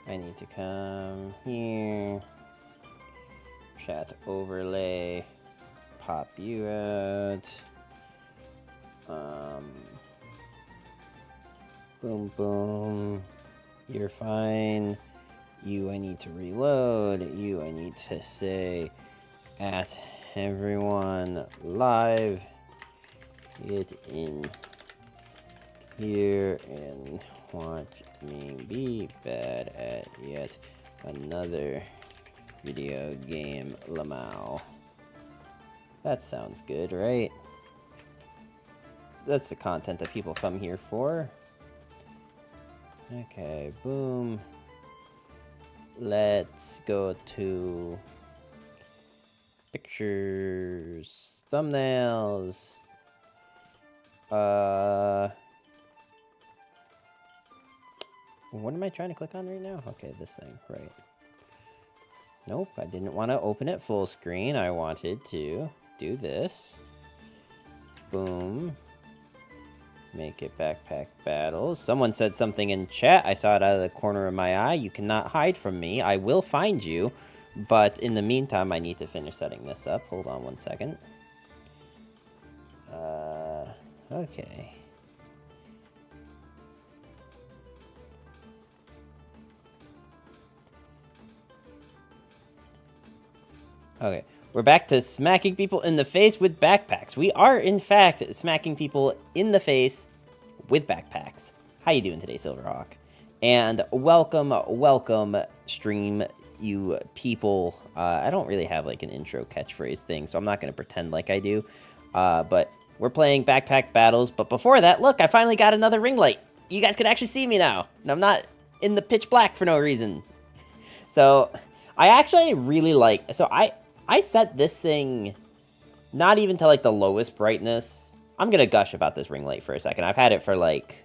I need to come here. Chat overlay. Pop you out. Boom, boom. You're fine. You, I need to reload. You, I need to say at everyone live. Get in here and watch me be bad at yet another video game, Lamau. That sounds good, right? That's the content that people come here for. Okay, boom. Let's go to pictures, thumbnails. What am I trying to click on right now? Okay, this thing, right. Nope, I didn't want to open it full screen. I wanted to do this. Boom. Make it backpack battles. Someone said something in chat. I saw it out of the corner of my eye. You cannot hide from me. I will find you. But in the meantime, I need to finish setting this up. Hold on one second. Okay. Okay, we're back to smacking people in the face with backpacks. We are, in fact, smacking people in the face with backpacks. How you doing today, Silverhawk? And welcome, stream, you people. I don't really have, like, an intro catchphrase thing, so I'm not going to pretend like I do. But we're playing Backpack Battles. But before that, look, I finally got another ring light. You guys can actually see me now. And I'm not in the pitch black for no reason. So, I actually really like... So, I set this thing not even to, like, the lowest brightness. I'm going to gush about this ring light for a second. I've had it for, like,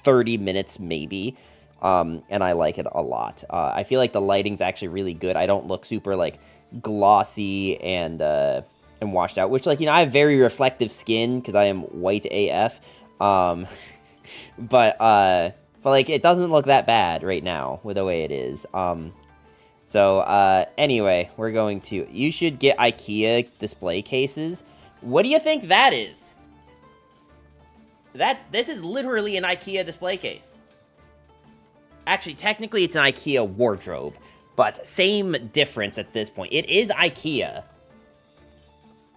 30 minutes, maybe, and I like it a lot. I feel like the lighting's actually really good. I don't look super, like, glossy and washed out, which, like, you know, I have very reflective skin because I am white AF, but, like, it doesn't look that bad right now with the way it is. So, anyway, we're going to... You should get IKEA display cases. What do you think that is? This is literally an IKEA display case. Actually, technically, it's an IKEA wardrobe. But same difference at this point. It is IKEA.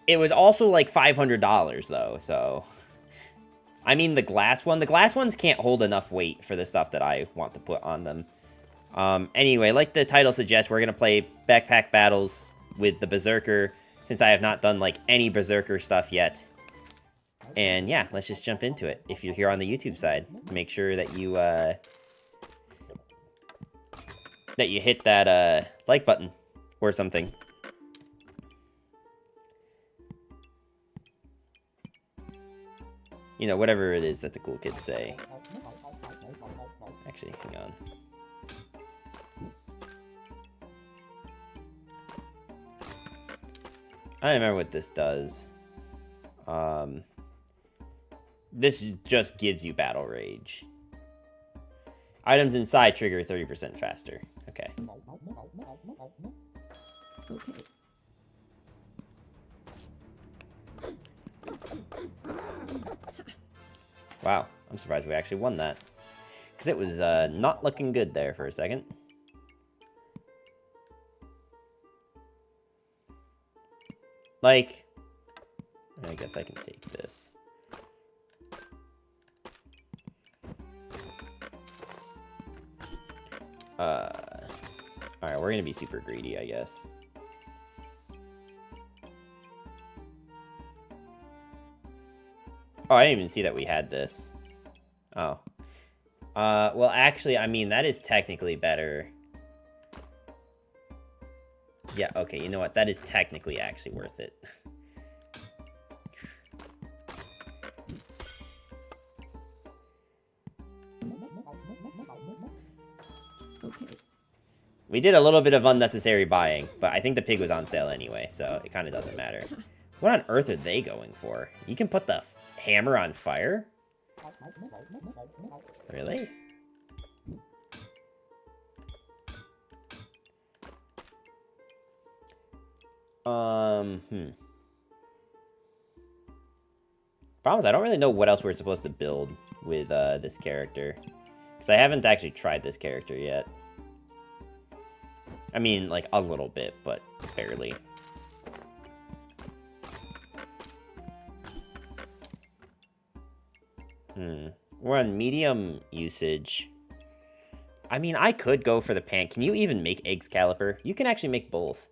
It was also, like, $500, though, so... I mean, the glass one. The glass ones can't hold enough weight for the stuff that I want to put on them. Anyway, like the title suggests, we're going to play Backpack Battles with the Beserker, since I have not done, like, any Beserker stuff yet. And, yeah, let's just jump into it. If you're here on the YouTube side, make sure that you, hit that, like button, or something. You know, whatever it is that the cool kids say. Actually, hang on. I don't remember what this does. This just gives you battle rage. Items inside trigger 30% faster. Okay. Okay. Wow, I'm surprised we actually won that. Because it was not looking good there for a second. Like, I guess I can take this. Alright, we're gonna be super greedy, I guess. Oh, I didn't even see that we had this. Oh. Well, actually, I mean, that is technically better. Yeah, okay, you know what? That is technically actually worth it. Okay. We did a little bit of unnecessary buying, but I think the pig was on sale anyway, so it kind of doesn't matter. What on earth are they going for? You can put the hammer on fire? Really? Problem is, I don't really know what else we're supposed to build with this character. Because I haven't actually tried this character yet. I mean, like, a little bit, but barely. We're on medium usage. I mean, I could go for the pan. Can you even make Excalibur? You can actually make both.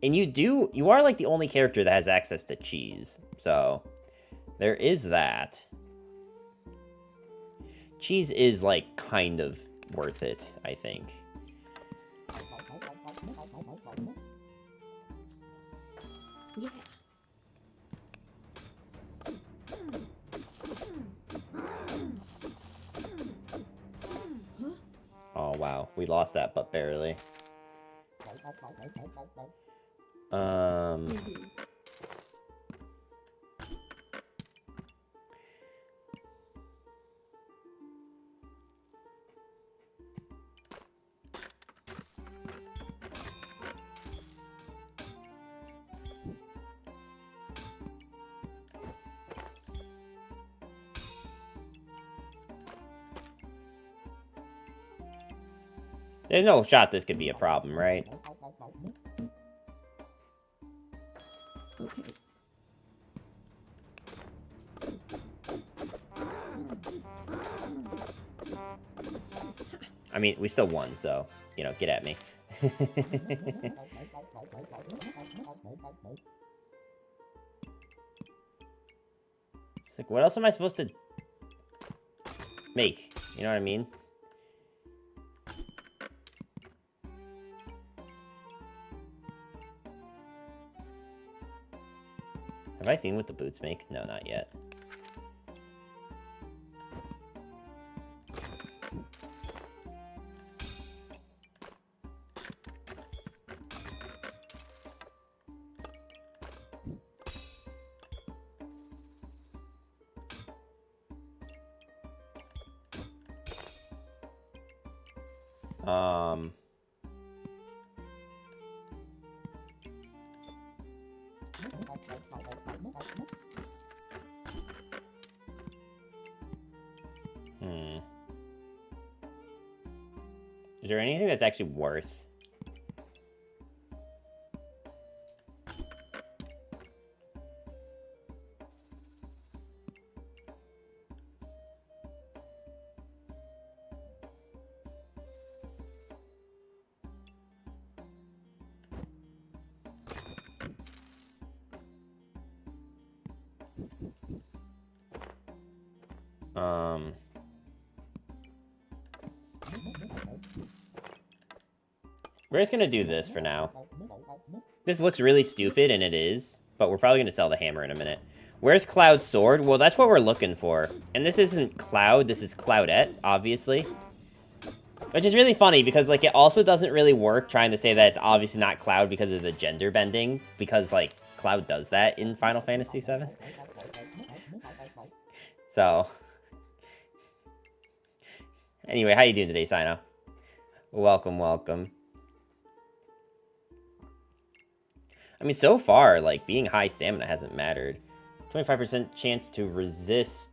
And you are like the only character that has access to cheese. So, there is that. Cheese is like kind of worth it, I think. Yeah. Oh, wow. We lost that, but barely. There's no shot this could be a problem, right? Okay. I mean, we still won, so, you know, get at me. It's like, what else am I supposed to make? You know what I mean? Have I seen what the boots make? No, not yet. Is there anything that's actually worth? We're just gonna do this for now. This looks really stupid, and it is, but we're probably gonna sell the hammer in a minute. Where's Cloud's sword? Well, that's what we're looking for. And this isn't Cloud, this is Cloudette, obviously. Which is really funny, because, like, it also doesn't really work trying to say that it's obviously not Cloud because of the gender bending, because, like, Cloud does that in Final Fantasy VII. So. Anyway, how you doing today, Sino? Welcome, welcome. I mean, so far, like, being high stamina hasn't mattered. 25% chance to resist,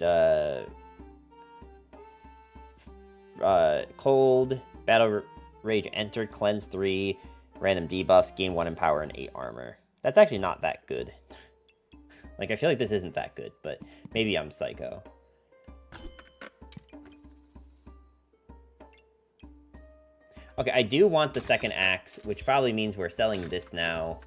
cold, battle rage entered, cleanse 3, random debuffs, gain 1 in power and 8 armor. That's actually not that good. Like, I feel like this isn't that good, but maybe I'm psycho. Okay, I do want the second axe, which probably means we're selling this now.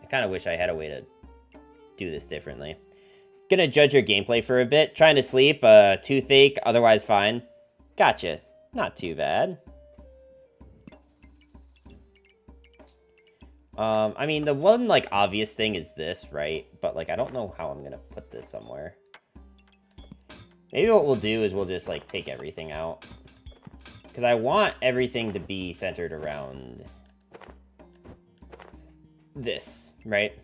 I kind of wish I had a way to do this differently. Gonna judge your gameplay for a bit. Trying to sleep, toothache, otherwise fine. Gotcha. Not too bad. I mean, the one, like, obvious thing is this, right? But, like, I don't know how I'm gonna put this somewhere. Maybe what we'll do is we'll just, like, take everything out. Because I want everything to be centered around this, right?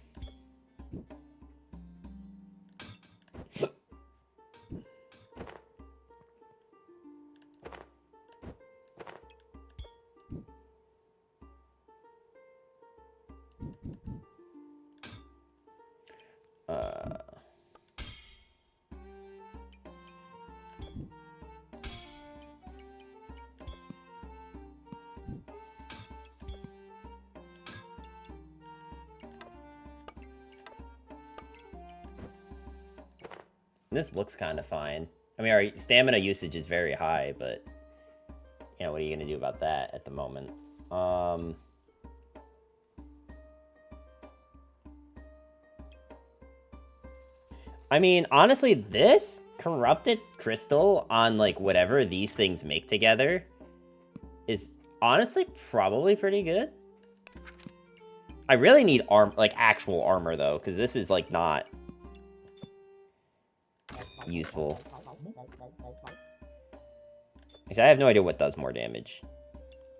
This looks kind of fine. I mean, our stamina usage is very high, but... You know, what are you going to do about that at the moment? I mean, honestly, this corrupted crystal on, like, whatever these things make together is honestly probably pretty good. I really need actual armor, though, because this is, like, not useful. Actually, I have no idea what does more damage.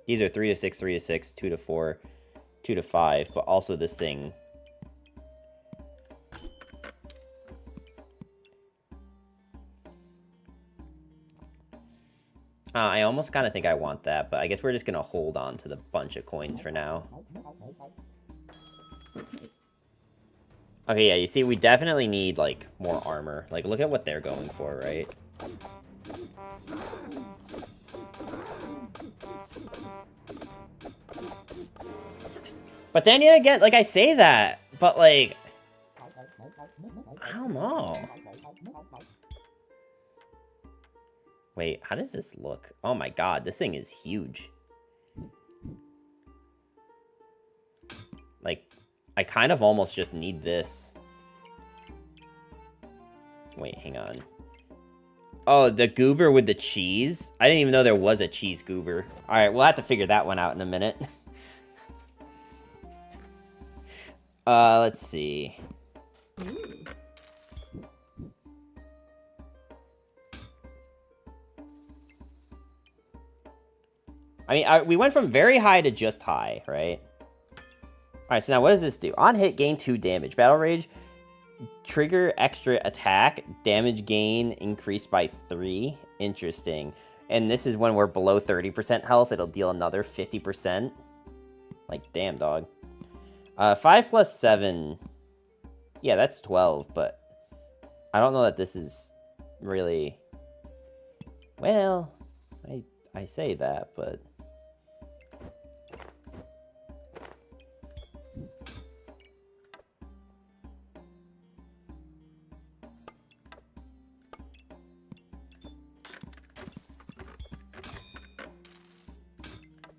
These are 3 to 6, 3 to 6, 2 to 4, 2 to 5, but also this thing. I almost kind of think I want that, but I guess we're just going to hold on to the bunch of coins for now. Okay, yeah, you see, we definitely need, like, more armor. Like, look at what they're going for, right? But then, yeah, again, like, I say that, but, like... I don't know. Wait, how does this look? Oh my god, this thing is huge. Like, I kind of almost just need this. Wait, hang on. Oh, the goober with the cheese? I didn't even know there was a cheese goober. Alright, we'll have to figure that one out in a minute. Let's see. I mean, we went from very high to just high, right? Alright, so now what does this do? On hit, gain 2 damage. Battle Rage, trigger extra attack. Damage gain increased by 3. Interesting. And this is when we're below 30% health. It'll deal another 50%. Like, damn, dog. 5 plus 7. Yeah, that's 12, but I don't know that this is really... Well, I say that, but...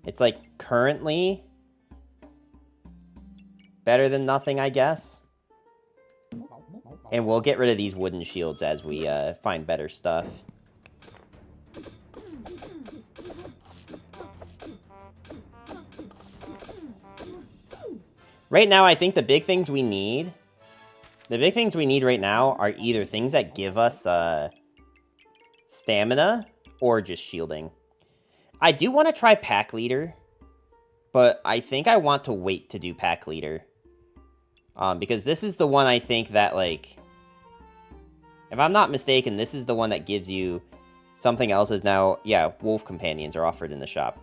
It's, like, currently better than nothing, I guess. And we'll get rid of these wooden shields as we find better stuff. Right now, I think the big things we need right now are either things that give us stamina or just shielding. I do want to try Pack Leader, but I think I want to wait to do Pack Leader. Because this is the one I think that, like, if I'm not mistaken, this is the one that gives you something else is now, yeah, wolf companions are offered in the shop.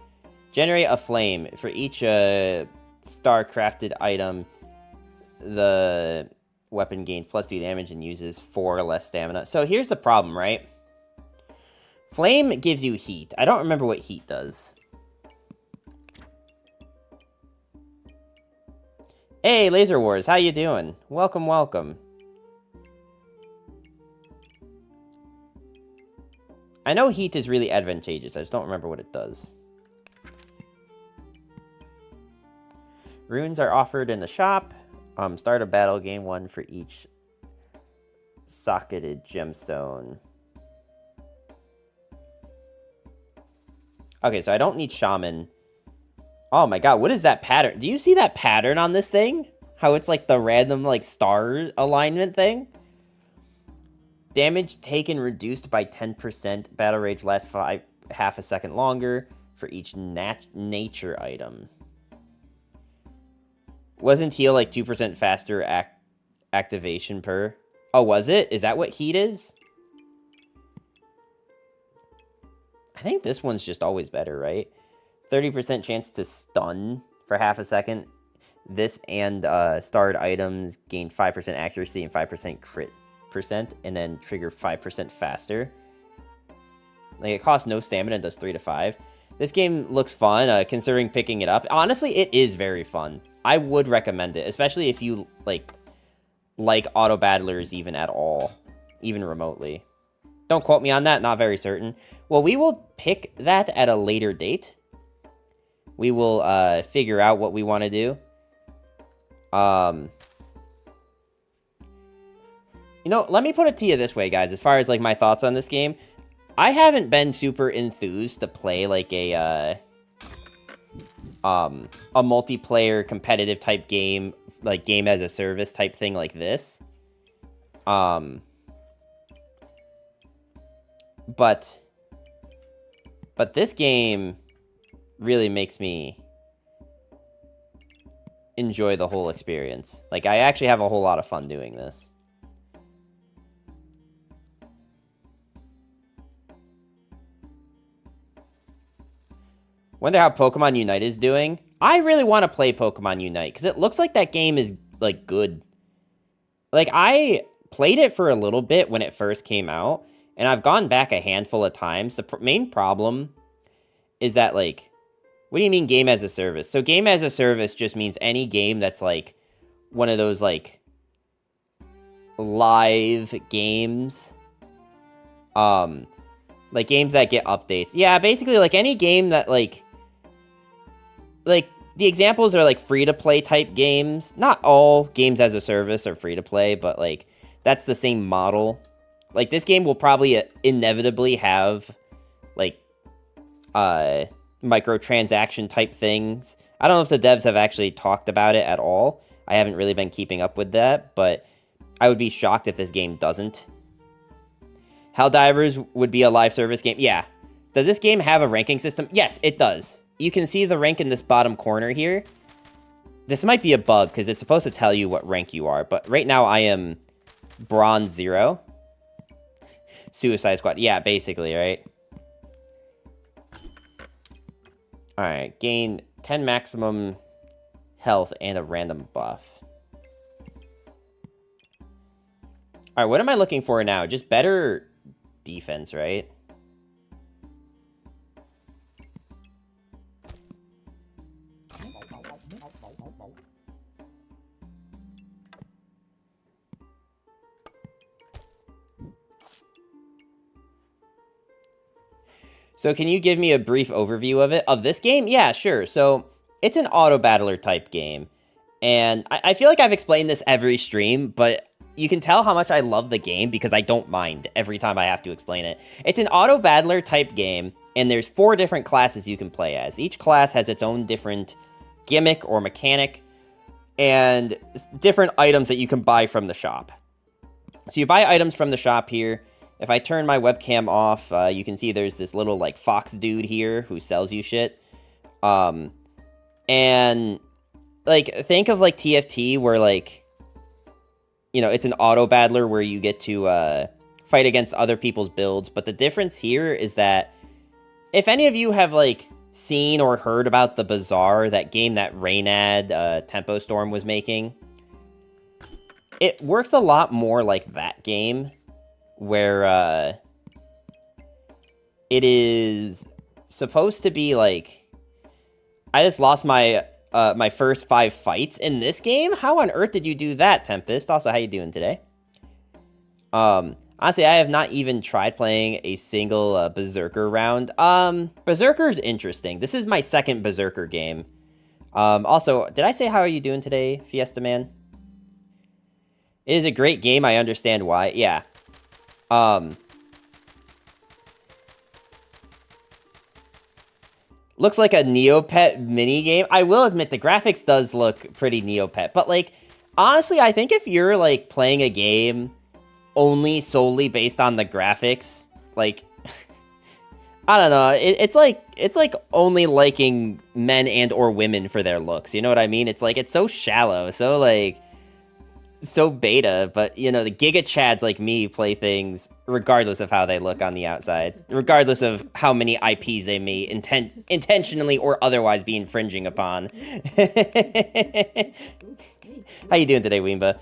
Generate a flame. For each star-crafted item, the weapon gains +2 damage and uses 4 less stamina. So here's the problem, right? Flame gives you heat. I don't remember what heat does. Hey, Laser Wars, how you doing? Welcome, welcome. I know heat is really advantageous. I just don't remember what it does. Runes are offered in the shop. Start a battle, gain 1 for each socketed gemstone. Okay, so I don't need Shaman. Oh my god, what is that pattern? Do you see that pattern on this thing? How it's like the random, like, star alignment thing? Damage taken reduced by 10%. Battle Rage lasts half a second longer for each nature item. Wasn't heal like 2% faster activation per? Oh, was it? Is that what heat is? I think this one's just always better, right? 30% chance to stun for half a second. This and starred items gain 5% accuracy and 5% crit percent, and then trigger 5% faster. Like, it costs no stamina and does 3 to 5. This game looks fun, considering picking it up. Honestly, it is very fun. I would recommend it, especially if you, like auto battlers even at all. even remotely. Don't quote me on that, not very certain. Well, we will pick that at a later date. We will figure out what we want to do. You know, let me put it to you this way, guys, as far as, like, my thoughts on this game. I haven't been super enthused to play, like, a multiplayer competitive type game, like, game as a service type thing like this. But this game really makes me enjoy the whole experience. Like, I actually have a whole lot of fun doing this. Wonder how Pokemon Unite is doing. I really want to play Pokemon Unite, because it looks like that game is, like, good. Like, I played it for a little bit when it first came out, and I've gone back a handful of times. The main problem is that, like, what do you mean game as a service? So game as a service just means any game that's, like, one of those, like, live games. Like, games that get updates. Yeah, basically, like, any game that, like, the examples are, like, free-to-play type games. Not all games as a service are free-to-play, but, like, that's the same model. Like, this game will probably inevitably have, like, microtransaction type things. I don't know if the devs have actually talked about it at all. I haven't really been keeping up with that, but I would be shocked if this game doesn't. Helldivers would be a live service game. Yeah. Does this game have a ranking system? Yes, it does. You can see the rank in this bottom corner here. This might be a bug, because it's supposed to tell you what rank you are, but right now I am Bronze 0. Suicide Squad. Yeah, basically, right? Alright, gain 10 maximum health and a random buff. Alright, what am I looking for now? Just better defense, right? So can you give me a brief overview of it? Of this game? Yeah, sure. So it's an auto-battler type game. And I feel like I've explained this every stream, but you can tell how much I love the game because I don't mind every time I have to explain it. It's an auto-battler type game, and there's 4 different classes you can play as. Each class has its own different gimmick or mechanic, and different items that you can buy from the shop. So you buy items from the shop here. If I turn my webcam off, you can see there's this little, like, fox dude here who sells you shit. And, like, think of, like, TFT where, like, you know, it's an auto-battler where you get to fight against other people's builds. But the difference here is that if any of you have, like, seen or heard about the Bazaar, that game that Raynad Tempo Storm was making, it works a lot more like that game, where it is supposed to be like, I just lost my my first 5 fights in this game. How on earth did you do that, Tempest? Also, how you doing today? Honestly, I have not even tried playing a single Beserker round. Beserker's interesting. This is my second Beserker game. Also, did I say how are you doing today, Fiesta Man? It is a great game. I understand why. Yeah. Looks like a Neopet minigame. I will admit, the graphics does look pretty Neopet. But, like, honestly, I think if you're, like, playing a game only solely based on the graphics, like, I don't know, it's like only liking men and or women for their looks, you know what I mean? It's like, it's so shallow, so, like, so beta, but, you know, the Giga Chads like me play things regardless of how they look on the outside, regardless of how many IPs they may intentionally or otherwise be infringing upon. How you doing today, Weemba?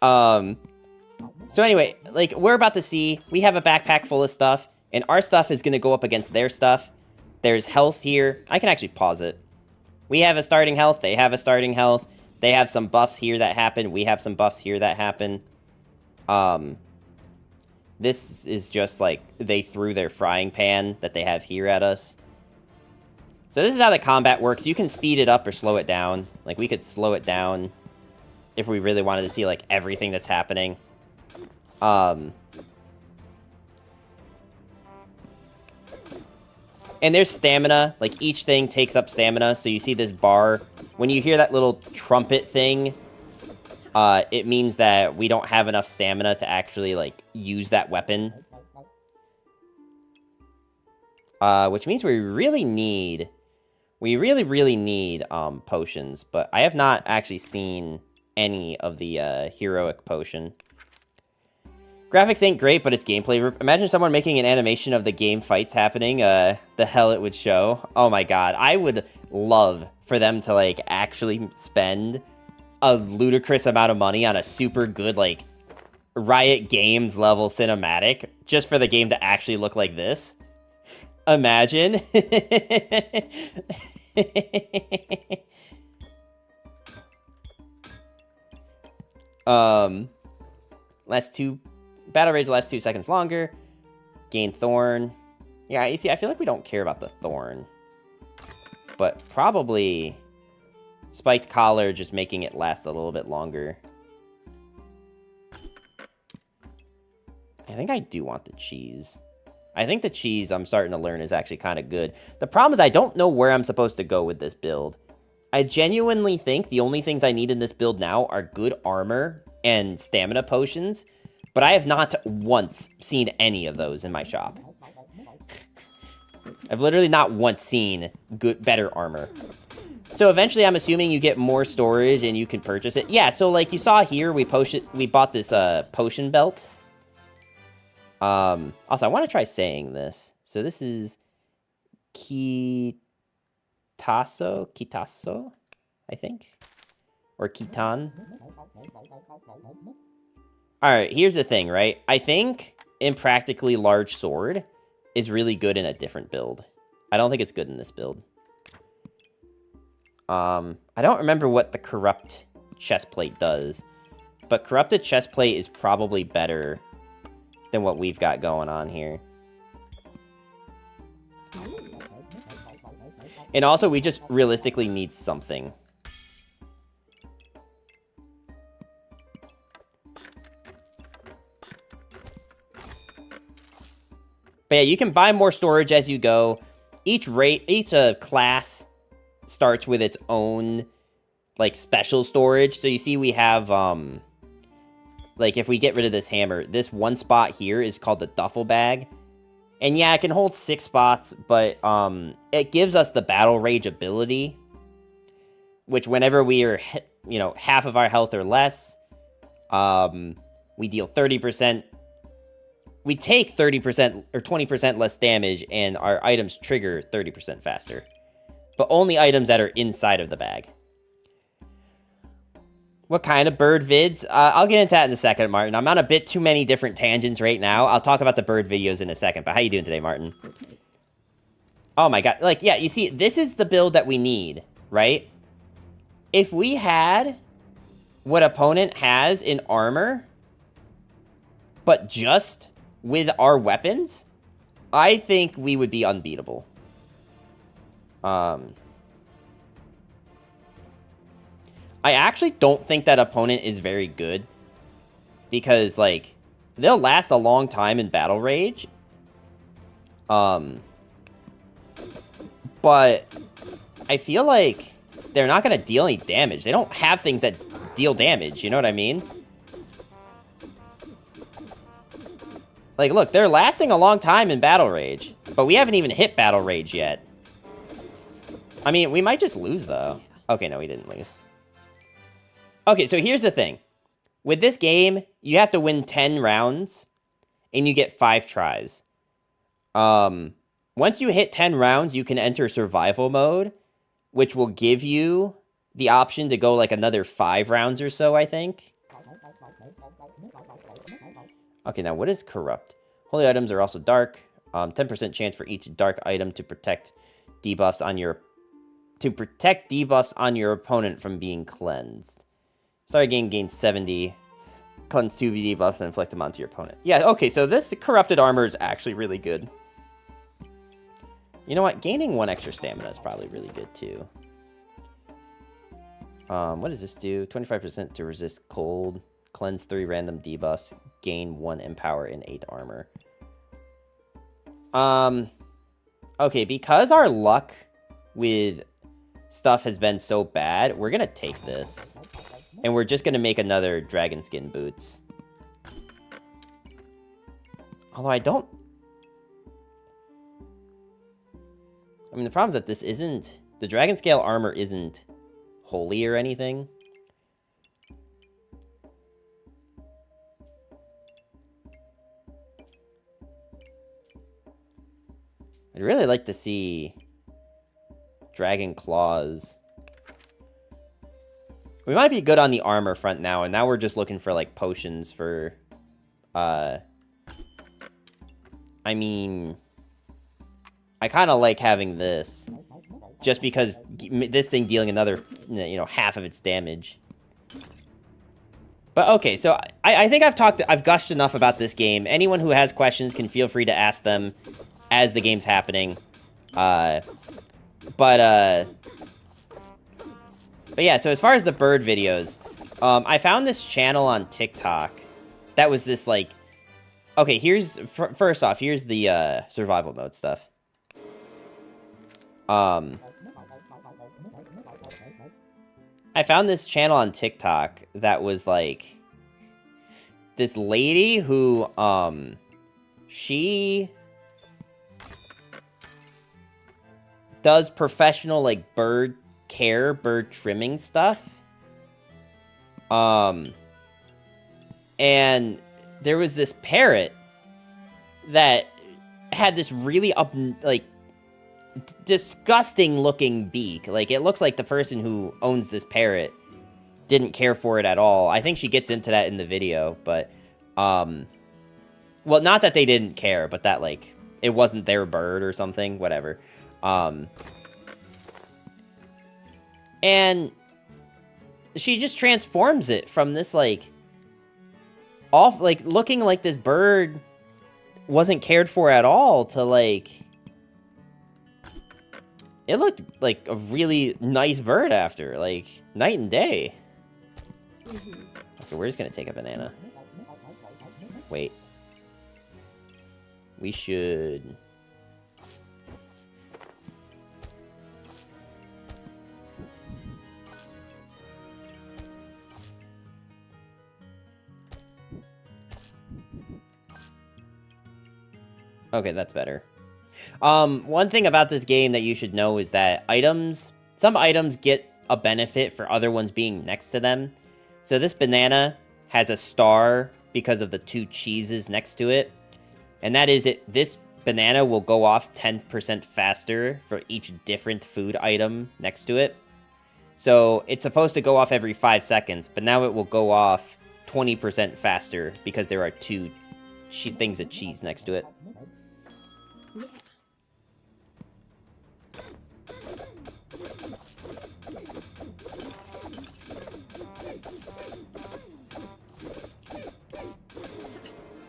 So anyway, like, we're about to see, we have a backpack full of stuff, and our stuff is going to go up against their stuff. There's health here. I can actually pause it. We have a starting health, they have a starting health. They have some buffs here that happen. We have some buffs here that happen. This is just like they threw their frying pan that they have here at us. So this is how the combat works. You can speed it up or slow it down. Like, we could slow it down if we really wanted to see, like, everything that's happening. And there's stamina. Like, each thing takes up stamina. So you see this bar. When you hear that little trumpet thing, it means that we don't have enough stamina to actually, like, use that weapon. Which means we really need... We really need potions, but I have not actually seen any of the heroic potion. Graphics ain't great, but it's gameplay. Imagine someone making an animation of the game fights happening, the hell it would show. Oh my god, I would love for them to, like, actually spend a ludicrous amount of money on a super good, like, Riot Games level cinematic, just for the game to actually look like this. Imagine. Battle Rage lasts 2 seconds longer. Gain Thorn. Yeah, you see, I feel like we don't care about the Thorn. But probably Spiked Collar, just making it last a little bit longer. I think I do want the cheese. I think the cheese, I'm starting to learn, is actually kind of good. The problem is I don't know where I'm supposed to go with this build. I genuinely think the only things I need in this build now are good armor and stamina potions, but I have not once seen any of those in my shop. I've literally not once seen better armor. So eventually I'm assuming you get more storage and you can purchase it. Yeah, so like you saw here, we bought this potion belt. Also, I want to try saying this. So this is Kitasso, I think, or Kitan. All right, here's the thing, right? I think Impractically Large Sword is really good in a different build. I don't think it's good in this build. I don't remember what the Corrupt Chestplate does, but Corrupted Chestplate is probably better than what we've got going on here. And also, we just realistically need something. But yeah, you can buy more storage as you go. Each class starts with its own, like, special storage. So you see we have, like, if we get rid of this hammer, this one spot here is called the duffel bag. And yeah, it can hold 6 spots, but it gives us the Battle Rage ability, which whenever we are, you know, half of our health or less, we deal 30%. We take 30% or 20% less damage, and our items trigger 30% faster. But only items that are inside of the bag. What kind of bird vids? I'll get into that in a second, Martin. I'm on a bit too many different tangents right now. I'll talk about the bird videos in a second, but how you doing today, Martin? Okay. Oh my god. Like, yeah, you see, this is the build that we need, right? If we had what opponent has in armor, but just with our weapons, I think we would be unbeatable. I actually don't think that opponent is very good, because, like, they'll last a long time in Battle Rage. But I feel like they're not going to deal any damage. They don't have things that deal damage, you know what I mean? Like, look, they're lasting a long time in Battle Rage, but we haven't even hit Battle Rage yet. I mean, we might just lose, though. Okay, no, we didn't lose. Okay, so here's the thing. With this game, you have to win 10 rounds, and you get 5 tries. Once you hit 10 rounds, you can enter survival mode, which will give you the option to go, like, another 5 rounds or so, I think. Okay, now what is corrupt? Holy items are also dark. 10% chance for each dark item to protect debuffs on your opponent from being cleansed. Starting game gains 70. Cleanse 2 debuffs and inflict them onto your opponent. Yeah, okay, so this corrupted armor is actually really good. You know what? Gaining 1 extra stamina is probably really good, too. What does this do? 25% to resist cold. Cleanse 3 random debuffs. Gain 1 empower and 8 armor. Okay, because our luck with stuff has been so bad, we're gonna take this. And we're just gonna make another dragon skin boots. Although I don't... I mean, the problem is that this isn't... The dragon scale armor isn't holy or anything. I'd really like to see dragon claws. We might be good on the armor front now, and now we're just looking for, like, potions for, I mean, I kind of like having this, just because this thing dealing another, you know, half of its damage. But, okay, so I think I've gushed enough about this game. Anyone who has questions can feel free to ask them as the game's happening. But yeah, so as far as the bird videos, I found this channel on TikTok that was this, like... Okay, here's... First off, here's the survival mode stuff. I found this channel on TikTok that was, like... This lady who, she... does professional, like, bird care, bird trimming stuff. And there was this parrot that had this really disgusting looking beak. Like, it looks like the person who owns this parrot didn't care for it at all. I think she gets into that in the video, but, well, not that they didn't care, but that, like, it wasn't their bird or something, whatever. And she just transforms it from this, like, looking like this bird wasn't cared for at all to, like, it looked like a really nice bird after, like, night and day. Okay, we're just gonna take a banana. Wait. We should... Okay, that's better. One thing about this game that you should know is that some items get a benefit for other ones being next to them. So this banana has a star because of the 2 cheeses next to it. And that is this banana will go off 10% faster for each different food item next to it. So it's supposed to go off every 5 seconds, but now it will go off 20% faster because there are 2 things of cheese next to it. Yeah.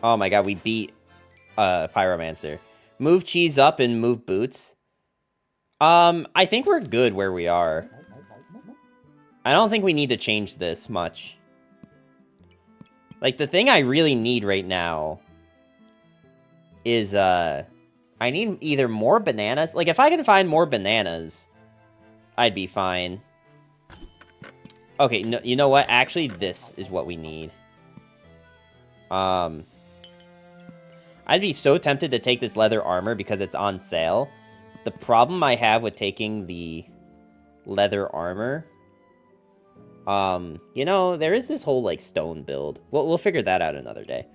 Oh my god, we beat Pyromancer. Move cheese up and move boots. I think we're good where we are. I don't think we need to change this much. Like, the thing I really need right now is, I need either more bananas. Like, if I can find more bananas, I'd be fine. Okay, no, you know what? Actually, this is what we need. I'd be so tempted to take this leather armor because it's on sale. The problem I have with taking the leather armor... you know, there is this whole, like, stone build. We'll figure that out another day.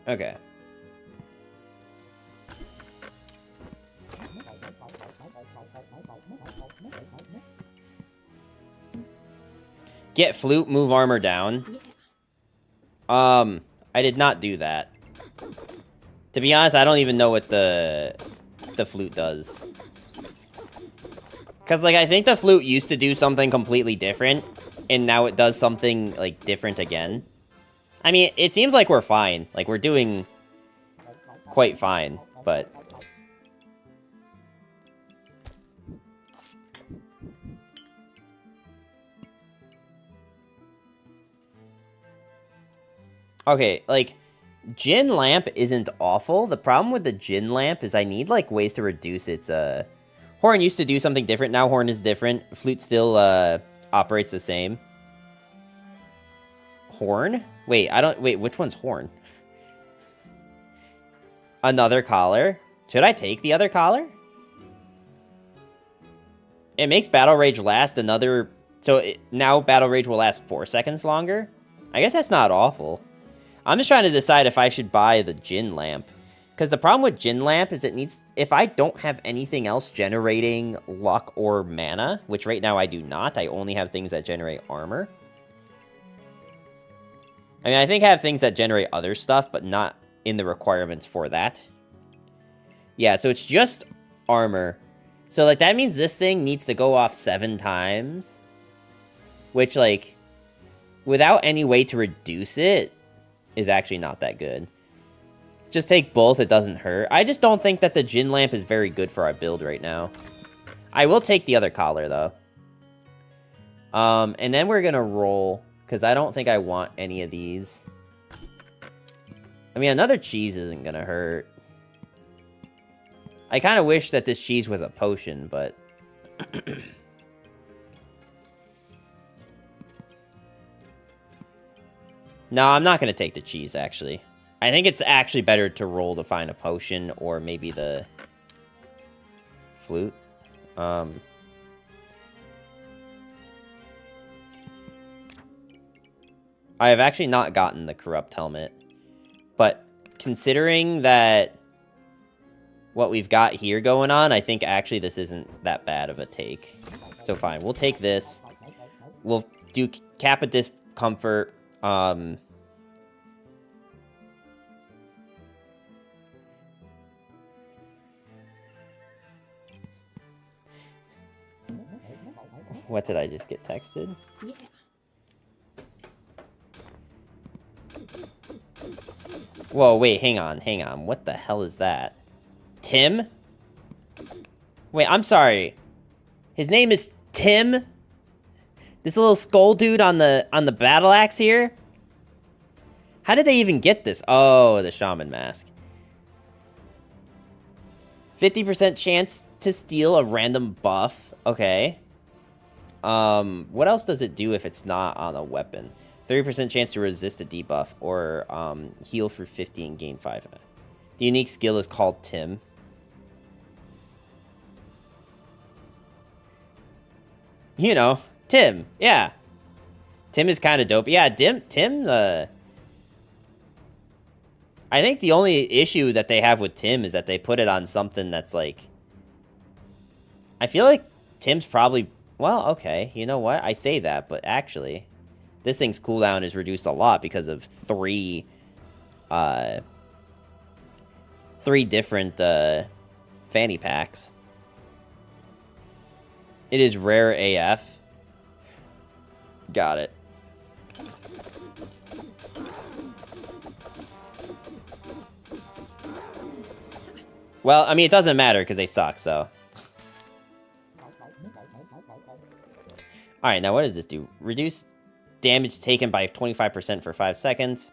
Okay. Get flute, move armor down. Yeah. I did not do that. To be honest, I don't even know what the flute does. Because, like, I think the flute used to do something completely different, and now it does something, like, different again. I mean, it seems like we're fine. Like, we're doing quite fine, but... Okay, like, Gin Lamp isn't awful. The problem with the Gin Lamp is I need, like, ways to reduce its, Horn used to do something different. Now Horn is different. Flute still, operates the same. Horn? Wait, which one's Horn? Another collar? Should I take the other collar? It makes Battle Rage last another... So, now Battle Rage will last 4 seconds longer? I guess that's not awful. I'm just trying to decide if I should buy the Gin Lamp. Because the problem with Gin Lamp is it needs... If I don't have anything else generating luck or mana, which right now I do not, I only have things that generate armor. I mean, I think I have things that generate other stuff, but not in the requirements for that. Yeah, so it's just armor. So, like, that means this thing needs to go off 7 times. Which, like, without any way to reduce it, is actually not that good. Just take both, it doesn't hurt. I just don't think that the Gin Lamp is very good for our build right now. I will take the other collar, though. And then we're gonna roll, because I don't think I want any of these. I mean, another cheese isn't gonna hurt. I kind of wish that this cheese was a potion, but... No, I'm not going to take the cheese, actually. I think it's actually better to roll to find a potion, or maybe the... flute. I have actually not gotten the corrupt helmet. But, considering that... what we've got here going on, I think actually this isn't that bad of a take. So fine, we'll take this. We'll do Cap of Discomfort. What did I just get texted? Yeah. Whoa, wait, hang on. What the hell is that? Tim? Wait, I'm sorry. His name is Tim? This little skull dude on the battle axe here? How did they even get this? Oh, the shaman mask. 50% chance to steal a random buff. Okay. What else does it do if it's not on a weapon? 30% chance to resist a debuff, or heal for 50 and gain 5. The unique skill is called Tim. You know, Tim. Yeah. Tim is kind of dope. Yeah, Tim, I think the only issue that they have with Tim is that they put it on something that's like... I feel like Tim's probably... Well, okay, you know what? I say that, but actually, this thing's cooldown is reduced a lot because of 3 different fanny packs. It is rare AF. Got it. Well, I mean, it doesn't matter because they suck, so... Alright, now what does this do? Reduce damage taken by 25% for 5 seconds.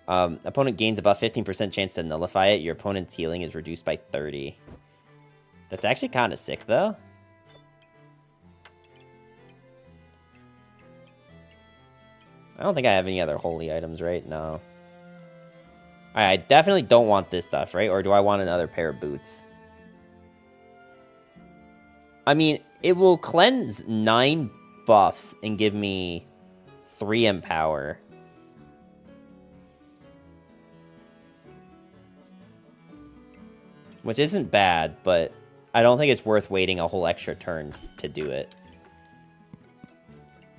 Opponent gains about 15% chance to nullify it. Your opponent's healing is reduced by 30. That's actually kind of sick, though. I don't think I have any other holy items, right? No. Alright, I definitely don't want this stuff, right? Or do I want another pair of boots? I mean, it will cleanse 9 buffs and give me 3 empower. which isn't bad, but I don't think it's worth waiting a whole extra turn to do it.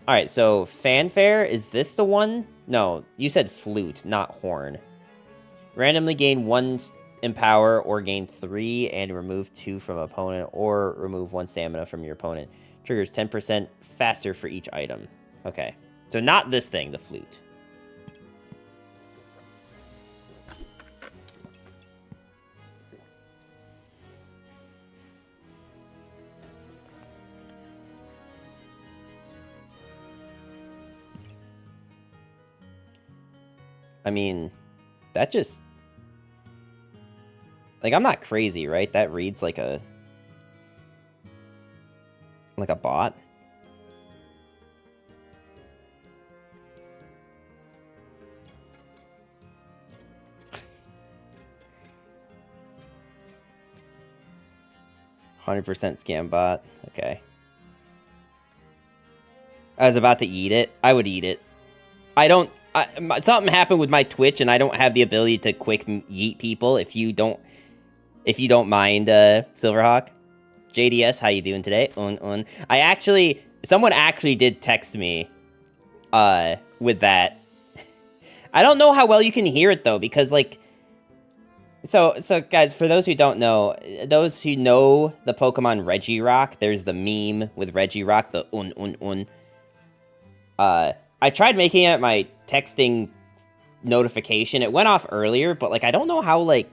Alright, so Fanfare, is this the one? No, you said flute, not horn. Randomly gain 1 in power or gain 3 and remove 2 from opponent or remove 1 stamina from your opponent. Triggers 10% faster for each item. Okay, so not this thing, the flute. I mean, that just... Like, I'm not crazy, right? That reads like a... Like a bot? "100% scam bot." Okay. I was about to eat it. I would eat it. I don't... something happened with my Twitch, and I don't have the ability to quick yeet people. If you don't mind, Silverhawk. JDS, how you doing today? I actually... Someone actually did text me, with that. I don't know how well you can hear it, though, because, like... So, guys, for those who don't know, those who know the Pokemon Regirock, there's the meme with Regirock, the I tried making it my texting notification. It went off earlier, but, like, I don't know how, like...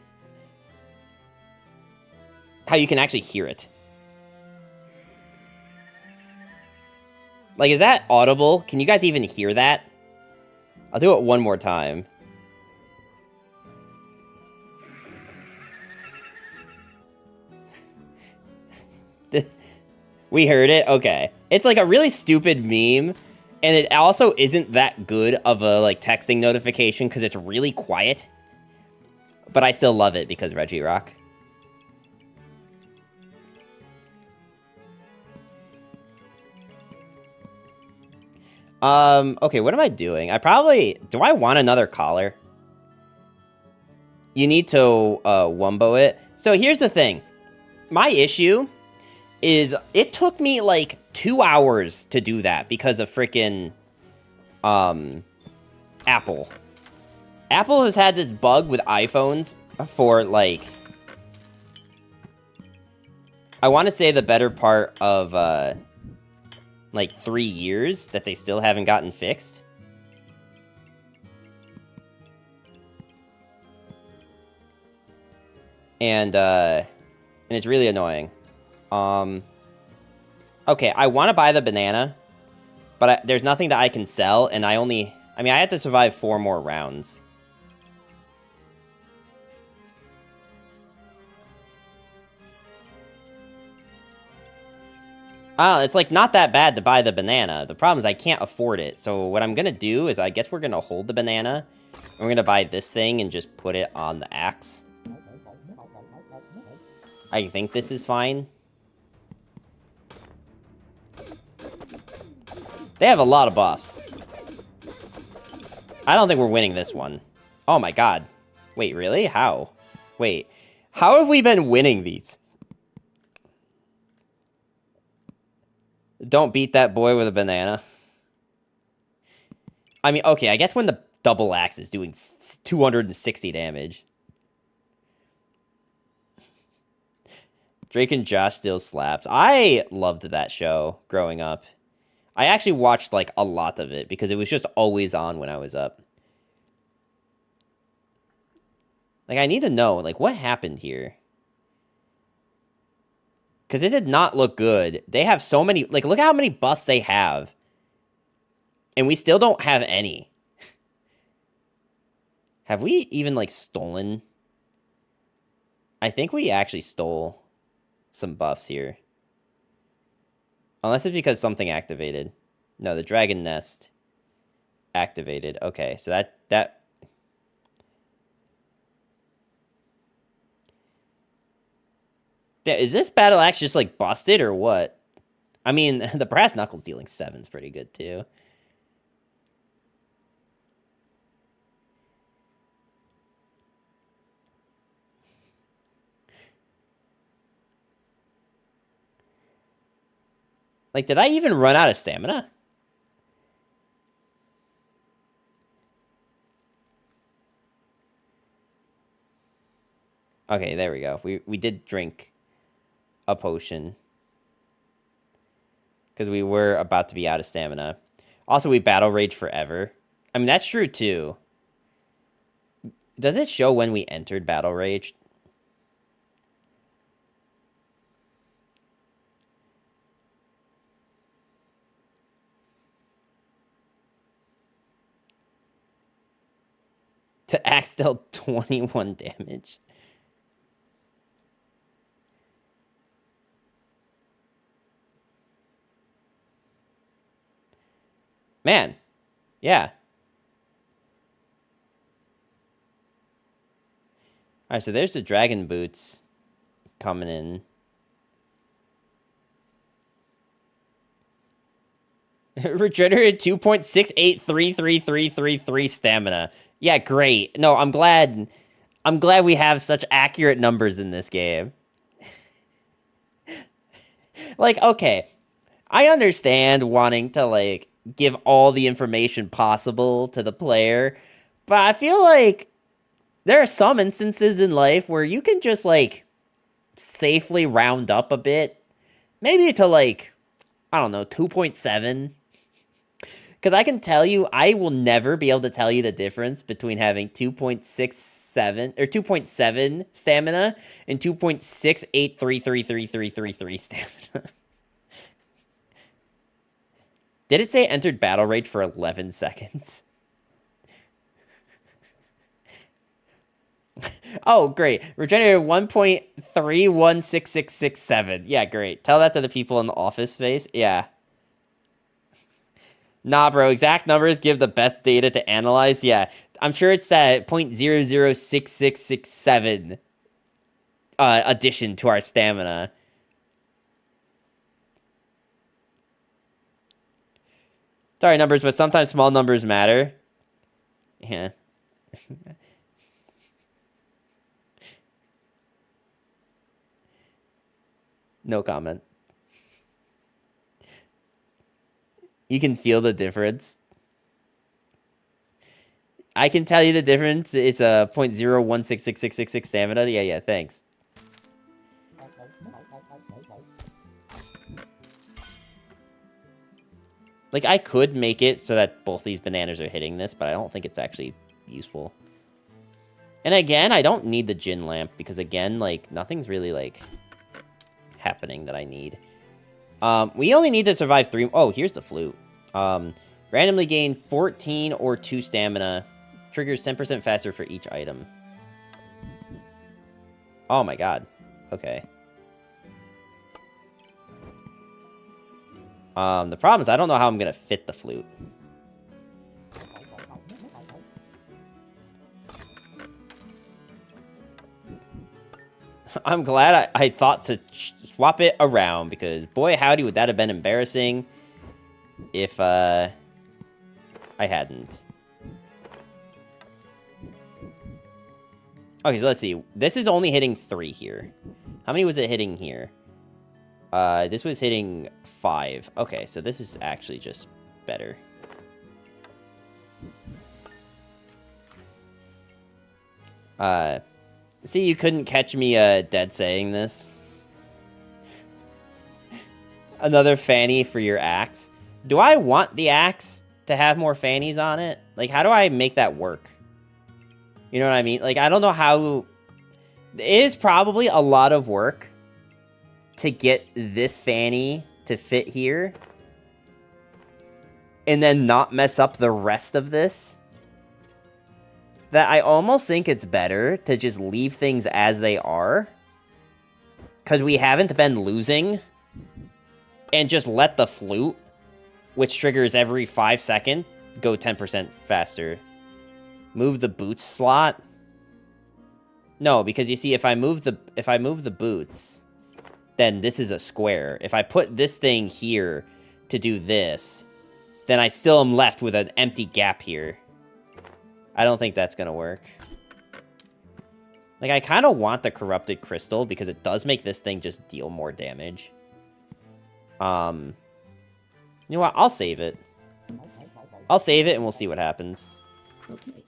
how you can actually hear it. Like, is that audible? Can you guys even hear that? I'll do it one more time. We heard it? Okay. It's like a really stupid meme, and it also isn't that good of a, like, texting notification because it's really quiet. But I still love it because Regirock. Okay, what am I doing? Do I want another collar? You need to, Wumbo it. So here's the thing. My issue is it took me, like, 2 hours to do that because of frickin', Apple. Apple has had this bug with iPhones for, like, I want to say the better part of, like, 3 years that they still haven't gotten fixed. And it's really annoying. Okay, I want to buy the banana, but there's nothing that I can sell, and I mean, I had to survive 4 more rounds. It's, like, not that bad to buy the banana. The problem is I can't afford it, so what I'm gonna do is I guess we're gonna hold the banana, and we're gonna buy this thing and just put it on the axe. I think this is fine. They have a lot of buffs. I don't think we're winning this one. Oh my god. Wait, really? How? Wait. How have we been winning these? Don't beat that boy with a banana. I mean, okay, I guess when the double axe is doing 260 damage. Drake and Josh still slaps. I loved that show growing up. I actually watched, like, a lot of it because it was just always on when I was up. Like, I need to know, like, what happened here? Because it did not look good. They have so many... Like, look how many buffs they have. And we still don't have any. Have we even, like, stolen? I think we actually stole some buffs here. Unless it's because something activated. No, the Dragon Nest activated. Okay, so that... Is this Battle Axe just, like, busted or what? I mean, the Brass Knuckles dealing 7's pretty good, too. Like, did I even run out of stamina? Okay, there we go. We did drink a potion. Because we were about to be out of stamina. Also, we battle rage forever. I mean, that's true, too. Does it show when we entered battle rage? To axe dealt 21 damage. Man. Yeah. Alright, so there's the dragon boots coming in. Regenerated 2.68333333 stamina. Yeah, great. No, I'm glad we have such accurate numbers in this game. Like, okay, I understand wanting to, like, give all the information possible to the player, but I feel like there are some instances in life where you can just, like, safely round up a bit. Maybe to, like, I don't know, 2.7. Because I can tell you, I will never be able to tell you the difference between having 2.67 or 2.7 stamina and 2.68333333 stamina. Did it say it entered battle rage for 11 seconds? Oh, great. Regenerated 1.316667. Yeah, great. Tell that to the people in the office space. Yeah. Nah, bro. Exact numbers give the best data to analyze. Yeah. I'm sure it's that 0.006667 addition to our stamina. Sorry, numbers, but sometimes small numbers matter. Yeah. No comment. You can feel the difference. I can tell you the difference. It's a 0.01666666 stamina. Yeah, thanks. Like, I could make it so that both these bananas are hitting this, but I don't think it's actually useful. And again, I don't need the gin lamp, because again, like, nothing's really, like, happening that I need. We only need to survive 3... Oh, here's the flute. Randomly gain 14 or 2 stamina. Triggers 10% faster for each item. Oh my god. Okay. The problem is I don't know how I'm gonna fit the flute. I'm glad I thought to swap it around, because boy howdy would that have been embarrassing if I hadn't. Okay, so let's see. This is only hitting 3 here. How many was it hitting here? This was hitting 5. Okay, so this is actually just better. See, you couldn't catch me dead saying this. Another fanny for your axe. Do I want the axe to have more fannies on it? Like, how do I make that work? You know what I mean? Like, I don't know how... It is probably a lot of work to get this fanny to fit here. And then not mess up the rest of this. That I almost think it's better to just leave things as they are. Because we haven't been losing. And just let the flute, which triggers every 5 seconds, go 10% faster. Move the boots slot? No, because you see, if I move the boots, then this is a square. If I put this thing here to do this, then I still am left with an empty gap here. I don't think that's gonna work. Like, I kind of want the corrupted crystal because it does make this thing just deal more damage. You know what? I'll save it. I'll save it and we'll see what happens. Okay.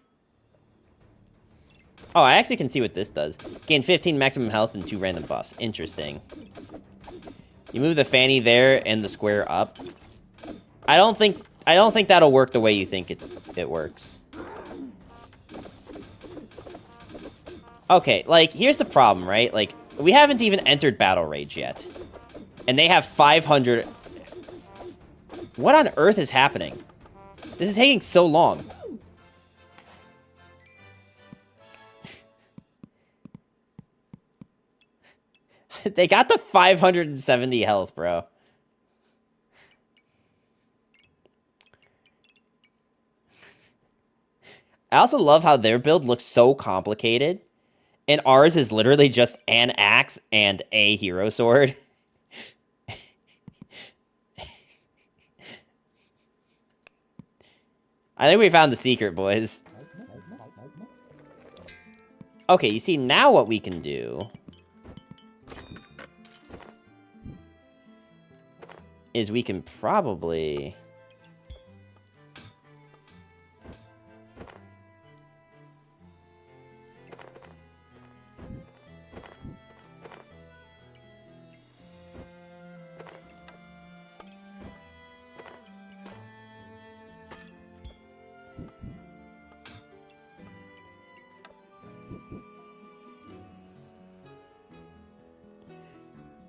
Oh, I actually can see what this does. Gain 15 maximum health and 2 random buffs. Interesting. You move the fanny there and the square up. I don't think that'll work the way you think it works. Okay, like, here's the problem, right? Like, we haven't even entered Battle Rage yet. And they have 500... What on earth is happening? This is taking so long. They got the 570 health, bro. I also love how their build looks so complicated. And ours is literally just an axe and a hero sword. I think we found the secret, boys. Okay, you see, now what we can do is we can probably...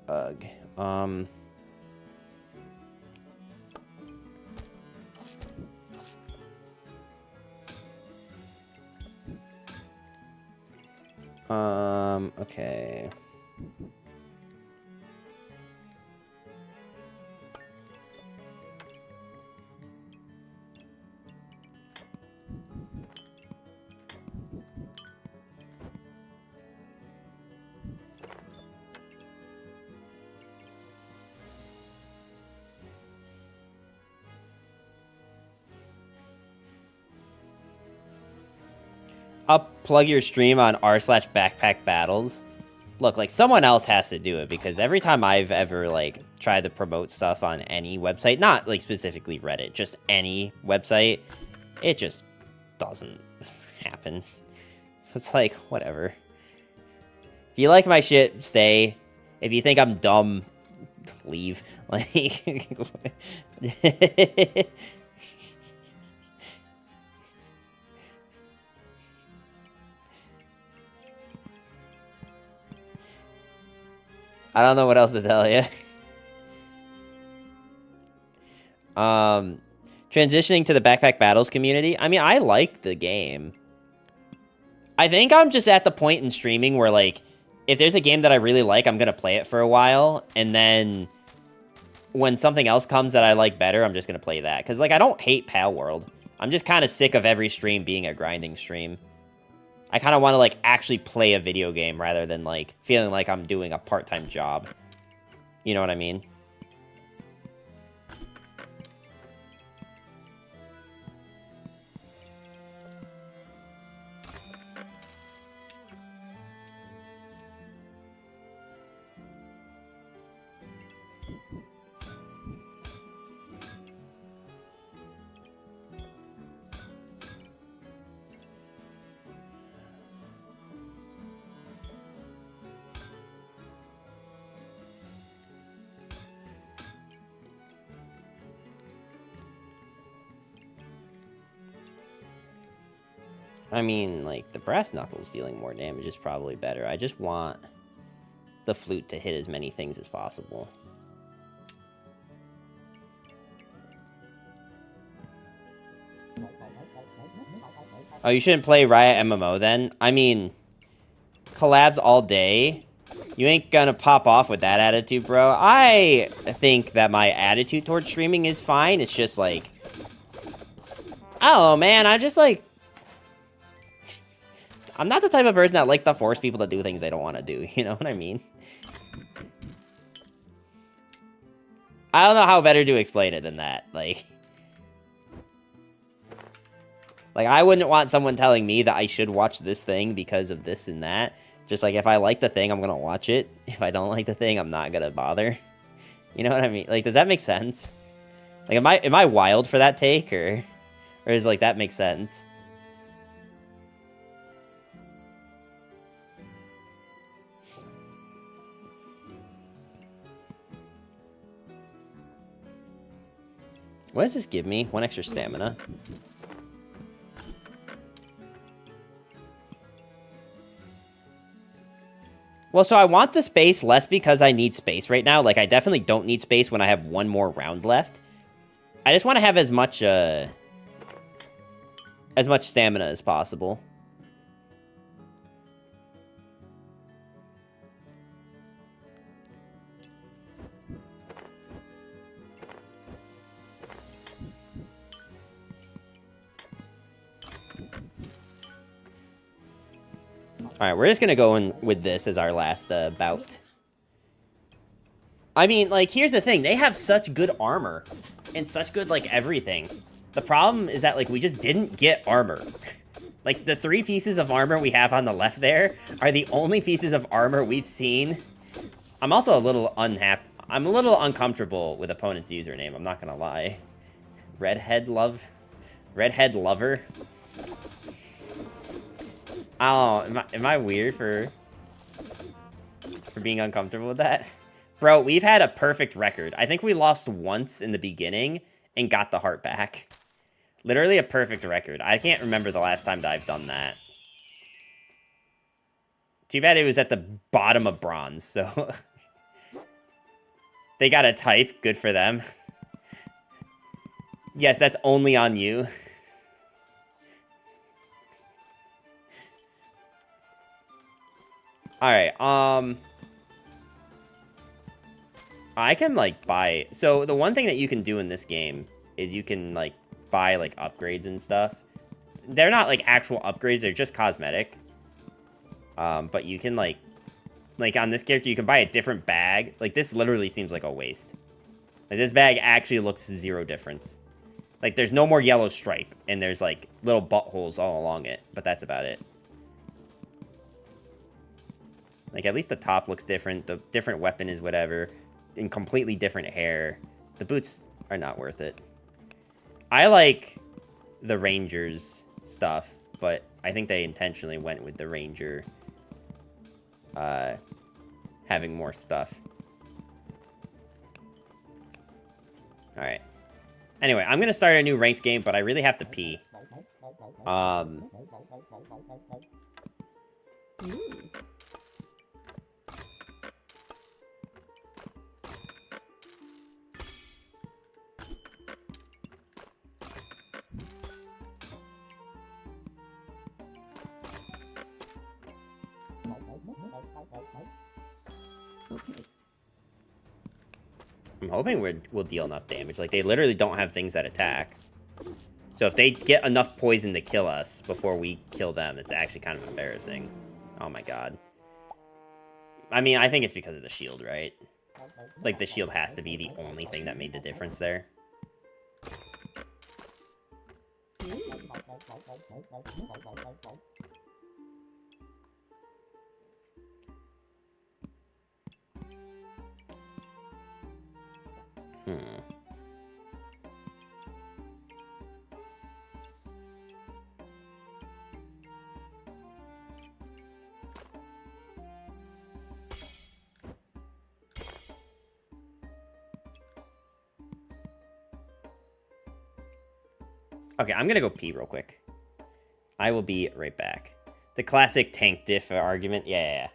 Ugh. Okay. I'll plug your stream on r/backpack battles. Look, like, someone else has to do it, because every time I've ever, like, tried to promote stuff on any website, not, like, specifically Reddit, just any website, it just doesn't happen. So it's like, whatever. If you like my shit, stay. If you think I'm dumb, leave. Like... I don't know what else to tell you. Transitioning to the Backpack Battles community. I mean, I like the game. I think I'm just at the point in streaming where, like, if there's a game that I really like, I'm gonna play it for a while, and then when something else comes that I like better, I'm just gonna play that. Because, like, I don't hate Pal World. I'm just kind of sick of every stream being a grinding stream. I kind of want to, like, actually play a video game rather than, like, feeling like I'm doing a part-time job. You know what I mean? I mean, like, the brass knuckles dealing more damage is probably better. I just want the flute to hit as many things as possible. Oh, you shouldn't play Riot MMO then? I mean, collabs all day. You ain't gonna pop off with that attitude, bro. I think that my attitude towards streaming is fine. It's just like... I don't know, man. I'm just like... I'm not the type of person that likes to force people to do things they don't want to do. You know what I mean? I don't know how better to explain it than that. Like, I wouldn't want someone telling me that I should watch this thing because of this and that. Just like, if I like the thing, I'm gonna watch it. If I don't like the thing, I'm not gonna bother. You know what I mean? Like, does that make sense? Like, am I wild for that take, or is like that makes sense? What does this give me? 1 extra stamina. Well, so I want the space less because I need space right now. Like, I definitely don't need space when I have 1 more round left. I just want to have as much stamina as possible. Alright, we're just gonna go in with this as our last bout. I mean, like, here's the thing. They have such good armor. And such good, like, everything. The problem is that, like, we just didn't get armor. Like, the 3 pieces of armor we have on the left there are the only pieces of armor we've seen. I'm also a little unhappy. I'm a little uncomfortable with opponent's username, I'm not gonna lie. Redhead lover? Oh, am I weird for being uncomfortable with that? Bro, we've had a perfect record. I think we lost once in the beginning and got the heart back. Literally a perfect record. I can't remember the last time that I've done that. Too bad it was at the bottom of bronze, so... They got a type. Good for them. Yes, that's only on you. Alright, I can, like, buy... So, the one thing that you can do in this game is you can, like, buy, like, upgrades and stuff. They're not, like, actual upgrades. They're just cosmetic. But you can, like, on this character, you can buy a different bag. Like, this literally seems like a waste. Like, this bag actually looks 0 difference. Like, there's no more yellow stripe, and there's, like, little buttholes all along it. But that's about it. Like, at least the top looks different. The different weapon is whatever. In completely different hair. The boots are not worth it. I like the Ranger's stuff, but I think they intentionally went with the Ranger having more stuff. Alright. Anyway, I'm gonna start a new ranked game, but I really have to pee. I'm hoping we'll deal enough damage. Like, they literally don't have things that attack. So if they get enough poison to kill us before we kill them, it's actually kind of embarrassing. Oh my god. I mean, I think it's because of the shield, right? Like, the shield has to be the only thing that made the difference there. Okay, I'm gonna go pee real quick. I will be right back. The classic tank diff argument. Yeah.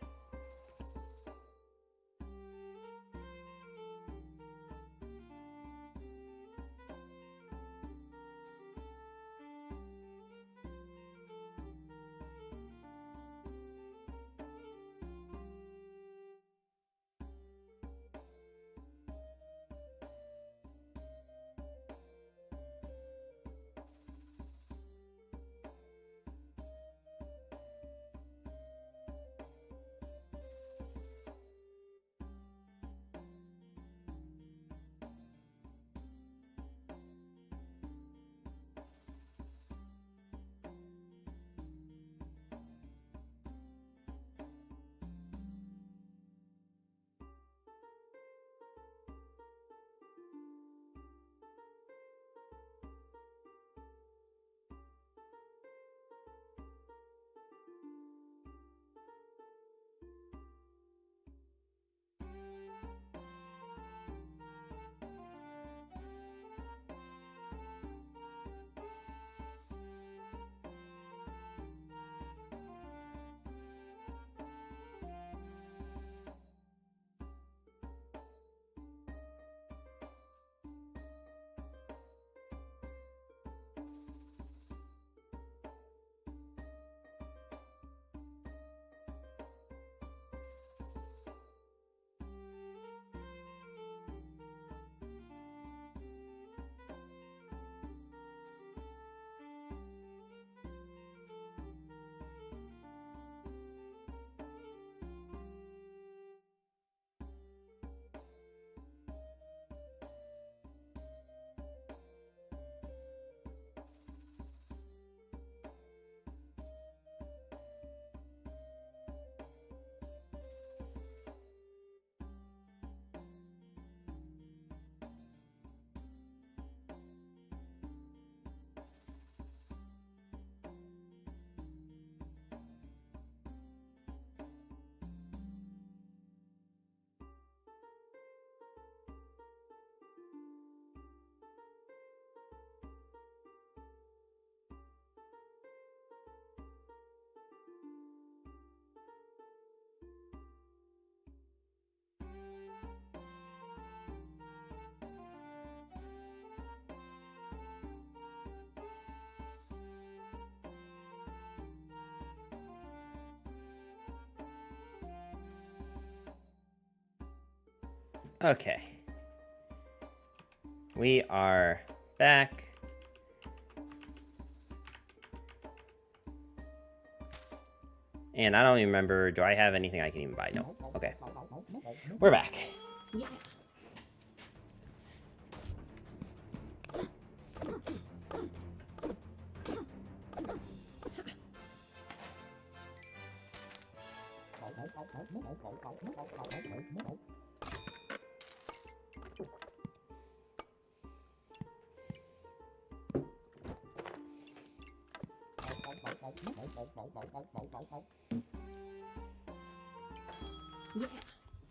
Okay. We are back. And I don't even remember, do I have anything I can even buy? No. Okay. We're back. Yeah.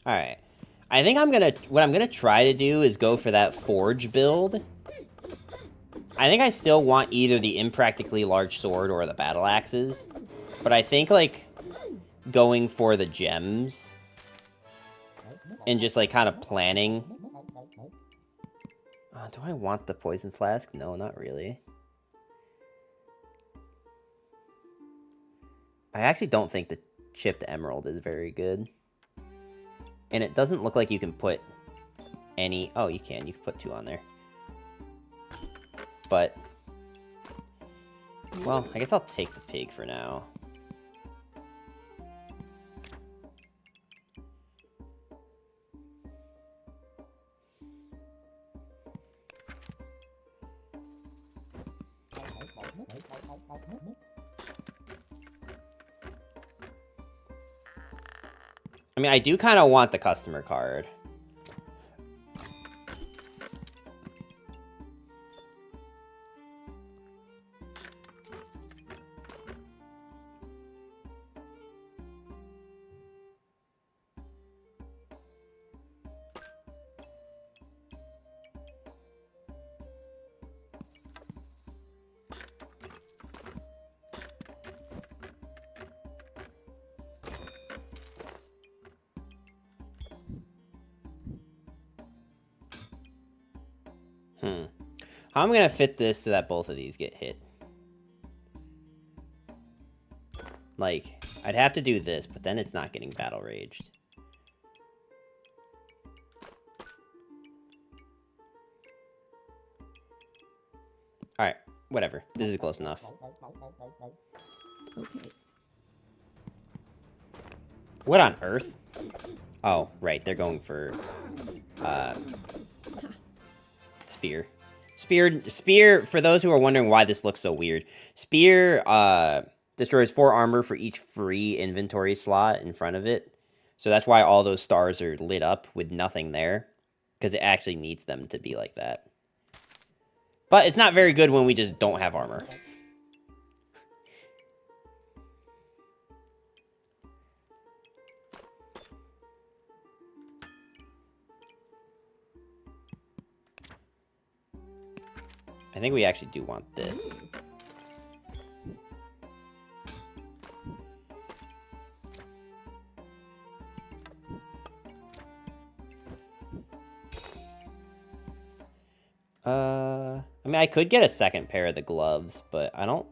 Alright. I think what I'm gonna try to do is go for that forge build. I think I still want either the impractically large sword or the battle axes. But I think, like, going for the gems and just, like, kind of planning. Do I want the poison flask? No, not really. I actually don't think the chipped emerald is very good. And it doesn't look like you can put any... Oh, you can. You can put 2 on there. But... Well, I guess I'll take the pig for now. I mean, I do kind of want the customer card. How am I going to fit this so that both of these get hit? Like, I'd have to do this, but then it's not getting battle raged. Alright, whatever. This is close enough. Okay. What on earth? Oh, right, they're going for, spear. Spear, for those who are wondering why this looks so weird, Spear, destroys 4 armor for each free inventory slot in front of it. So that's why all those stars are lit up with nothing there. Because it actually needs them to be like that. But it's not very good when we just don't have armor. I think we actually do want this. I mean, I could get a second pair of the gloves, but I don't...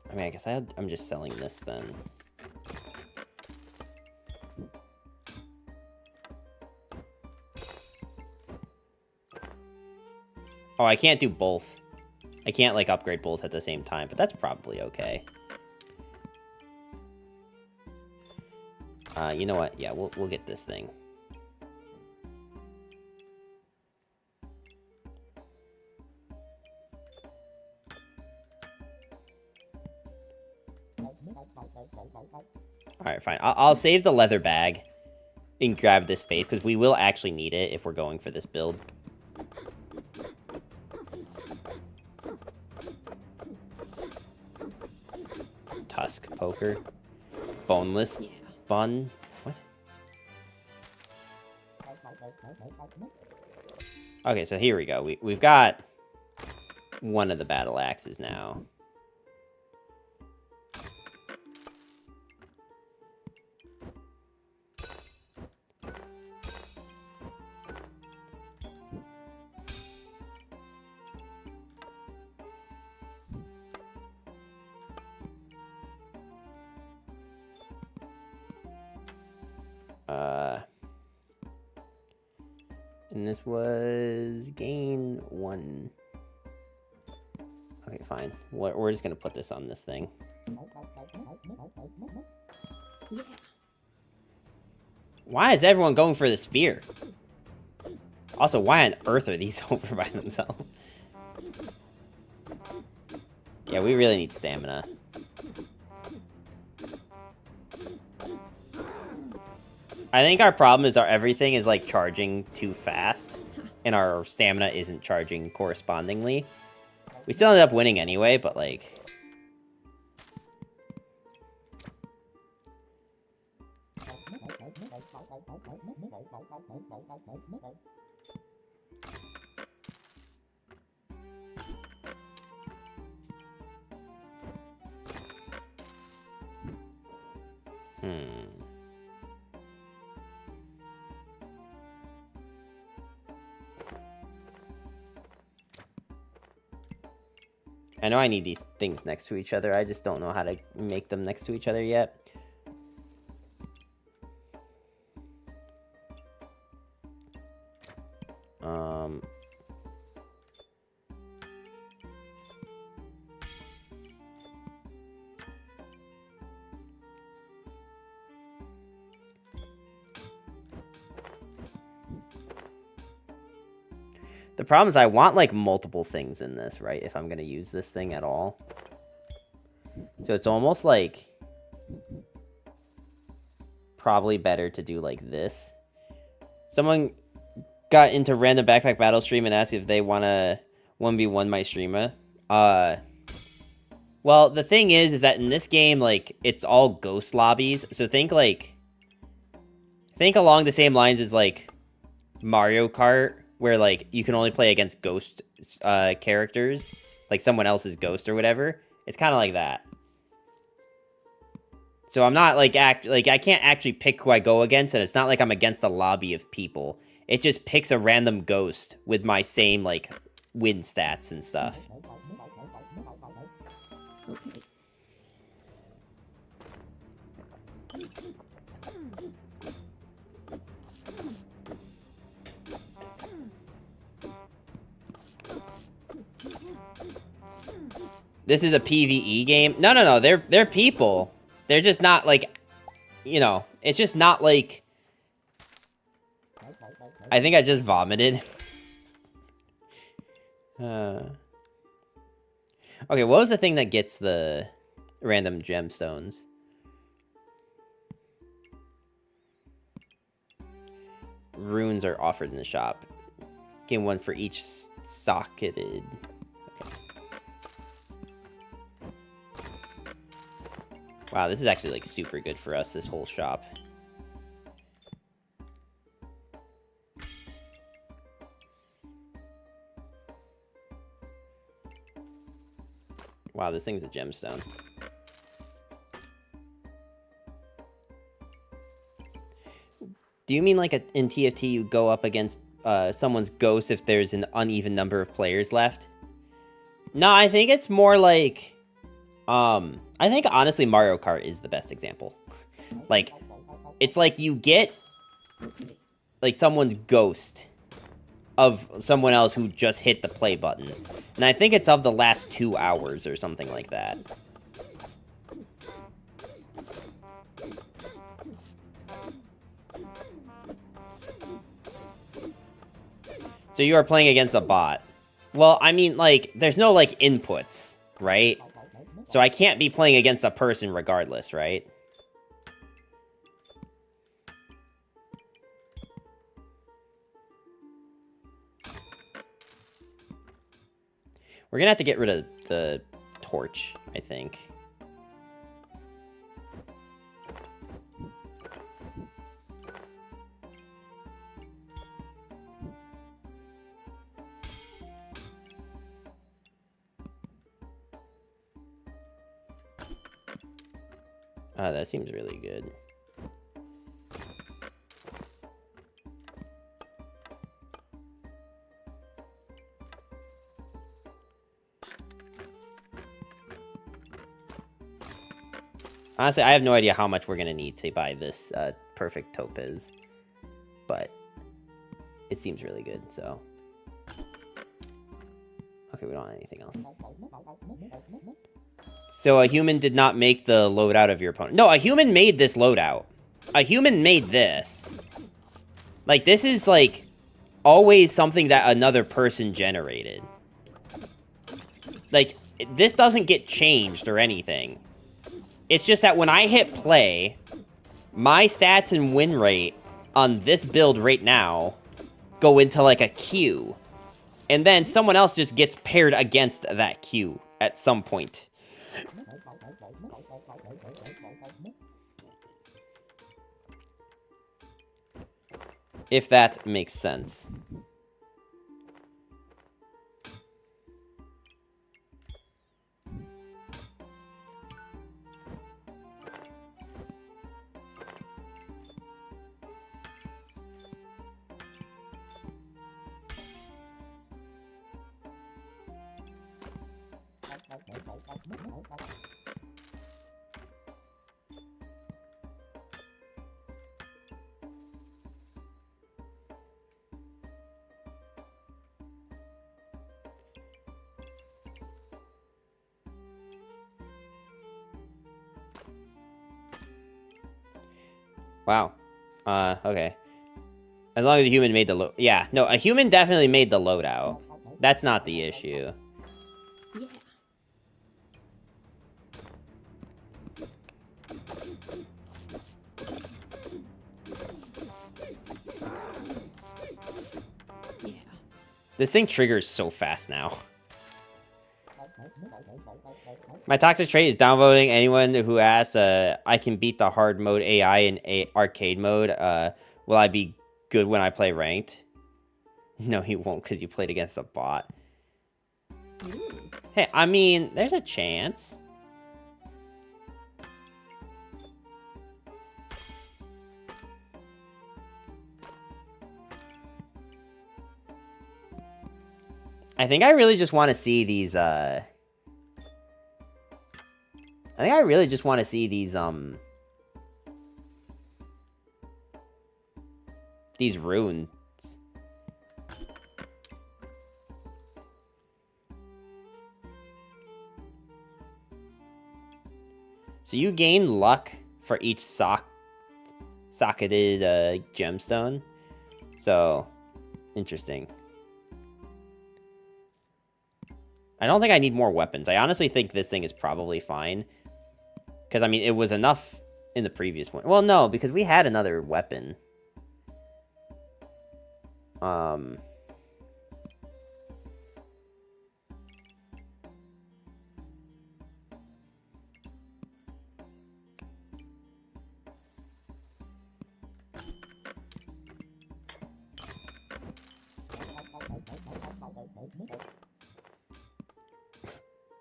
I mean, I guess I'm just selling this then. Oh, I can't do both. I can't, like, upgrade both at the same time, but that's probably okay. You know what? Yeah, we'll get this thing. Alright, fine. I'll save the leather bag and grab this space, because we will actually need it if we're going for this build. Tusk poker. Boneless bun. What? Okay, so here we go. We've got one of the battle axes now. And this was gain 1. Okay, fine. We're just gonna put this on this thing. Why is everyone going for the spear? Also, why on earth are these over by themselves? Yeah, we really need stamina. I think our problem is our everything is like charging too fast, and our stamina isn't charging correspondingly. We still ended up winning anyway, but like... I know I need these things next to each other. I just don't know how to make them next to each other yet. The problem is I want, like, multiple things in this, right? If I'm going to use this thing at all. So it's almost, like, probably better to do, like, this. Someone got into random backpack battle stream and asked if they want to 1v1 my streamer. Well, the thing is that in this game, like, it's all ghost lobbies. So think along the same lines as, like, Mario Kart, where, like, you can only play against ghost characters, like someone else's ghost or whatever. It's kind of like that. So I'm not, like, I can't actually pick who I go against, and it's not like I'm against a lobby of people. It just picks a random ghost with my same, like, win stats and stuff. Okay. This is a PvE game? No. They're people. They're just not, like, you know, it's just not, like... I think I just vomited. Okay, what was the thing that gets the random gemstones? Runes are offered in the shop. Get one for each socketed... Wow, this is actually, like, super good for us, this whole shop. Wow, this thing's a gemstone. Do you mean, like, in TFT you go up against someone's ghost if there's an uneven number of players left? No, I think it's more like... I think, honestly, Mario Kart is the best example. Like, it's like you get, like, someone's ghost of someone else who just hit the play button. And I think it's of the last 2 hours or something like that. So you are playing against a bot. Well, I mean, like, there's no, like, inputs, right? So I can't be playing against a person regardless, right? We're gonna have to get rid of the torch, I think. That seems really good. Honestly, I have no idea how much we're going to need to buy this perfect topaz. But it seems really good, so. Okay, we don't want anything else. So a human did not make the loadout of your opponent. No, a human made this loadout. A human made this. Like, this is, like, always something that another person generated. Like, this doesn't get changed or anything. It's just that when I hit play, my stats and win rate on this build right now go into, like, a queue. And then someone else just gets paired against that queue at some point. If that makes sense. Wow. Okay. As long as a human made the yeah, no, a human definitely made the loadout. That's not the issue. Yeah. Yeah. This thing triggers so fast now. My toxic trait is downvoting anyone who asks, I can beat the hard mode AI in arcade mode. Will I be good when I play ranked? No, he won't, because you played against a bot. Ooh. Hey, I mean, there's a chance. I think I really just want to see these, I think I really just want to see these runes. So you gain luck for each socketed gemstone. So, interesting. I don't think I need more weapons. I honestly think this thing is probably fine. Because, I mean, it was enough in the previous one. Well, no, because we had another weapon.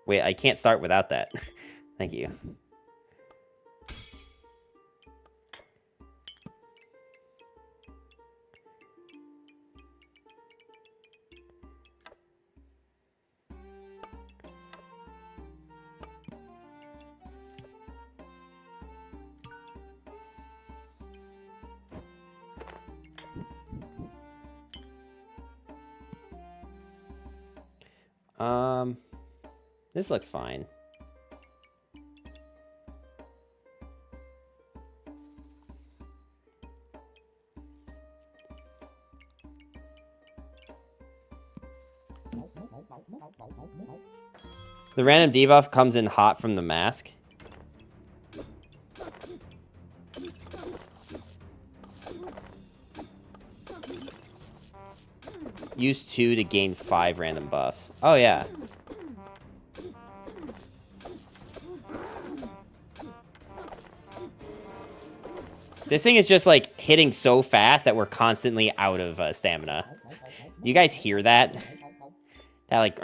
Wait, I can't start without that. Thank you. This looks fine. The random debuff comes in hot from the mask. Use 2 to gain 5 random buffs. Oh, yeah. This thing is just, like, hitting so fast that we're constantly out of stamina. Do you guys hear that? That, like...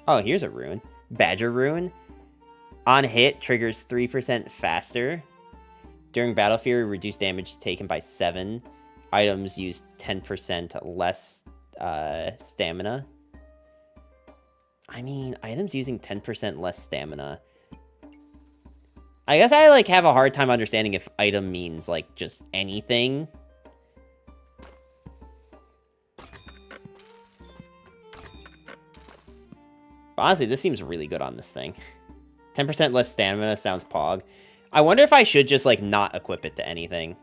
Oh, here's a rune. Badger rune. On hit, triggers 3% faster. During Battle Fury, reduce damage taken by 7. Items use 10% less stamina. I mean, items using 10% less stamina. I guess I, like, have a hard time understanding if item means, like, just anything. But honestly, this seems really good on this thing. 10% less stamina sounds pog. I wonder if I should just, like, not equip it to anything.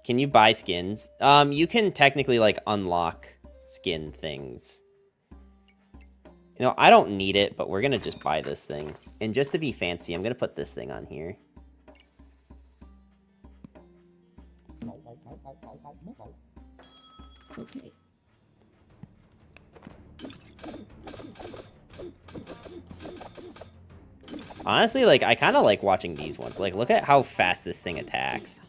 Can you buy skins? You can technically, like, unlock skin things. You know, I don't need it, but we're gonna just buy this thing. And just to be fancy, I'm gonna put this thing on here. Okay. Honestly, like, I kind of like watching these ones. Like, look at how fast this thing attacks.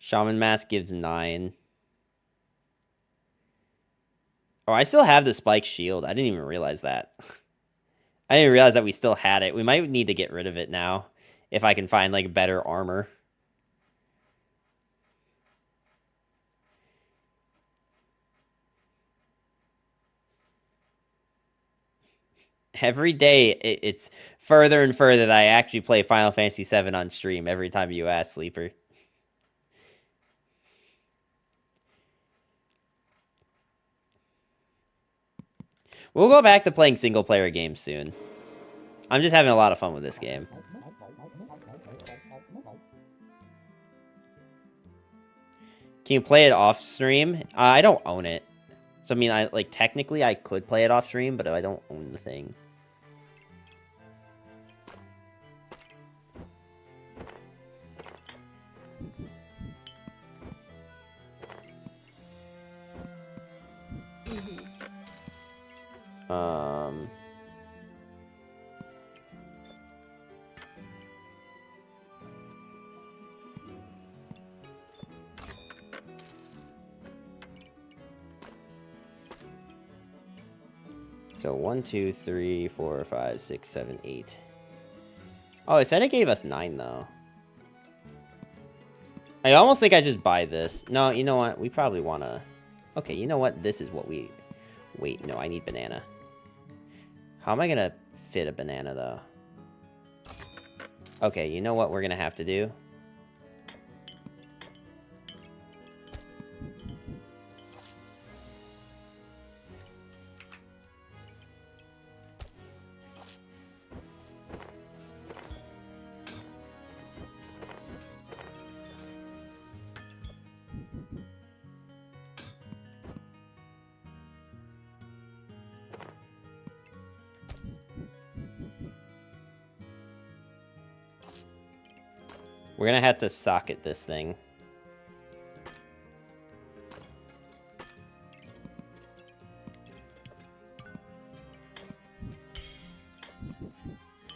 Shaman Mask gives 9. Oh, I still have the Spike Shield. I didn't even realize that. I didn't realize that we still had it. We might need to get rid of it now. If I can find, like, better armor. Every day, it's further and further that I actually play Final Fantasy VII on stream every time you ask, Sleeper. We'll go back to playing single-player games soon. I'm just having a lot of fun with this game. Can you play it off stream? I don't own it. So, I mean, technically I could play it off stream, but I don't own the thing. So 1, 2, 3, 4, 5, 6, 7, 8. Oh, it said it gave us 9 though. I almost think I just buy this. No, you know what? We probably want to... Okay, you know what? This is what we... Wait, no, I need banana. How am I going to fit a banana though? Okay, you know what we're going to have to do? We're gonna have to socket this thing.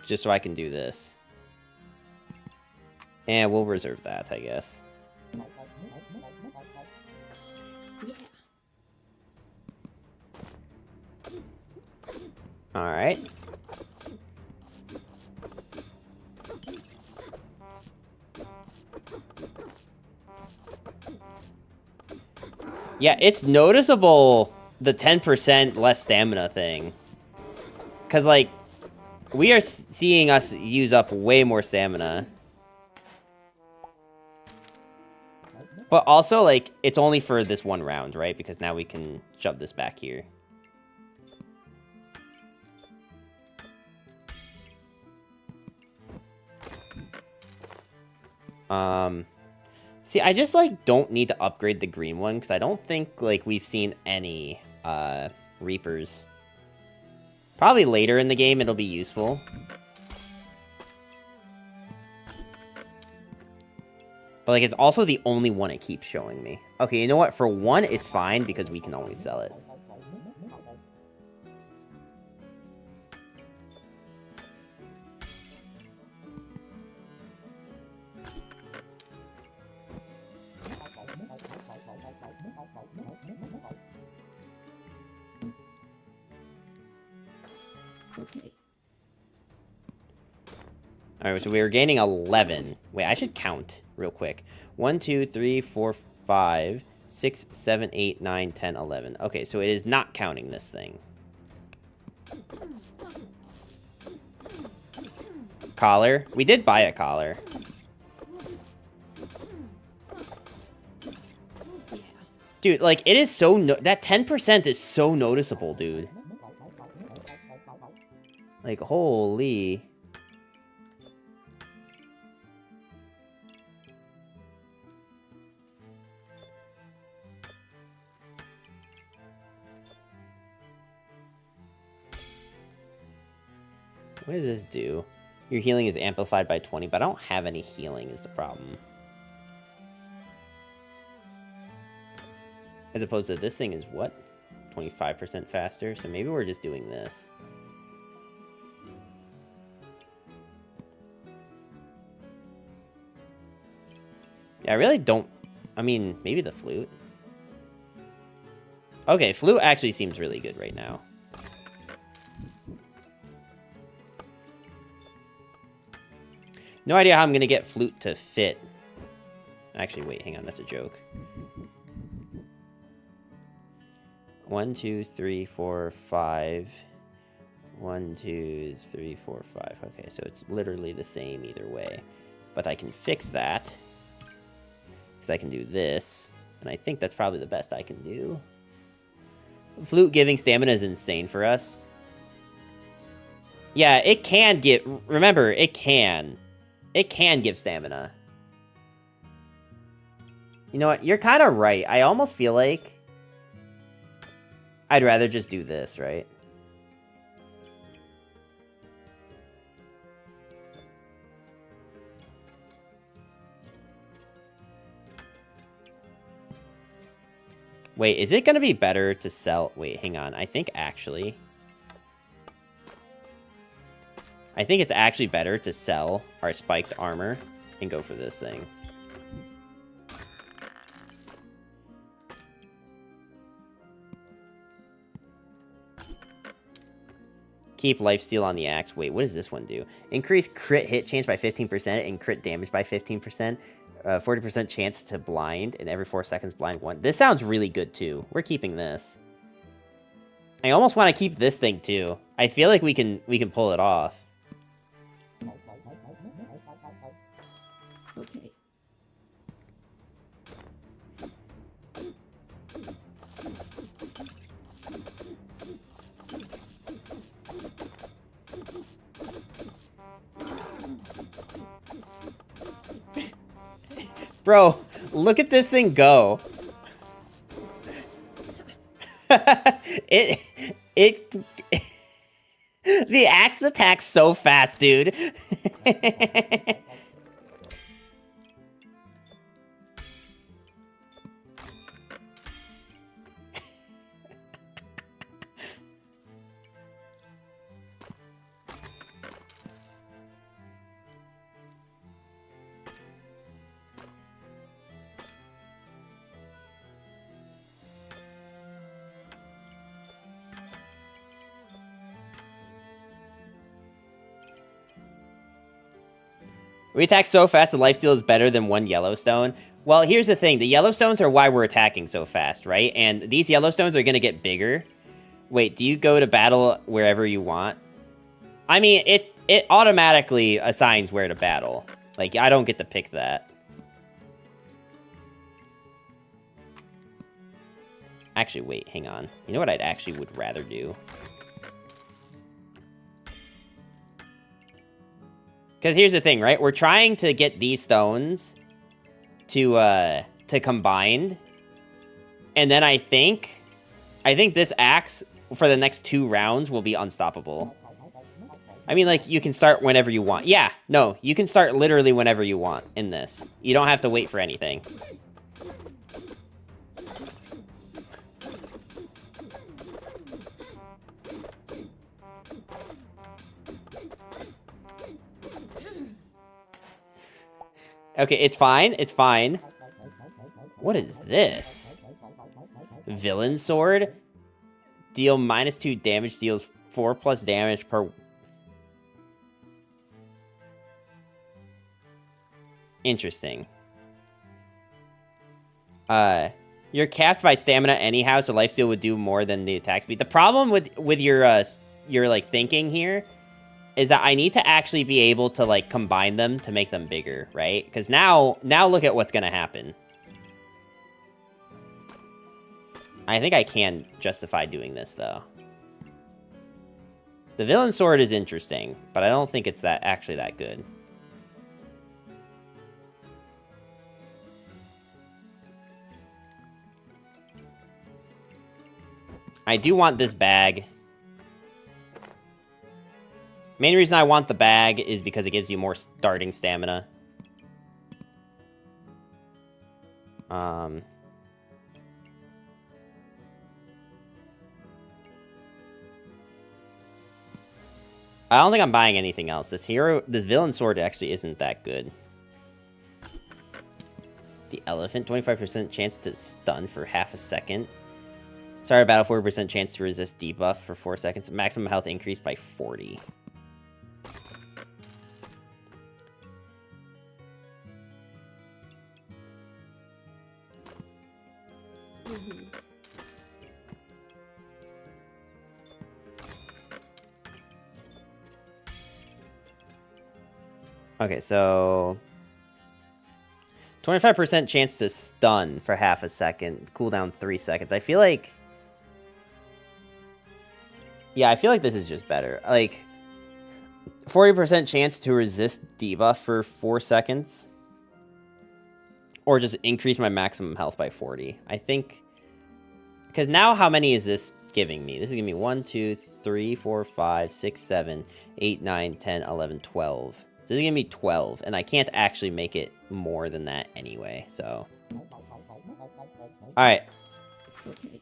Just so I can do this. And we'll reserve that, I guess. Yeah. Alright. Yeah, it's noticeable, the 10% less stamina thing. Because, like, we are seeing us use up way more stamina. But also, like, it's only for this one round, right? Because now we can shove this back here. See, I just, like, don't need to upgrade the green one, because I don't think, like, we've seen any, Reapers. Probably later in the game it'll be useful. But, like, it's also the only one it keeps showing me. Okay, you know what? For one, it's fine, because we can always sell it. Alright, so we were gaining 11. Wait, I should count real quick. 1, 2, 3, 4, 5, 6, 7, 8, 9, 10, 11. Okay, so it is not counting this thing. Collar. We did buy a collar. Dude, like, it is so... that 10% is so noticeable, dude. Like, holy... What does this do? Your healing is amplified by 20, but I don't have any healing is the problem. As opposed to this thing is what? 25% faster? So maybe we're just doing this. Yeah, I really don't... I mean, maybe the flute. Okay, flute actually seems really good right now. No idea how I'm gonna get flute to fit. Actually, wait, hang on, that's a joke. 1, 2, 3, 4, 5. 1, 2, 3, 4, 5. Okay, so it's literally the same either way. But I can fix that. Because I can do this. And I think that's probably the best I can do. Flute giving stamina is insane for us. Yeah, it can get... Remember, it can. It can give stamina. You know what? You're kind of right. I almost feel like... I'd rather just do this, right? Wait, is it going to be better to sell... Wait, hang on. I think actually... I think it's actually better to sell our spiked armor and go for this thing. Keep lifesteal on the axe. Wait, what does this one do? Increase crit hit chance by 15% and crit damage by 15%. 40% chance to blind, and every 4 seconds blind 1. This sounds really good, too. We're keeping this. I almost want to keep this thing, too. I feel like we can pull it off. Okay. Bro, look at this thing go. The axe attacks so fast, dude. We attack so fast, the lifesteal is better than 1 Yellowstone. Well, here's the thing. The Yellowstones are why we're attacking so fast, right? And these Yellowstones are going to get bigger. Wait, do you go to battle wherever you want? I mean, it automatically assigns where to battle. Like, I don't get to pick that. Actually, wait, hang on. You know what I'd actually would rather do? Because here's the thing, right? We're trying to get these stones to combined. And then I think this axe for the next 2 rounds will be unstoppable. I mean, like, you can start whenever you want. Yeah, no, you can start literally whenever you want in this. You don't have to wait for anything. Okay, it's fine. It's fine. What is this? Villain sword? Deal -2 damage, deals 4+ damage per... Interesting. You're capped by stamina anyhow, so lifesteal would do more than the attack speed. The problem with your like thinking here is that I need to actually be able to like combine them to make them bigger, right? Because now look at what's gonna happen. I think I can justify doing this though. The villain sword is interesting, but I don't think it's actually that good. I do want this bag. Main reason I want the bag is because it gives you more starting stamina. I don't think I'm buying anything else. This villain sword actually isn't that good. The elephant, 25% chance to stun for half a second. Start a battle, 40% chance to resist debuff for 4 seconds. Maximum health increased by 40. Okay, so 25% chance to stun for half a second. Cooldown 3 seconds. I feel like... Yeah, I feel like this is just better. Like, 40% chance to resist debuff for 4 seconds. Or just increase my maximum health by 40. I think... Because now how many is this giving me? This is giving me 1, 2, 3, 4, 5, 6, 7, 8, 9, 10, 11, 12. So this is giving me 12. And I can't actually make it more than that anyway, so... Alright. Okay.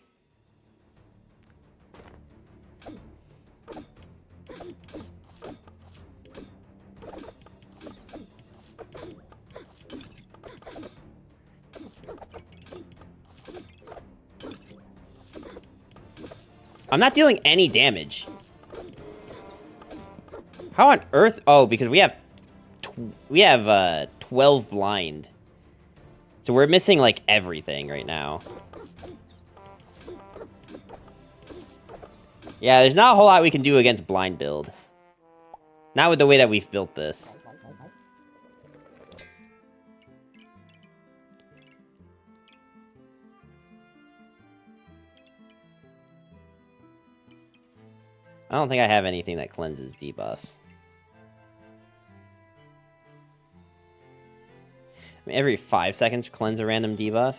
I'm not dealing any damage. How on earth? Oh, because we have 12 blind. So we're missing like everything right now. Yeah, there's not a whole lot we can do against blind build. Not with the way that we've built this. I don't think I have anything that cleanses debuffs. I mean, every 5 seconds cleanse a random debuff.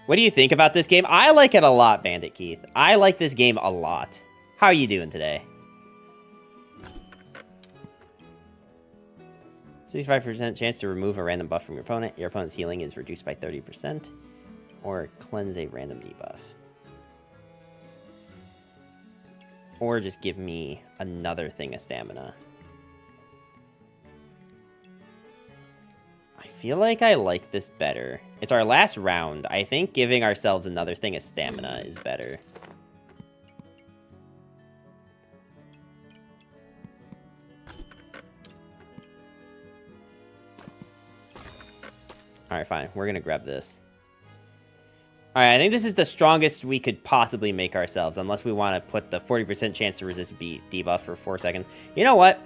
What do you think about this game? I like it a lot, Bandit Keith. I like this game a lot. How are you doing today? 65% chance to remove a random buff from your opponent. Your opponent's healing is reduced by 30%. Or cleanse a random debuff. Or just give me another thing of stamina. I feel like I like this better. It's our last round. I think giving ourselves another thing of stamina is better. Alright, fine. We're gonna grab this. Alright, I think this is the strongest we could possibly make ourselves, unless we want to put the 40% chance to resist debuff for 4 seconds. You know what?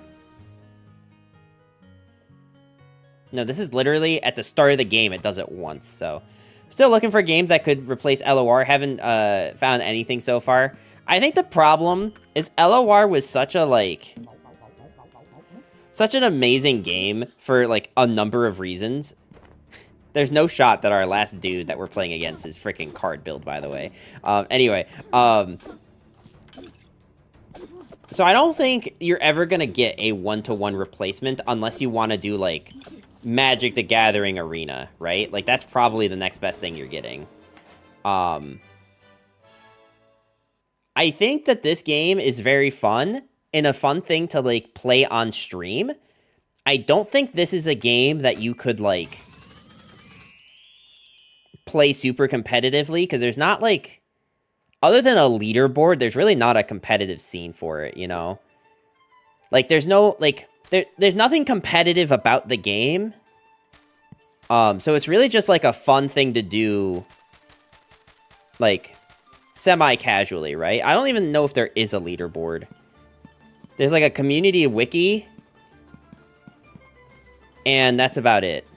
No, this is literally at the start of the game. It does it once, so... Still looking for games that could replace LOR. Haven't found anything so far. I think the problem is LOR was such a, like... Such an amazing game for, like, a number of reasons. There's no shot that our last dude that we're playing against is freaking card build, by the way. Anyway, so I don't think you're ever gonna get a one-to-one replacement unless you want to do, like, Magic the Gathering Arena, right? Like, that's probably the next best thing you're getting. I think that this game is very fun and a fun thing to, like, play on stream. I don't think this is a game that you could, like... play super competitively, because there's not, like, other than a leaderboard, there's really not a competitive scene for it, you know? Like, there's no, like, there's nothing competitive about the game. So it's really just, like, a fun thing to do, like, semi-casually, right? I don't even know if there is a leaderboard. There's, like, a community wiki, and that's about it.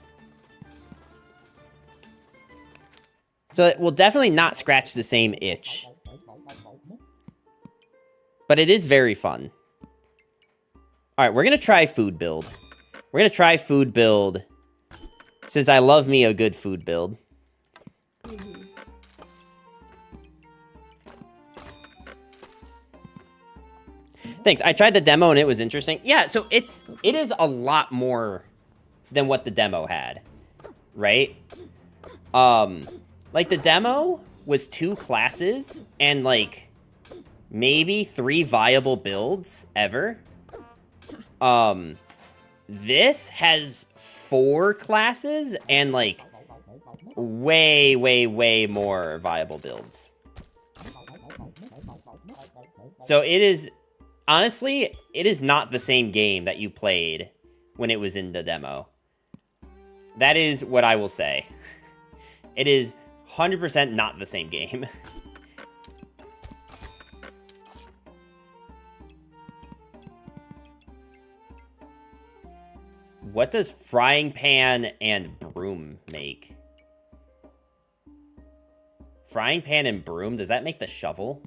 So it will definitely not scratch the same itch. But it is very fun. Alright, we're gonna try food build. We're gonna try food build, since I love me a good food build. Thanks, I tried the demo and it was interesting. Yeah, so it is a lot more than what the demo had, right? Like, the demo was 2 classes and, like, maybe 3 viable builds ever. This has 4 classes and, like, way, way, way more viable builds. So it is, honestly, it is not the same game that you played when it was in the demo. That is what I will say. It is 100% not the same game. What does frying pan and broom make? Frying pan and broom, does that make the shovel?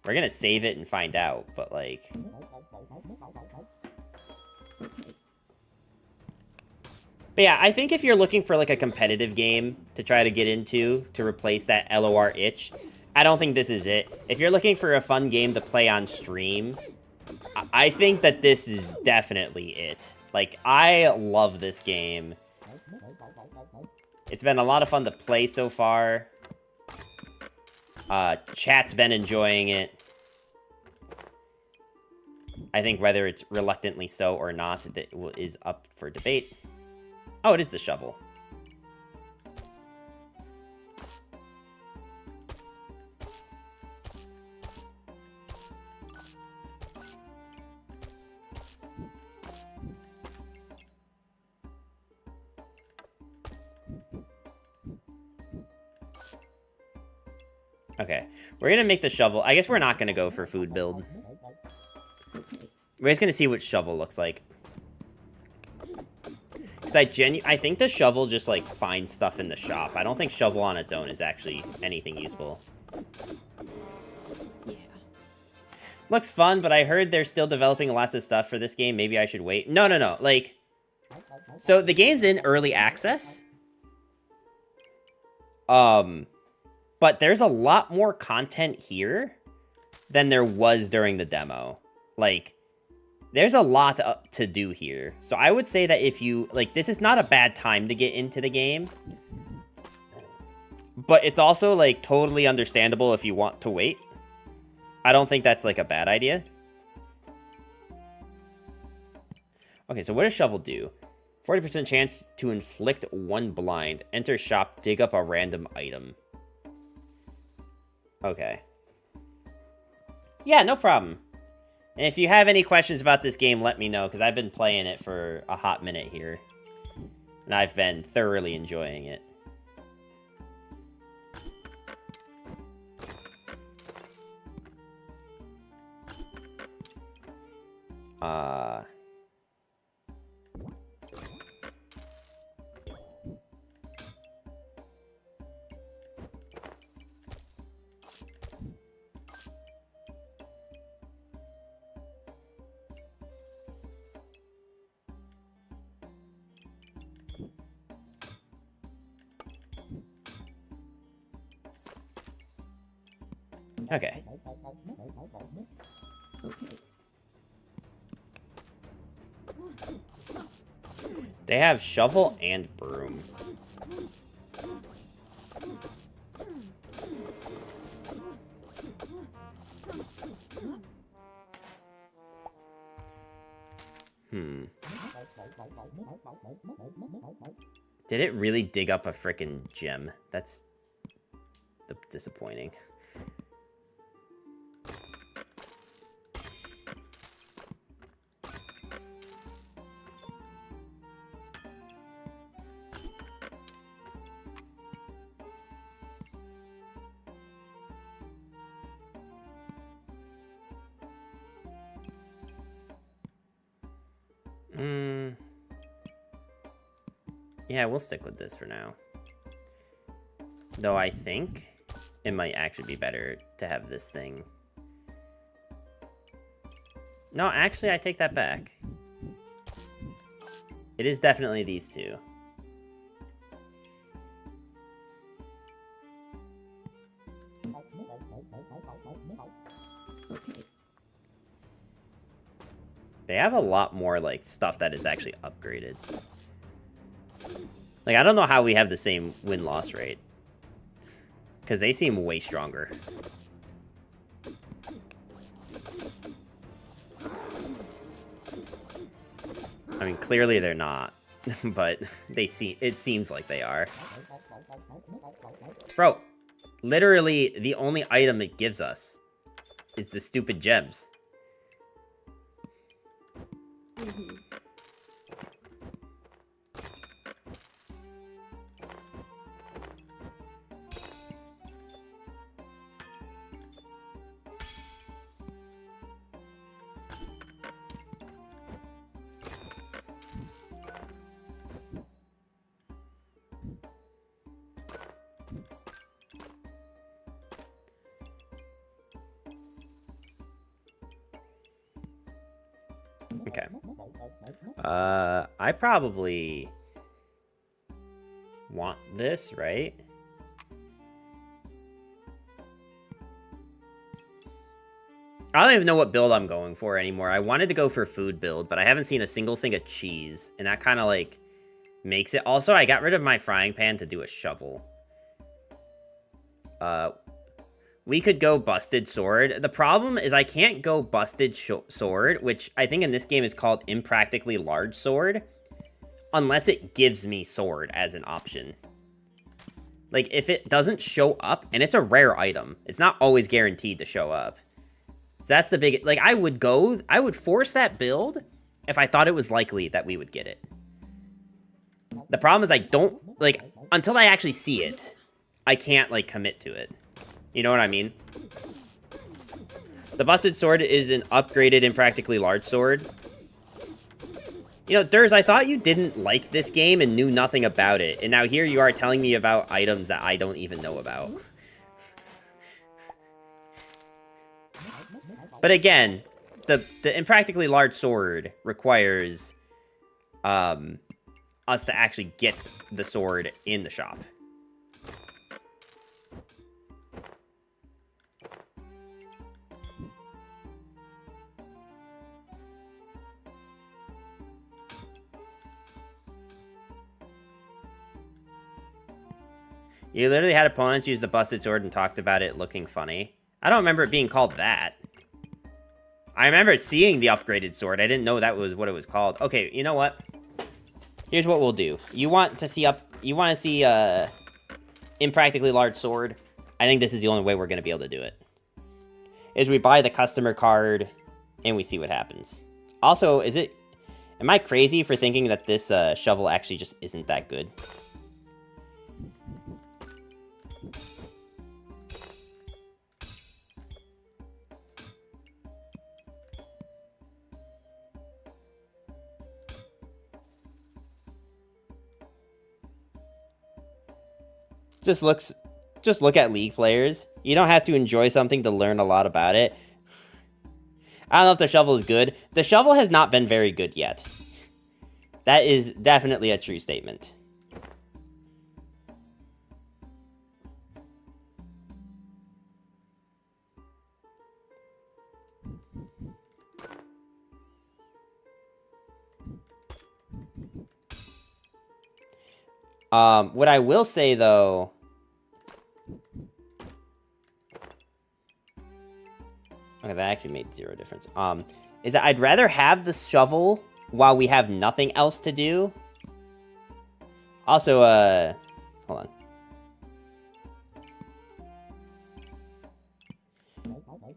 We're gonna save it and find out, but like... But yeah, I think if you're looking for like a competitive game to try to get into to replace that LOR itch, I don't think this is it. If you're looking for a fun game to play on stream, I think that this is definitely it. Like, I love this game. It's been a lot of fun to play so far. Chat's been enjoying it. I think whether it's reluctantly so or not, that is up for debate. Oh, it is the shovel. Okay, we're gonna make the shovel. I guess we're not gonna go for food build. We're just gonna see what shovel looks like. Because I think the shovel just, like, finds stuff in the shop. I don't think shovel on its own is actually anything useful. Yeah. Looks fun, but I heard they're still developing lots of stuff for this game. Maybe I should wait. No, no, no. Like, so the game's in early access. But there's a lot more content here than there was during the demo. Like, there's a lot to do here. So I would say that if you, like, this is not a bad time to get into the game. But it's also, like, totally understandable if you want to wait. I don't think that's, like, a bad idea. Okay, so what does shovel do? 40% chance to inflict 1 blind. Enter shop, dig up a random item. Okay. Yeah, no problem. And if you have any questions about this game, let me know, because I've been playing it for a hot minute here. And I've been thoroughly enjoying it. Okay. Okay. They have shovel and broom. Did it really dig up a frickin' gem? That's disappointing. Yeah, we'll stick with this for now. Though I think it might actually be better to have this thing. No, actually, I take that back. It is definitely these two. Okay. They have a lot more, like, stuff that is actually upgraded. Like, I don't know how we have the same win-loss rate. Because they seem way stronger. I mean, clearly they're not. But it seems like they are. Bro, literally the only item it gives us is the stupid gems. Mm-hmm. Okay. I probably want this, right? I don't even know what build I'm going for anymore. I wanted to go for food build, but I haven't seen a single thing of cheese, and that kind of, like, makes it... Also, I got rid of my frying pan to do a shovel. We could go busted sword. The problem is I can't go busted sword, which I think in this game is called impractically large sword, unless it gives me sword as an option. Like, if it doesn't show up, and it's a rare item, it's not always guaranteed to show up. So that's the big... Like, I would force that build if I thought it was likely that we would get it. The problem is I don't... Like, until I actually see it, I can't, like, commit to it. You know what I mean? The busted sword is an upgraded impractically large sword. You know, Durs, I thought you didn't like this game and knew nothing about it. And now here you are telling me about items that I don't even know about. But again, the impractically large sword requires us to actually get the sword in the shop. You literally had opponents use the busted sword and talked about it looking funny. I don't remember it being called that. I remember seeing the upgraded sword. I didn't know that was what it was called. Okay, you know what? Here's what we'll do. You want to see impractically large sword? I think this is the only way we're going to be able to do it. Is we buy the customer card and we see what happens. Also, am I crazy for thinking that this shovel actually just isn't that good? Just look at League players. You don't have to enjoy something to learn a lot about it. I don't know if the shovel is good. The shovel has not been very good yet. That is definitely a true statement. What I will say, though... Okay, that actually made zero difference. Is that I'd rather have the shovel while we have nothing else to do. Also, hold on.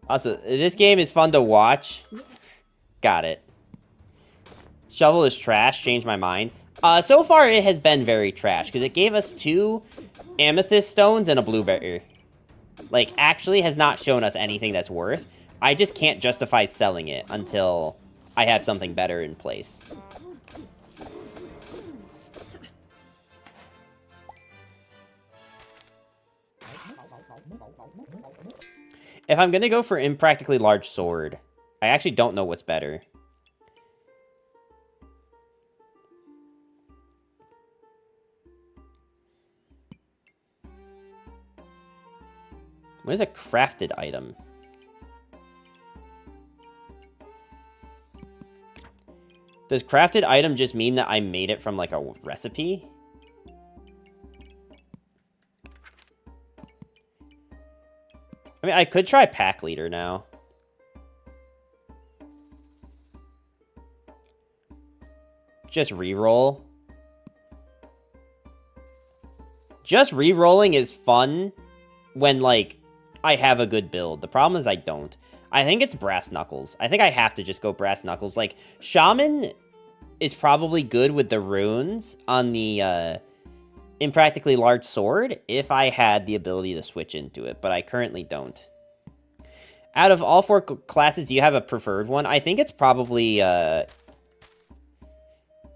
Also, this game is fun to watch. Got it. Shovel is trash, changed my mind. So far it has been very trash, because it gave us 2 amethyst stones and a blueberry. Like, actually has not shown us anything that's worth. I just can't justify selling it until I have something better in place. If I'm gonna go for impractically large sword, I actually don't know what's better. What is a crafted item? Does crafted item just mean that I made it from, like, a recipe? I mean, I could try pack leader now. Just reroll. Just rerolling is fun when, like, I have a good build. The problem is I don't. I think it's Brass Knuckles. I think I have to just go Brass Knuckles. Like, Shaman is probably good with the runes on the impractically large sword if I had the ability to switch into it, but I currently don't. Out of all four classes, do you have a preferred one? I think it's probably... it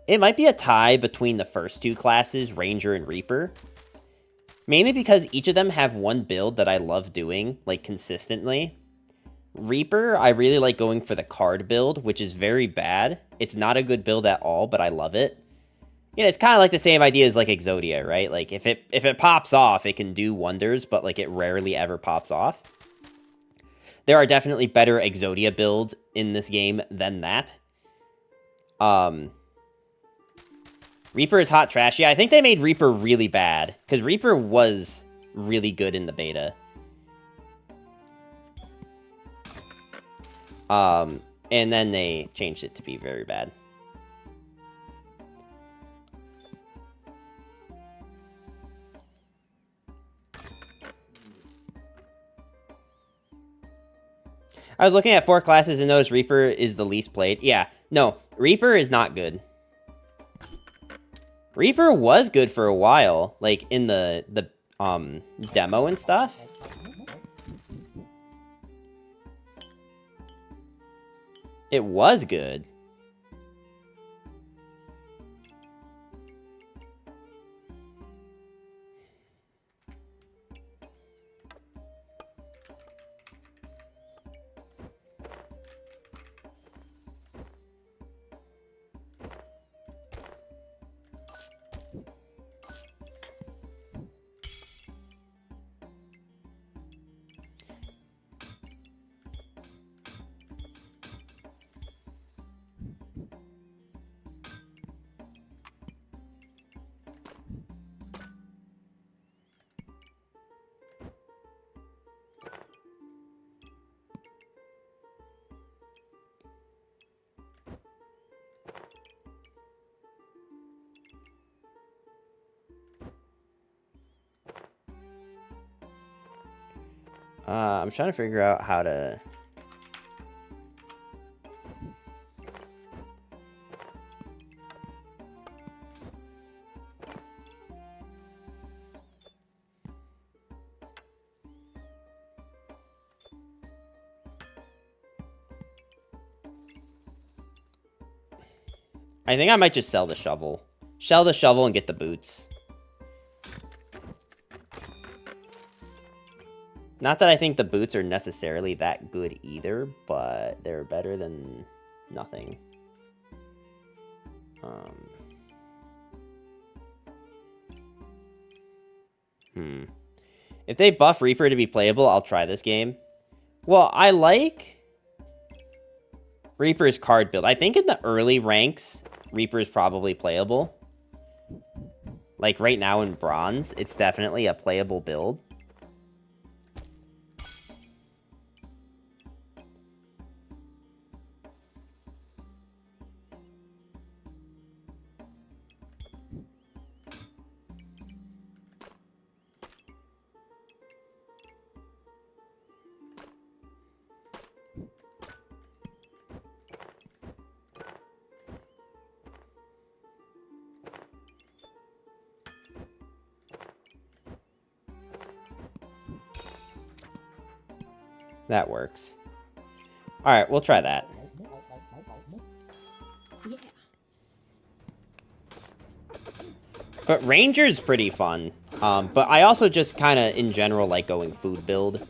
might be a tie between the first two classes, Ranger and Reaper. Mainly because each of them have one build that I love doing, like, consistently. Reaper, I really like going for the card build, which is very bad. It's not a good build at all, but I love it. Yeah, it's kind of like the same idea as, like, Exodia, right? Like, if it pops off, it can do wonders, but, like, it rarely ever pops off. There are definitely better Exodia builds in this game than that. Reaper is hot trash. Yeah, I think they made Reaper really bad, because Reaper was really good in the beta. And then they changed it to be very bad. I was looking at 4 classes and noticed Reaper is the least played. Yeah, no, Reaper is not good. Reaper was good for a while, like in the demo and stuff. It was good. I'm trying to figure out how to... I think I might just sell the shovel. Sell the shovel and get the boots. Not that I think the boots are necessarily that good either, but they're better than nothing. If they buff Reaper to be playable, I'll try this game. Well, I like Reaper's card build. I think in the early ranks, Reaper is probably playable. Like right now in Bronze, it's definitely a playable build. That works. Alright, we'll try that. Yeah. But Ranger's pretty fun. But I also just kind of, in general, like going food build.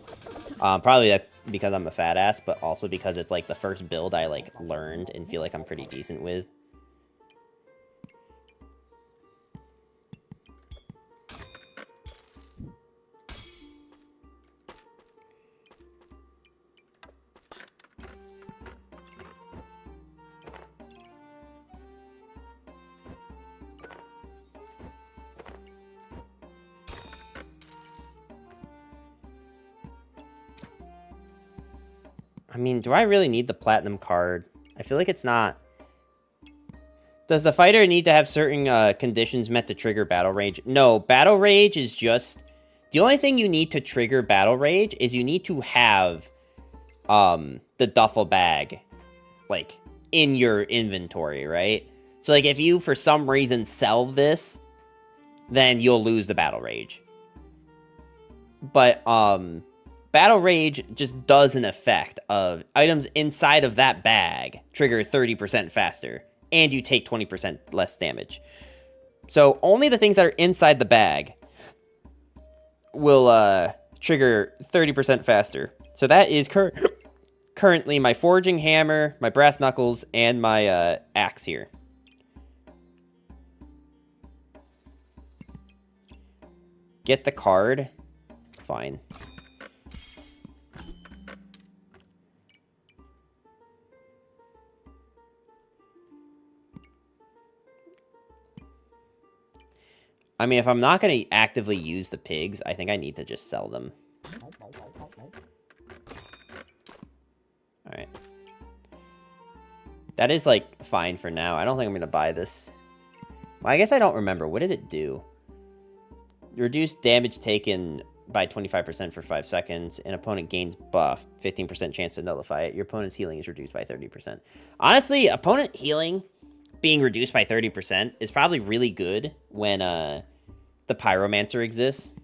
Probably that's because I'm a fat ass, but also because it's like the first build I like learned and feel like I'm pretty decent with. I mean, do I really need the platinum card? I feel like it's not. Does the fighter need to have certain conditions met to trigger battle rage? No, battle rage is just... The only thing you need to trigger battle rage is you need to have the duffel bag, like, in your inventory, right? So, like, if you, for some reason, sell this, then you'll lose the battle rage. But, battle rage just does an effect of items inside of that bag trigger 30% faster, and you take 20% less damage. So only the things that are inside the bag will trigger 30% faster. So that is currently my forging hammer, my brass knuckles, and my axe here. Get the card. Fine. I mean, if I'm not going to actively use the pigs, I think I need to just sell them. Alright. That is, like, fine for now. I don't think I'm going to buy this. Well, I guess I don't remember. What did it do? Reduce damage taken by 25% for 5 seconds. An opponent gains buff. 15% chance to nullify it. Your opponent's healing is reduced by 30%. Honestly, opponent healing being reduced by 30% is probably really good when the Pyromancer exists.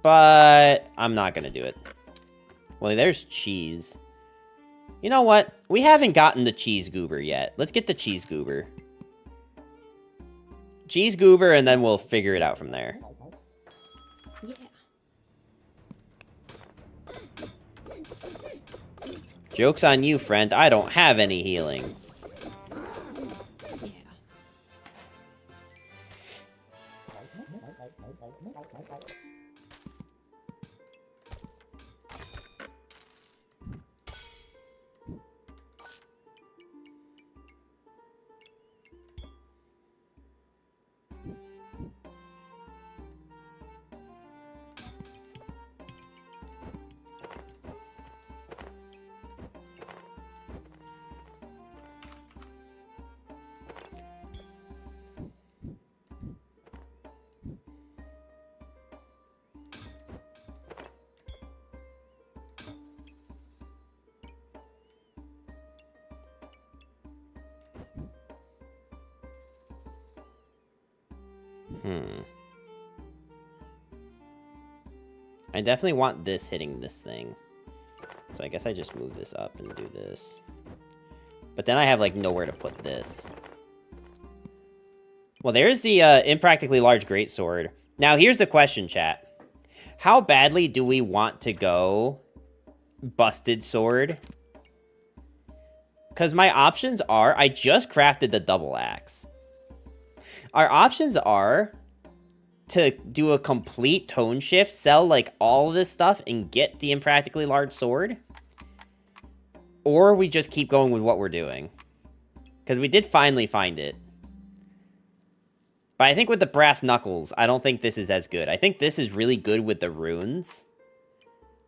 But I'm not going to do it. Well, there's cheese. You know what? We haven't gotten the cheese goober yet. Let's get the cheese goober. Cheese goober, and then we'll figure it out from there. Yeah. Joke's on you, friend. I don't have any healing. Yeah. I definitely want this hitting this thing. So I guess I just move this up and do this. But then I have, like, nowhere to put this. Well, there's the impractically large greatsword. Now, here's the question, chat. How badly do we want to go busted sword? Because my options are, I just crafted the double axe. Our options are to do a complete tone shift, sell, like, all of this stuff, and get the impractically large sword. Or we just keep going with what we're doing. Because we did finally find it. But I think with the brass knuckles, I don't think this is as good. I think this is really good with the runes.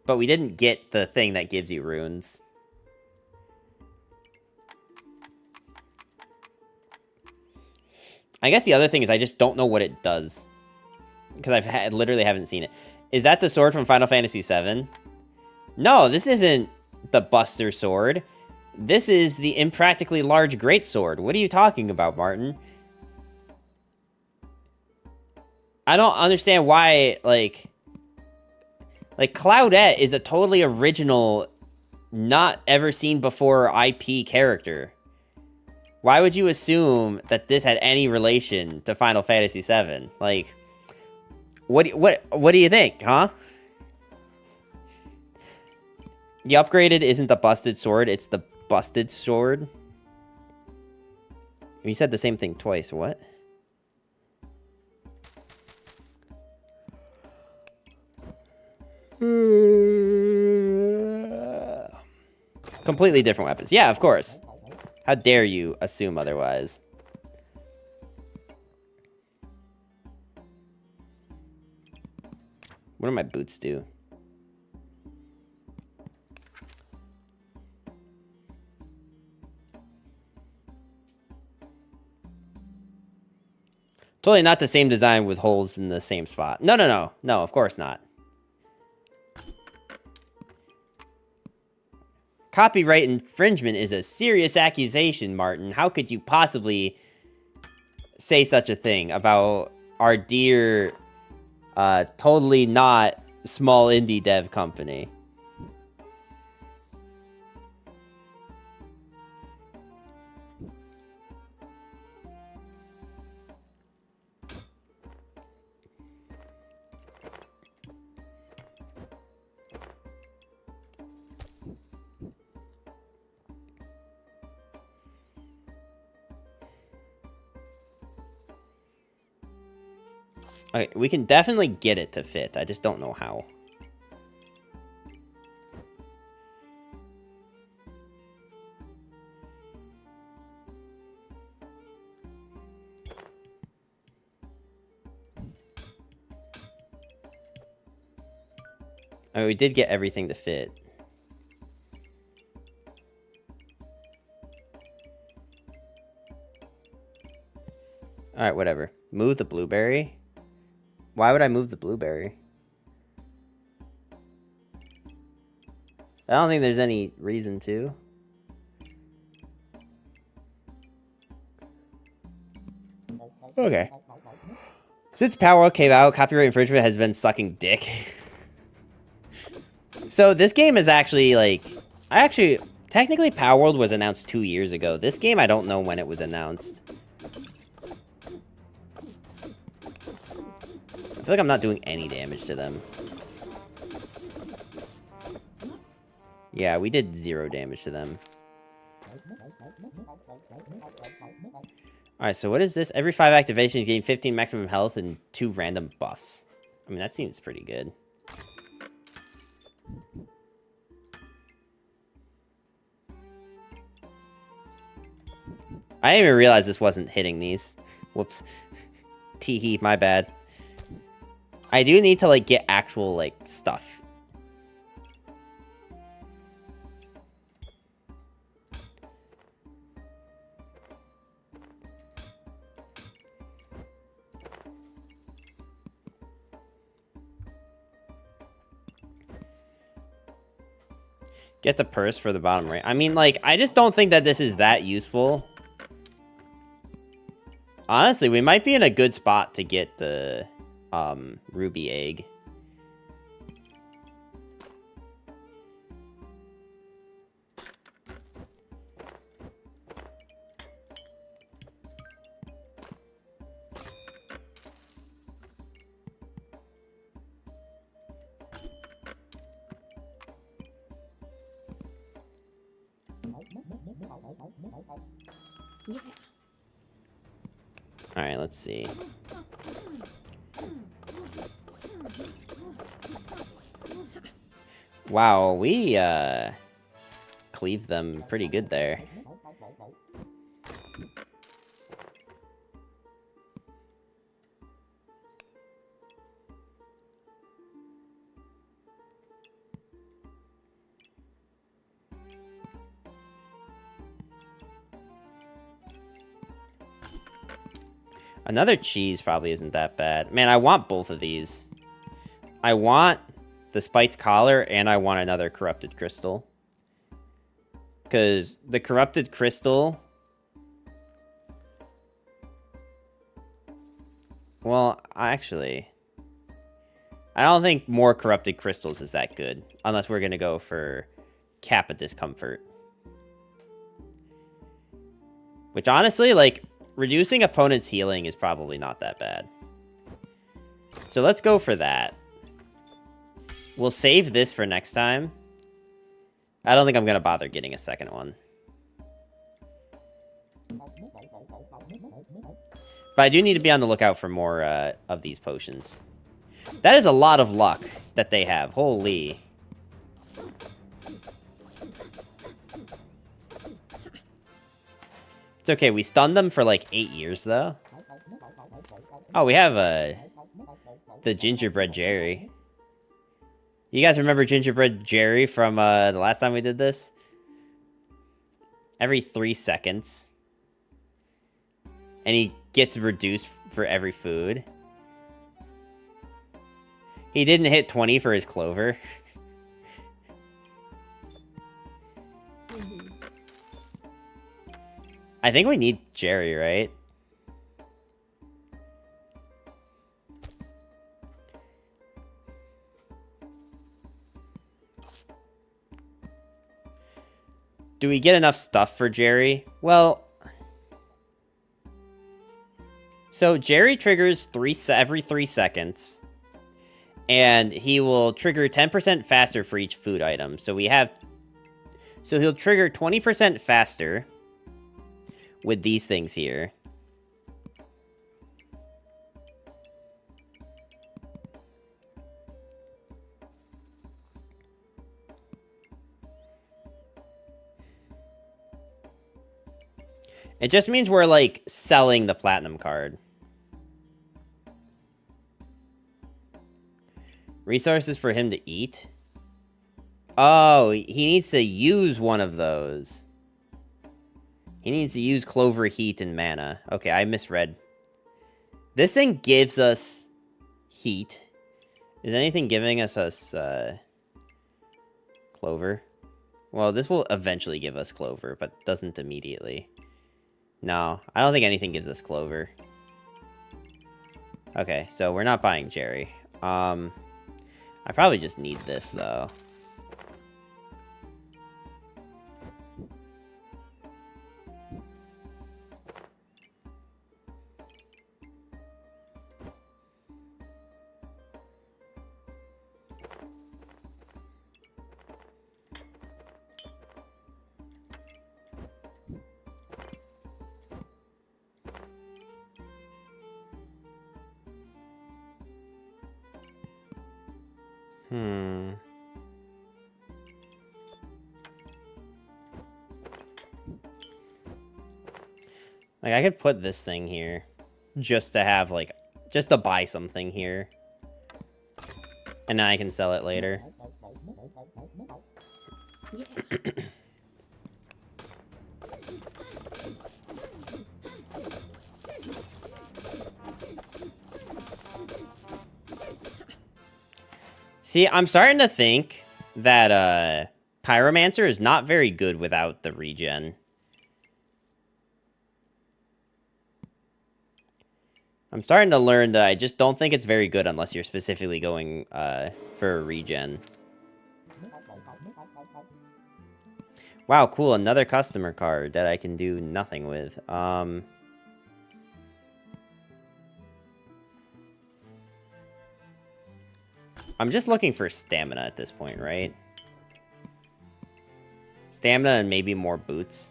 But we didn't get the thing that gives you runes. I guess the other thing is I just don't know what it does. Because I literally haven't seen it. Is that the sword from Final Fantasy VII? No, this isn't the Buster Sword. This is the impractically large greatsword. What are you talking about, Martin? I don't understand why, like, Cloudette is a totally original, not ever seen before IP character. Why would you assume that this had any relation to Final Fantasy VII? Like, what do you think, huh? The upgraded isn't the busted sword, it's the busted sword. You said the same thing twice, what? Completely different weapons. Yeah, of course. How dare you assume otherwise? What do my boots do? Totally not the same design with holes in the same spot. No, no, no. No, of course not. Copyright infringement is a serious accusation, Martin. How could you possibly say such a thing about our dear, totally not small indie dev company? Okay, we can definitely get it to fit. I just don't know how. I mean, we did get everything to fit. Alright, whatever. Move the blueberry? Why would I move the blueberry? I don't think there's any reason to. Okay. Since Power came out, copyright infringement has been sucking dick. So this game is actually like... Technically Power World was announced 2 years ago. This game, I don't know when it was announced. I feel like I'm not doing any damage to them. Yeah, we did 0 damage to them. Alright, so what is this? Every 5 activations, you gain 15 maximum health and 2 random buffs. I mean, that seems pretty good. I didn't even realize this wasn't hitting these. Whoops. Teehee, my bad. I do need to, like, get actual, like, stuff. Get the purse for the bottom right. I mean, like, I just don't think that this is that useful. Honestly, we might be in a good spot to get the ruby egg. Yeah. All right, let's see. Wow, we cleaved them pretty good there. Another cheese probably isn't that bad. Man, I want both of these. I want the spiked collar, and I want another corrupted crystal. Because the corrupted crystal... Well, actually... I don't think more corrupted crystals is that good. Unless we're going to go for Kappa Discomfort. Which honestly, like, reducing opponent's healing is probably not that bad. So let's go for that. We'll save this for next time. I don't think I'm going to bother getting a second one. But I do need to be on the lookout for more of these potions. That is a lot of luck that they have. Holy. It's okay. We stunned them for like 8 years, though. Oh, we have the Gingerbread Jerry. You guys remember Gingerbread Jerry from the last time we did this? Every 3 seconds. And he gets reduced for every food. He didn't hit 20 for his clover. I think we need Jerry, right? Do we get enough stuff for Jerry? Well... So, Jerry triggers every 3 seconds. And he will trigger 10% faster for each food item. So we have... So he'll trigger 20% faster with these things here. It just means we're, like, selling the platinum card. Resources for him to eat? Oh, he needs to use one of those. He needs to use clover, heat, and mana. Okay, I misread. This thing gives us heat. Is anything giving us clover? Well, this will eventually give us clover, but doesn't immediately. No, I don't think anything gives us clover. Okay, so we're not buying Jerry. I probably just need this, though. Like, I could put this thing here. Just to have, like... Just to buy something here. And then I can sell it later. See, I'm starting to think that Pyromancer is not very good without the regen. I'm starting to learn that I just don't think it's very good unless you're specifically going for a regen. Wow, cool. Another customer card that I can do nothing with. I'm just looking for stamina at this point, right? Stamina and maybe more boots.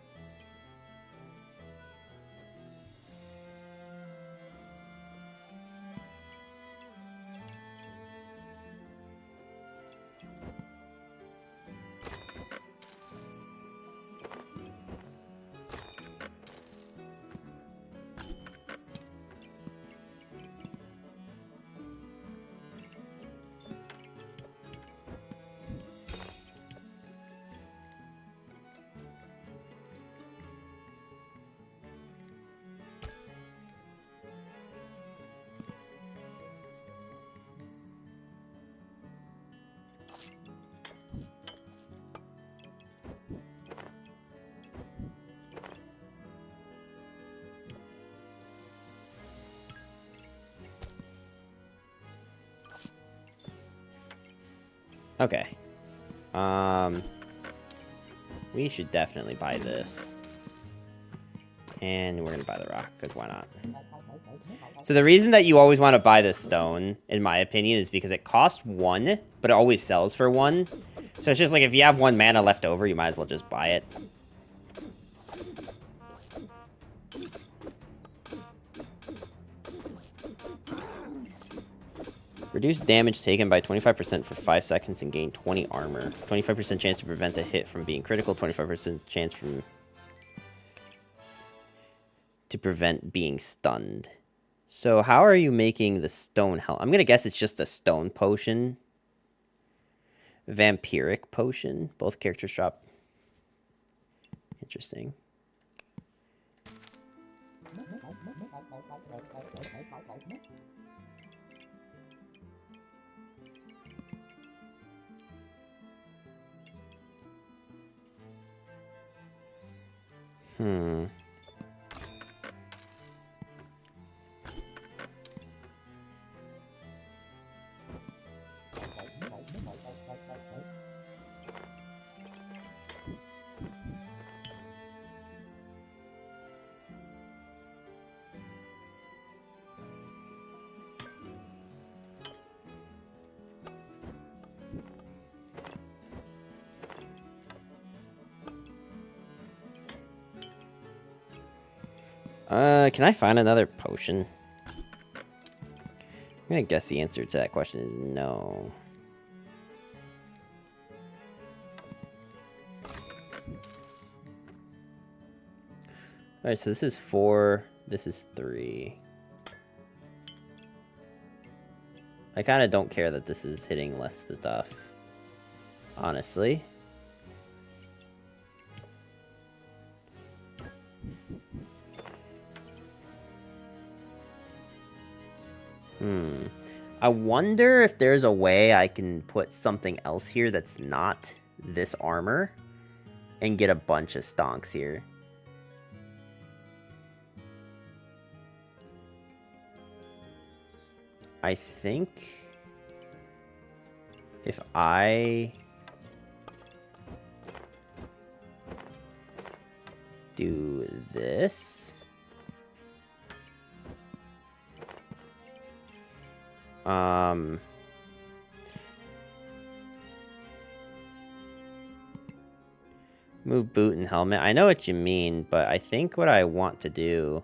Okay. We should definitely buy this. And we're going to buy the rock, because why not? So the reason that you always want to buy the stone, in my opinion, is because it costs 1, but it always sells for 1. So it's just like, if you have 1 mana left over, you might as well just buy it. Reduce damage taken by 25% for 5 seconds and gain 20 armor. 25% chance to prevent a hit from being critical. 25% chance to prevent being stunned. So how are you making the stone helm? I'm going to guess it's just a stone potion. Vampiric potion. Both characters drop. Interesting. Hmm. Can I find another potion? I'm gonna guess the answer to that question is no. Alright, so this is 4, this is 3. I kind of don't care that this is hitting less stuff, honestly. I wonder if there's a way I can put something else here that's not this armor and get a bunch of stonks here. I think if I do this, move boot and helmet. I know what you mean, but I think what I want to do...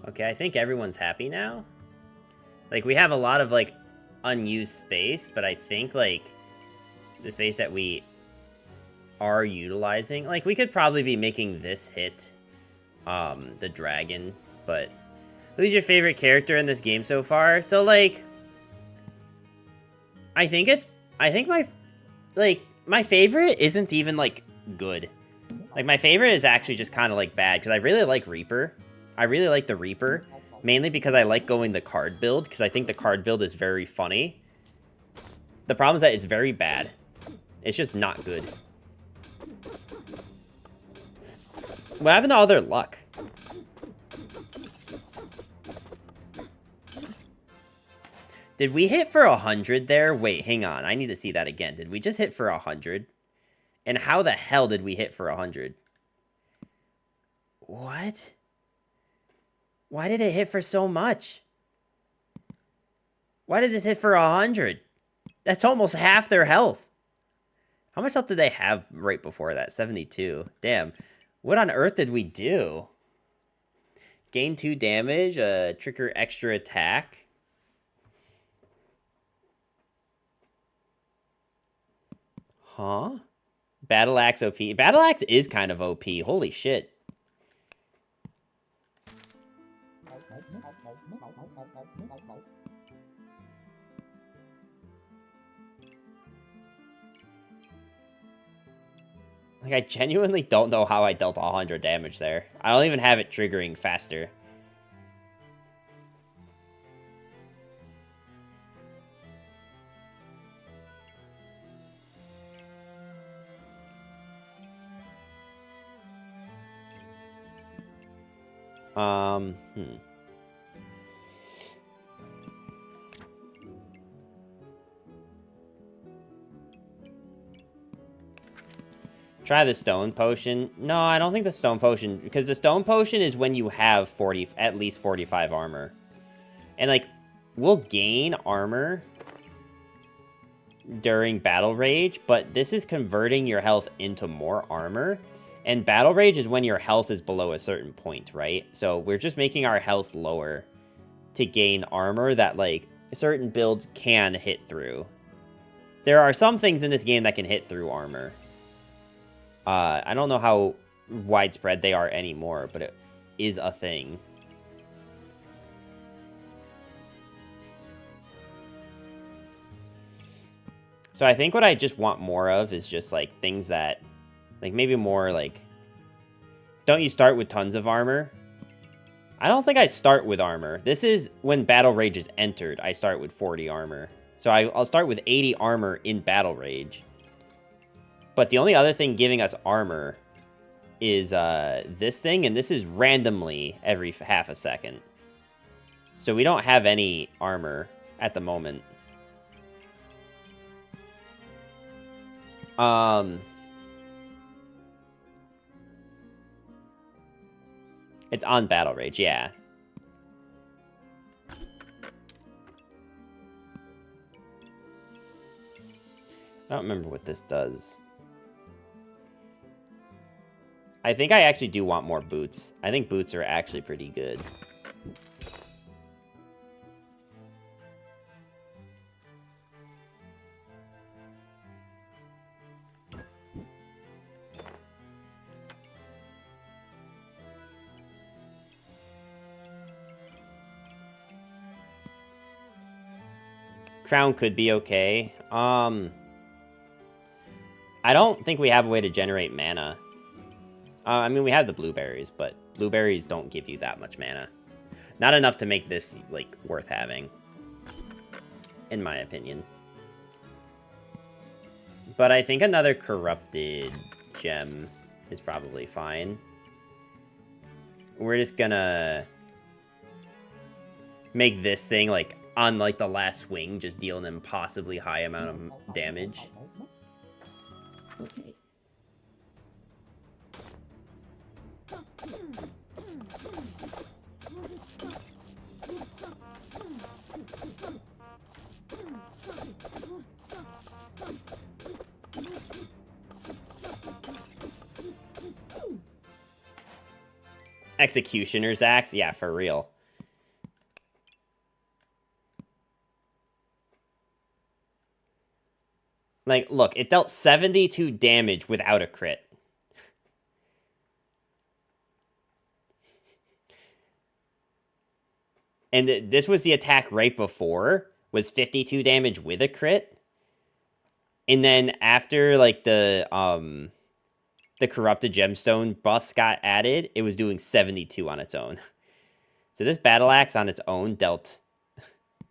Okay, I think everyone's happy now. Like, we have a lot of, like, unused space, but I think, like, the space that we are utilizing... Like, we could probably be making this hit, the dragon, but... Who's your favorite character in this game so far? So, like... I think my favorite isn't even, like, good. Like, my favorite is actually just kind of, like, bad, because I really like Reaper. I really like the Reaper, mainly because I like going the card build, because I think the card build is very funny. The problem is that it's very bad. It's just not good. What happened to all their luck? Did we hit for 100 there? Wait, hang on. I need to see that again. Did we just hit for 100? And how the hell did we hit for 100? What? Why did it hit for so much? Why did this hit for 100? That's almost half their health. How much health did they have right before that? 72. Damn. What on earth did we do? Gain 2 damage, trigger extra attack. Huh? Battle Axe OP. Battle Axe is kind of OP. Holy shit. Like, I genuinely don't know how I dealt 100 damage there. I don't even have it triggering faster. Hmm. Try the stone potion. No, I don't think the stone potion, because the stone potion is when you have at least 45 armor. And like, we'll gain armor during battle rage, but this is converting your health into more armor. And battle rage is when your health is below a certain point, right? So we're just making our health lower to gain armor that like certain builds can hit through. There are some things in this game that can hit through armor. I don't know how widespread they are anymore, but it is a thing. So I think what I just want more of is just like things that, like maybe more like, don't you start with tons of armor? I don't think I start with armor. This is when Battle Rage is entered, I start with 40 armor. So I'll start with 80 armor in Battle Rage. But the only other thing giving us armor is this thing, and this is randomly every half a second. So we don't have any armor at the moment. It's on Battle Rage, yeah. I don't remember what this does. I think I actually do want more boots. I think boots are actually pretty good. Crown could be okay. I don't think we have a way to generate mana. I mean, we have the blueberries, but blueberries don't give you that much mana. Not enough to make this, like, worth having. In my opinion. But I think another corrupted gem is probably fine. We're just gonna make this thing, like, on, like, the last swing, just deal an impossibly high amount of damage. Okay. Executioner's Axe? Yeah, for real. Like, look, it dealt 72 damage without a crit. And this was the attack right before, was 52 damage with a crit. And then after, like, the corrupted gemstone buffs got added, it was doing 72 on its own. So this battle axe on its own dealt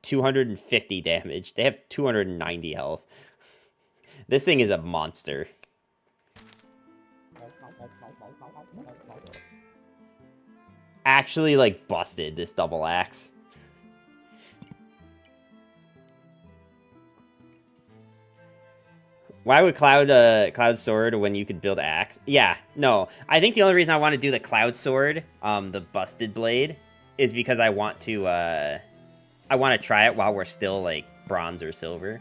250 damage. They have 290 health. This thing is a monster. Actually, like, busted this double axe. Why would Cloud Sword when you could build axe? Yeah, no. I think the only reason I want to do the Cloud Sword, the busted blade, is because I want to try it while we're still, like, bronze or silver.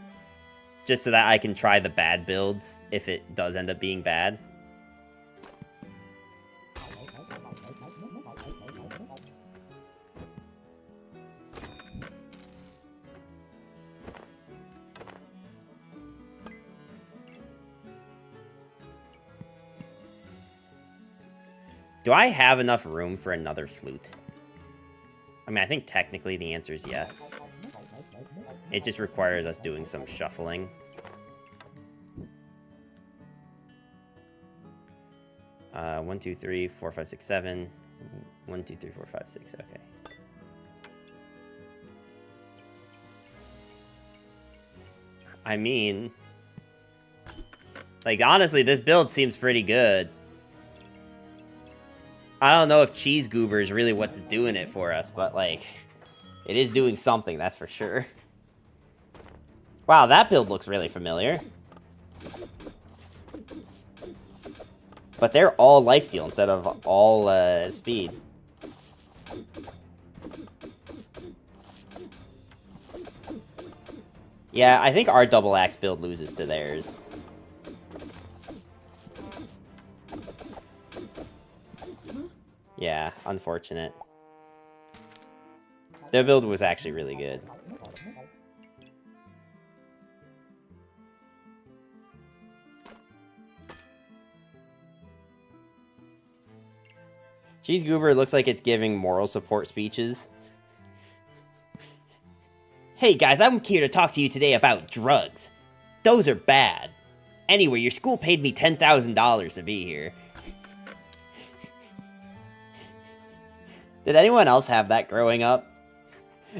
Just so that I can try the bad builds if it does end up being bad. Do I have enough room for another flute? I mean, I think technically the answer is yes. It just requires us doing some shuffling. One, two, three, 4, 5, 6, 7. 1, 2, 3, 4, 5, 6. Okay. I mean, like, honestly, this build seems pretty good. I don't know if Cheese Goober is really what's doing it for us, but, like, it is doing something, that's for sure. Wow, that build looks really familiar. But they're all lifesteal instead of all speed. Yeah, I think our double axe build loses to theirs. Yeah, unfortunate. Their build was actually really good. Cheese Goober looks like it's giving moral support speeches. Hey guys, I'm here to talk to you today about drugs. Those are bad. Anyway, your school paid me $10,000 to be here. Did anyone else have that growing up?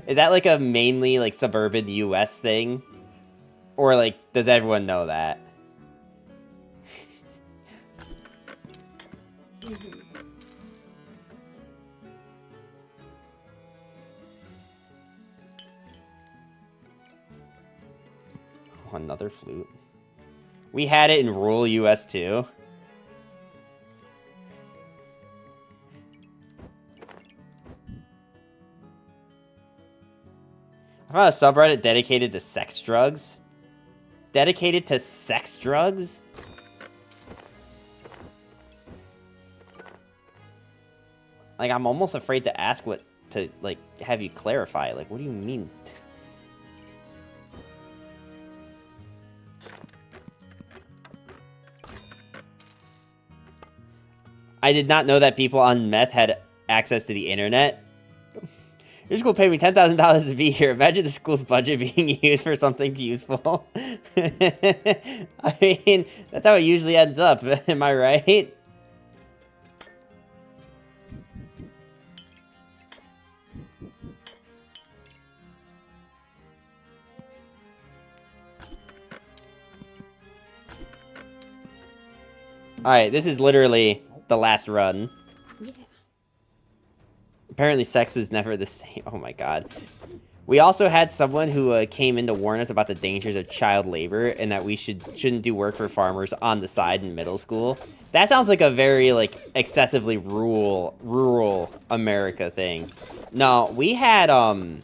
Is that like a mainly like suburban US thing? Or like, does everyone know that? Oh, another flute. We had it in rural US too. I found a subreddit dedicated to sex drugs. Dedicated to sex drugs? Like, I'm almost afraid to ask what to, like, have you clarify. Like, what do you mean? I did not know that people on meth had access to the internet. Your school paid me $10,000 to be here. Imagine the school's budget being used for something useful. I mean, that's how it usually ends up. Am I right? Alright, this is literally the last run. Yeah. Apparently sex is never the same. Oh my god. We also had someone who came in to warn us about the dangers of child labor and that we shouldn't do work for farmers on the side in middle school. That sounds like a very, like, excessively rural America thing. No, we had, oh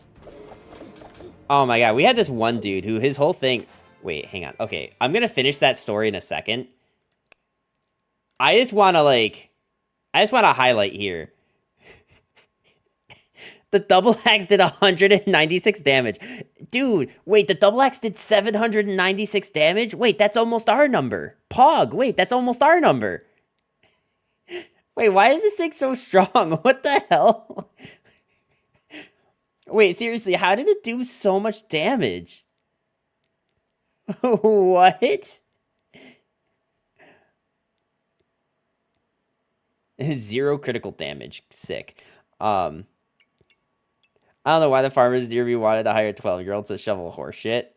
my god, we had this one dude who his whole thing... Wait, hang on. Okay, I'm gonna finish that story in a second. I just want to highlight here. The double axe did 196 damage. Dude, wait, the double axe did 796 damage? Wait, that's almost our number. Pog, wait, that's almost our number. Wait, why is this thing so strong? What the hell? Wait, seriously, how did it do so much damage? What? 0 critical damage. Sick. I don't know why the farmers near me wanted to hire 12-year-olds to shovel horse shit.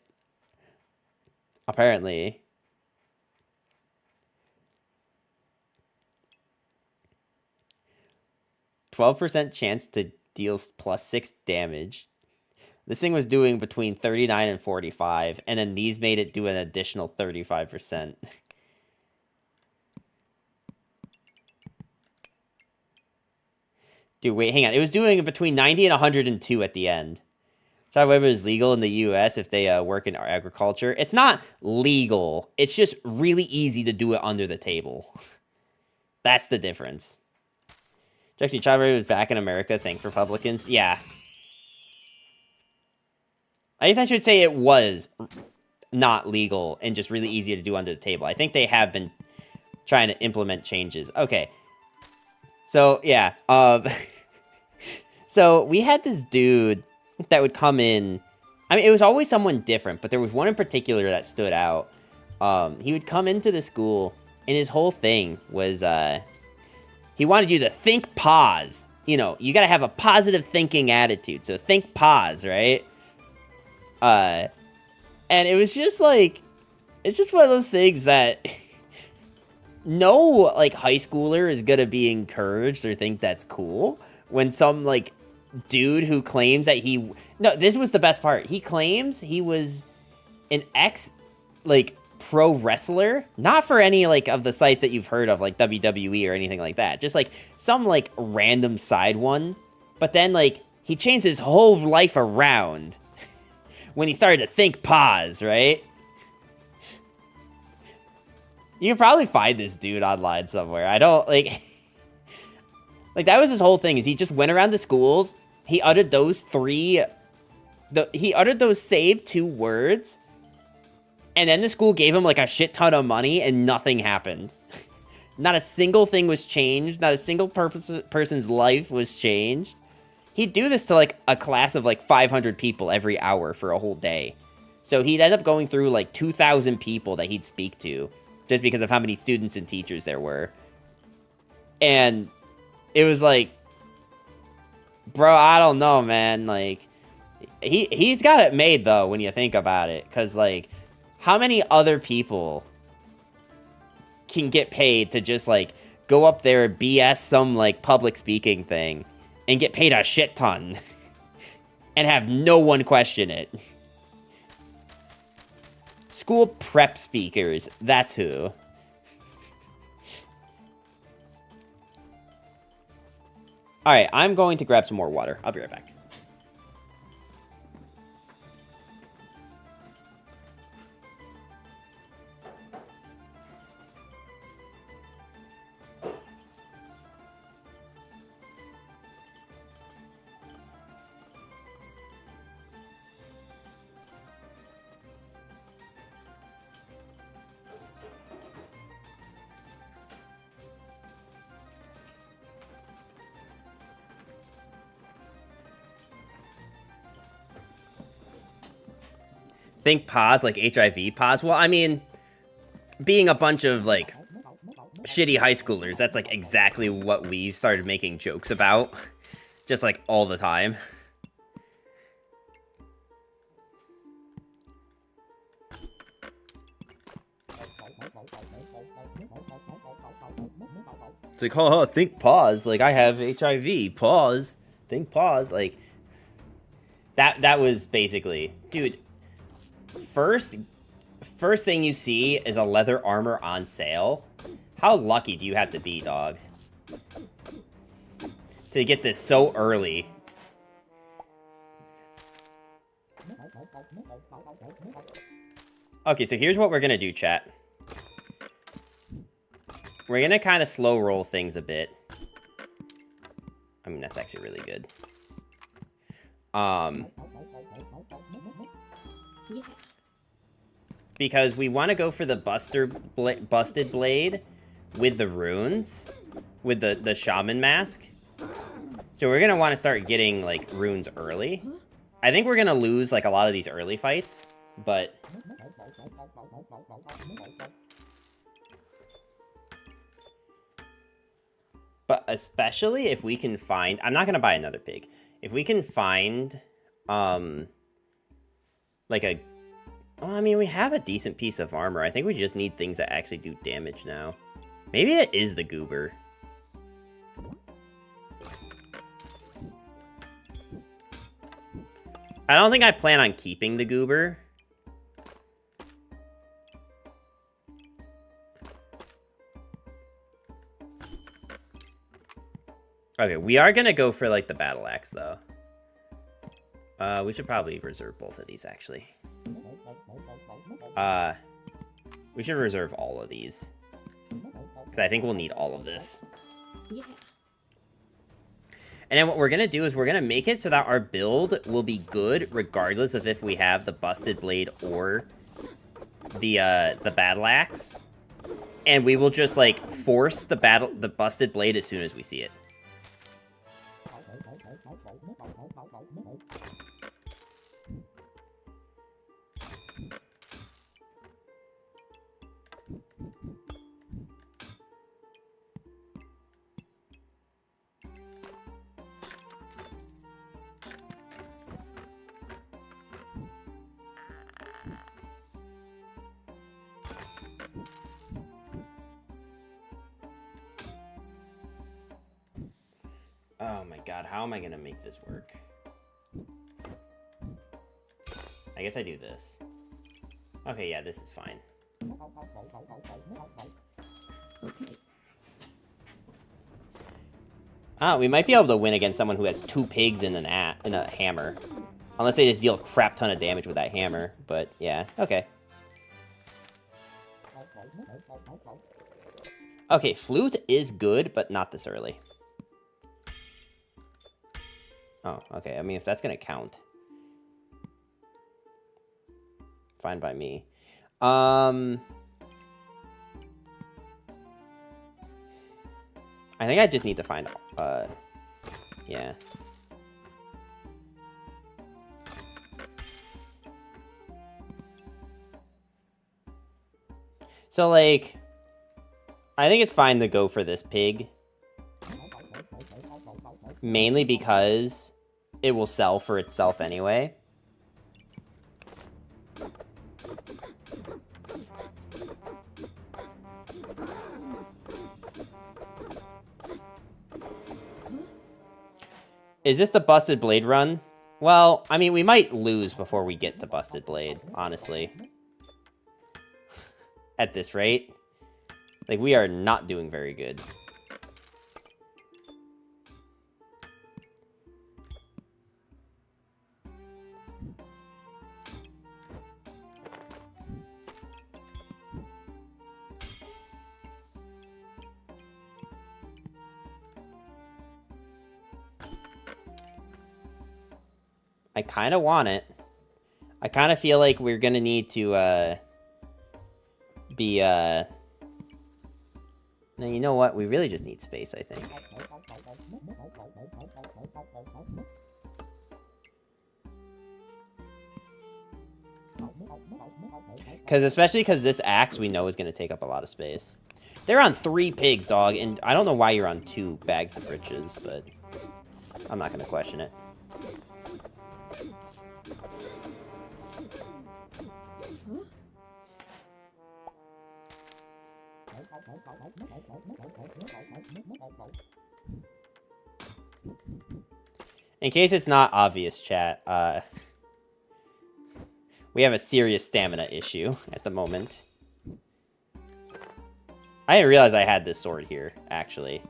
Apparently. %, chance to deal +6 damage. This thing was doing between 39 and 45, and then these made it do an additional 35%. Dude, wait, hang on. It was doing between 90 and 102 at the end. child labor is legal in the U.S. if they work in agriculture. It's not legal. It's just really easy to do it under the table. That's the difference. Actually, child labor is back in America. Thanks, Republicans. Yeah. I guess I should say it was not legal and just really easy to do under the table. I think they have been trying to implement changes. Okay. So, yeah. So, we had this dude that would come in. I mean, it was always someone different, but there was one in particular that stood out. He would come into the school, and his whole thing was, he wanted you to think pause. You know, you gotta have a positive thinking attitude, so think pause, right? And it was just like, it's just one of those things that no, like, high schooler is gonna be encouraged or think that's cool when some, like, dude who claims that no, this was the best part. He claims he was an like, pro wrestler, not for any, like, of the sites that you've heard of, like WWE or anything like that, just, like, some, like, random side one, but then, like, he changed his whole life around when he started to think pause, right? You can probably find this dude online somewhere. I don't, like... Like, that was his whole thing, is he just went around the schools, he uttered those he uttered those same 2 words, and then the school gave him, like, a shit ton of money, and nothing happened. Not a single thing was changed, not a single person's life was changed. He'd do this to, like, a class of, like, 500 people every hour for a whole day. So he'd end up going through, like, 2,000 people that he'd speak to, just because of how many students and teachers there were. And it was like, bro, I don't know, man. Like, he's got it made, though, when you think about it. Because, like, how many other people can get paid to just, like, go up there and BS some, like, public speaking thing and get paid a shit ton and have no one question it? School prep speakers, that's who. Alright, I'm going to grab some more water. I'll be right back. Think pause, like HIV pause? Well, I mean, being a bunch of, like, shitty high schoolers, that's, like, exactly what we started making jokes about. Just, like, all the time. It's like, oh, think pause, like, I have HIV, pause, think pause, like, that was basically, dude, first thing you see is a leather armor on sale. How lucky do you have to be, dog, to get this so early? Okay, so here's what we're gonna do, chat. We're gonna kind of slow roll things a bit. I mean, that's actually really good. Because we want to go for the busted blade with the runes, with the shaman mask. So we're gonna want to start getting, like, runes early. I think we're gonna lose, like, a lot of these early fights, but especially if we can find, I'm not gonna buy another pig. If we can find, like a, well, I mean, we have a decent piece of armor. I think we just need things that actually do damage now. Maybe it is the goober. I don't think I plan on keeping the goober. Okay, we are gonna go for, like, the battle axe, though. We should probably reserve both of these, actually. We should reserve all of these. Because I think we'll need all of this. Yeah. And then what we're going to do is we're going to make it so that our build will be good regardless of if we have the Busted Blade or the Battle Axe. And we will just, like, force the Busted Blade as soon as we see it. Oh my god, how am I gonna make this work? I guess I do this. Okay, yeah, this is fine. Okay. We might be able to win against someone who has 2 pigs and a hammer. Unless they just deal a crap ton of damage with that hammer. But, yeah, okay. Okay, flute is good, but not this early. Oh, okay. I mean, if that's gonna count. Fine by me. I think I just need to find, yeah. So, like, I think it's fine to go for this pig. Mainly because it will sell for itself anyway. Is this the Busted Blade run? Well, I mean, we might lose before we get to Busted Blade, honestly. At this rate. Like, we are not doing very good. I kind of want it. I kind of feel like we're going to need to, be, No, you know what? We really just need space, I think. Especially because this axe we know is going to take up a lot of space. They're on 3 pigs, dog, and I don't know why you're on 2 bags of riches, but I'm not going to question it. In case it's not obvious, chat, we have a serious stamina issue at the moment. I didn't realize I had this sword here, actually.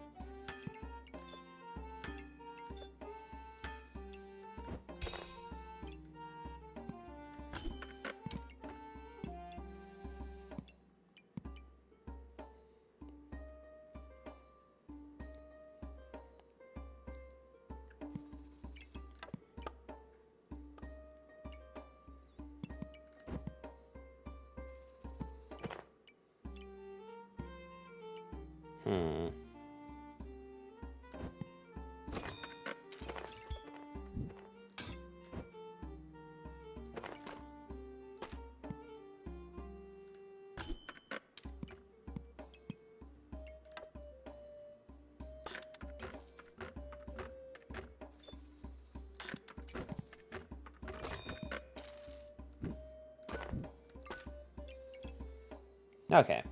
Okay.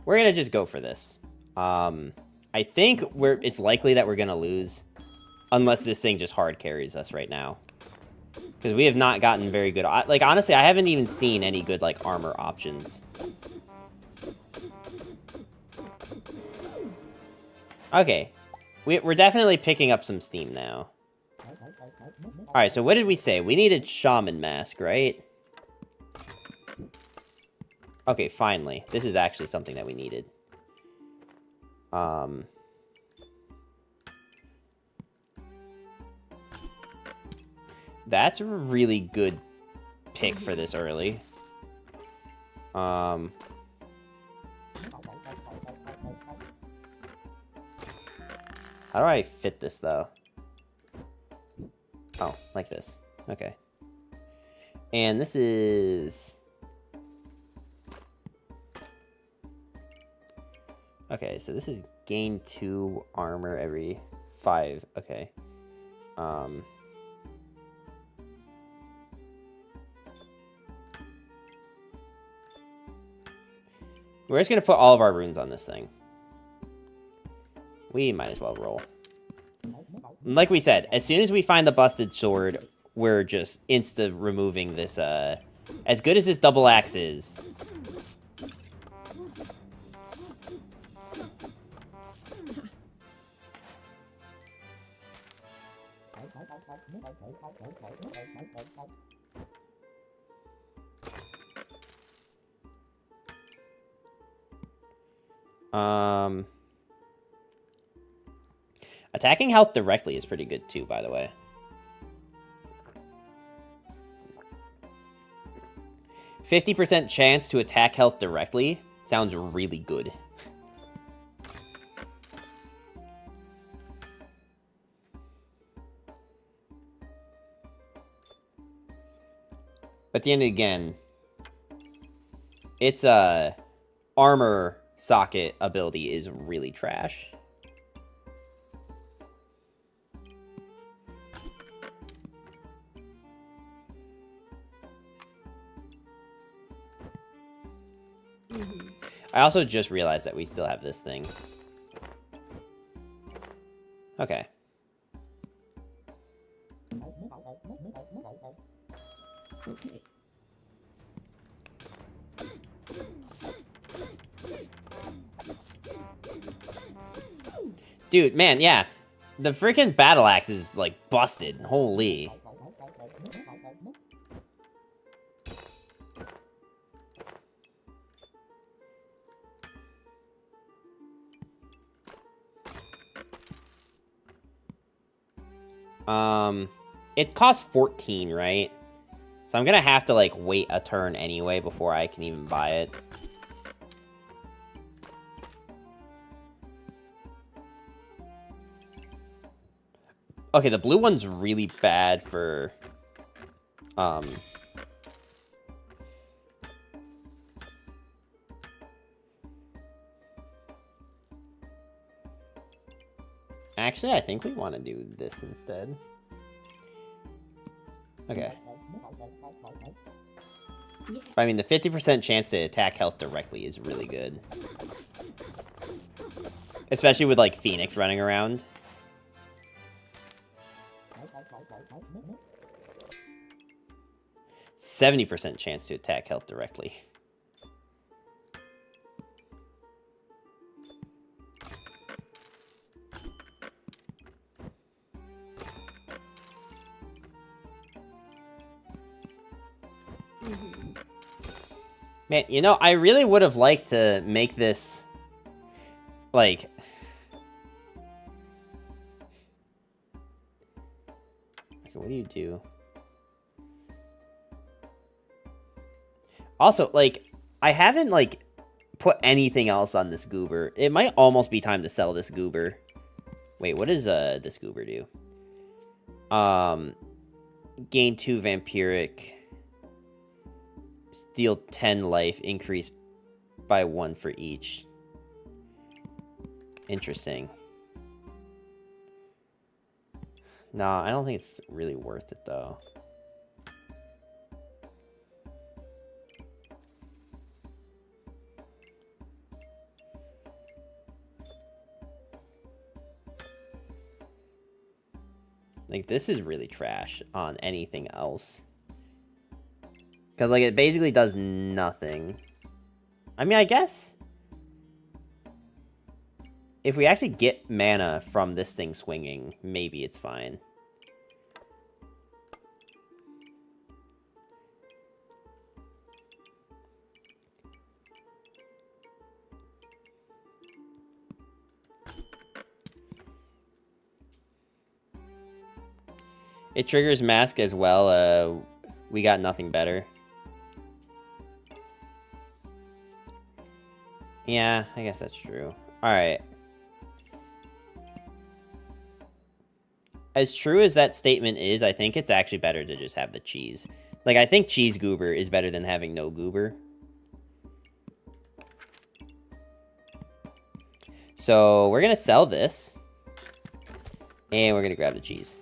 We're gonna just go for this. I think it's likely that we're gonna lose. Unless this thing just hard carries us right now. Because we have not gotten very good... Like, honestly, I haven't even seen any good, like, armor options. Okay. We're definitely picking up some steam now. Alright, so what did we say? We needed Shaman Mask, right? Okay, finally. This is actually something that we needed. That's a really good pick for this early. How do I fit this, though? Oh, like this. Okay. And this is... Okay, so this is gain 2 armor every 5. Okay. We're just gonna put all of our runes on this thing. We might as well roll. Like we said, as soon as we find the busted sword, we're just removing this, as good as this double axe is. Attacking health directly is pretty good too, by the way. %50 chance to attack health directly sounds really good. But then again, its armor socket ability is really trash. I also just realized that we still have this thing. Okay. Okay. Dude, man, yeah. The freaking battle axe is, like, busted. Holy. It costs 14, right? So I'm gonna have to, like, wait a turn anyway before I can even buy it. Okay, the blue one's really bad for... Actually, I think we want to do this instead. Okay. Yeah. I mean, the 50% chance to attack health directly is really good. Especially with, like, Phoenix running around. %70 chance to attack health directly. Man, you know, I really would have liked to make this, like... Okay, what do you do? Also, like, I haven't, like, put anything else on this goober. It might almost be time to sell this goober. Wait, what does, this goober do? Gain 2 vampiric... Steal 10 life, increase by 1 for each. Interesting. No, I don't think it's really worth it, though. Like, this is really trash on anything else. Because, like, it basically does nothing. I mean, I guess... if we actually get mana from this thing swinging, maybe it's fine. It triggers mask as well. We got nothing better. Yeah, I guess that's true. Alright. As true as that statement is, I think it's actually better to just have the cheese. Like, I think cheese goober is better than having no goober. So, we're gonna sell this. And we're gonna grab the cheese.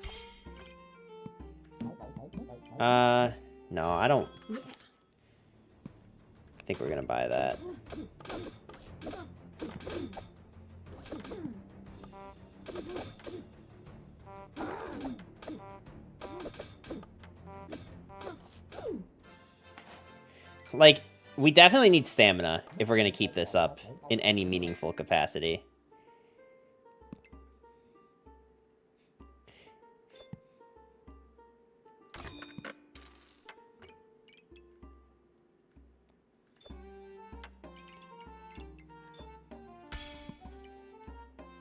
No, I don't... I think we're gonna buy that. Like, we definitely need stamina if we're gonna keep this up in any meaningful capacity.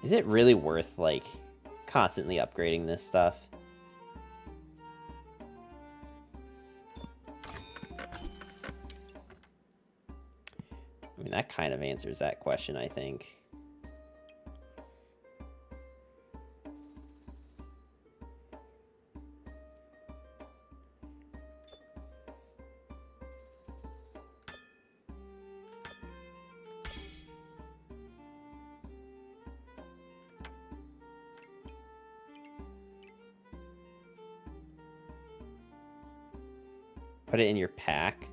Is it really worth, like, constantly upgrading this stuff? I mean, that kind of answers that question, I think. Put it in your pack.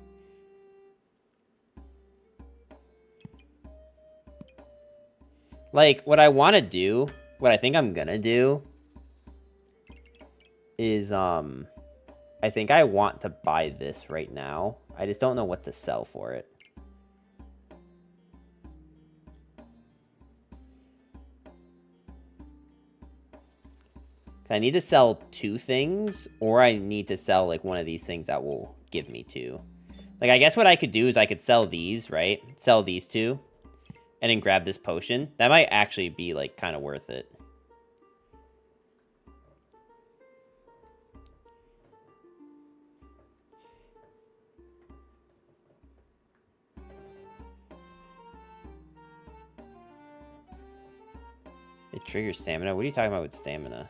Like, what I want to do, what I think I'm gonna do, is, I think I want to buy this right now. I just don't know what to sell for it. I need to sell 2 things, or I need to sell, like, one of these things that will give me 2. Like, I guess what I could do is I could sell these, right? Sell these 2, and then grab this potion. That might actually be, like, kind of worth it. It triggers stamina? What are you talking about with stamina?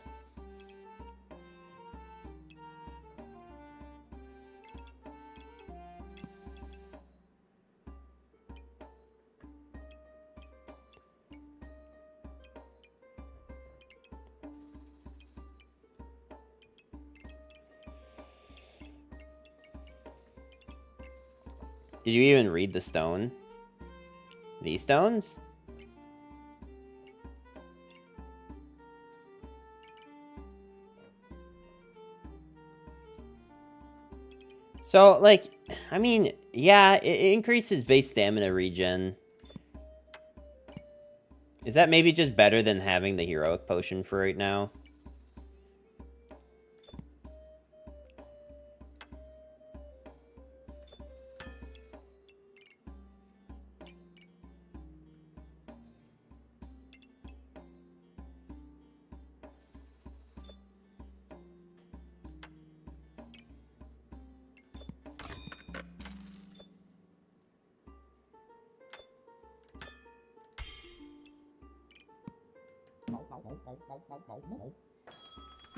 Did you even read the stone? These stones? So, like, I mean, yeah, it increases base stamina regen. Is that maybe just better than having the heroic potion for right now?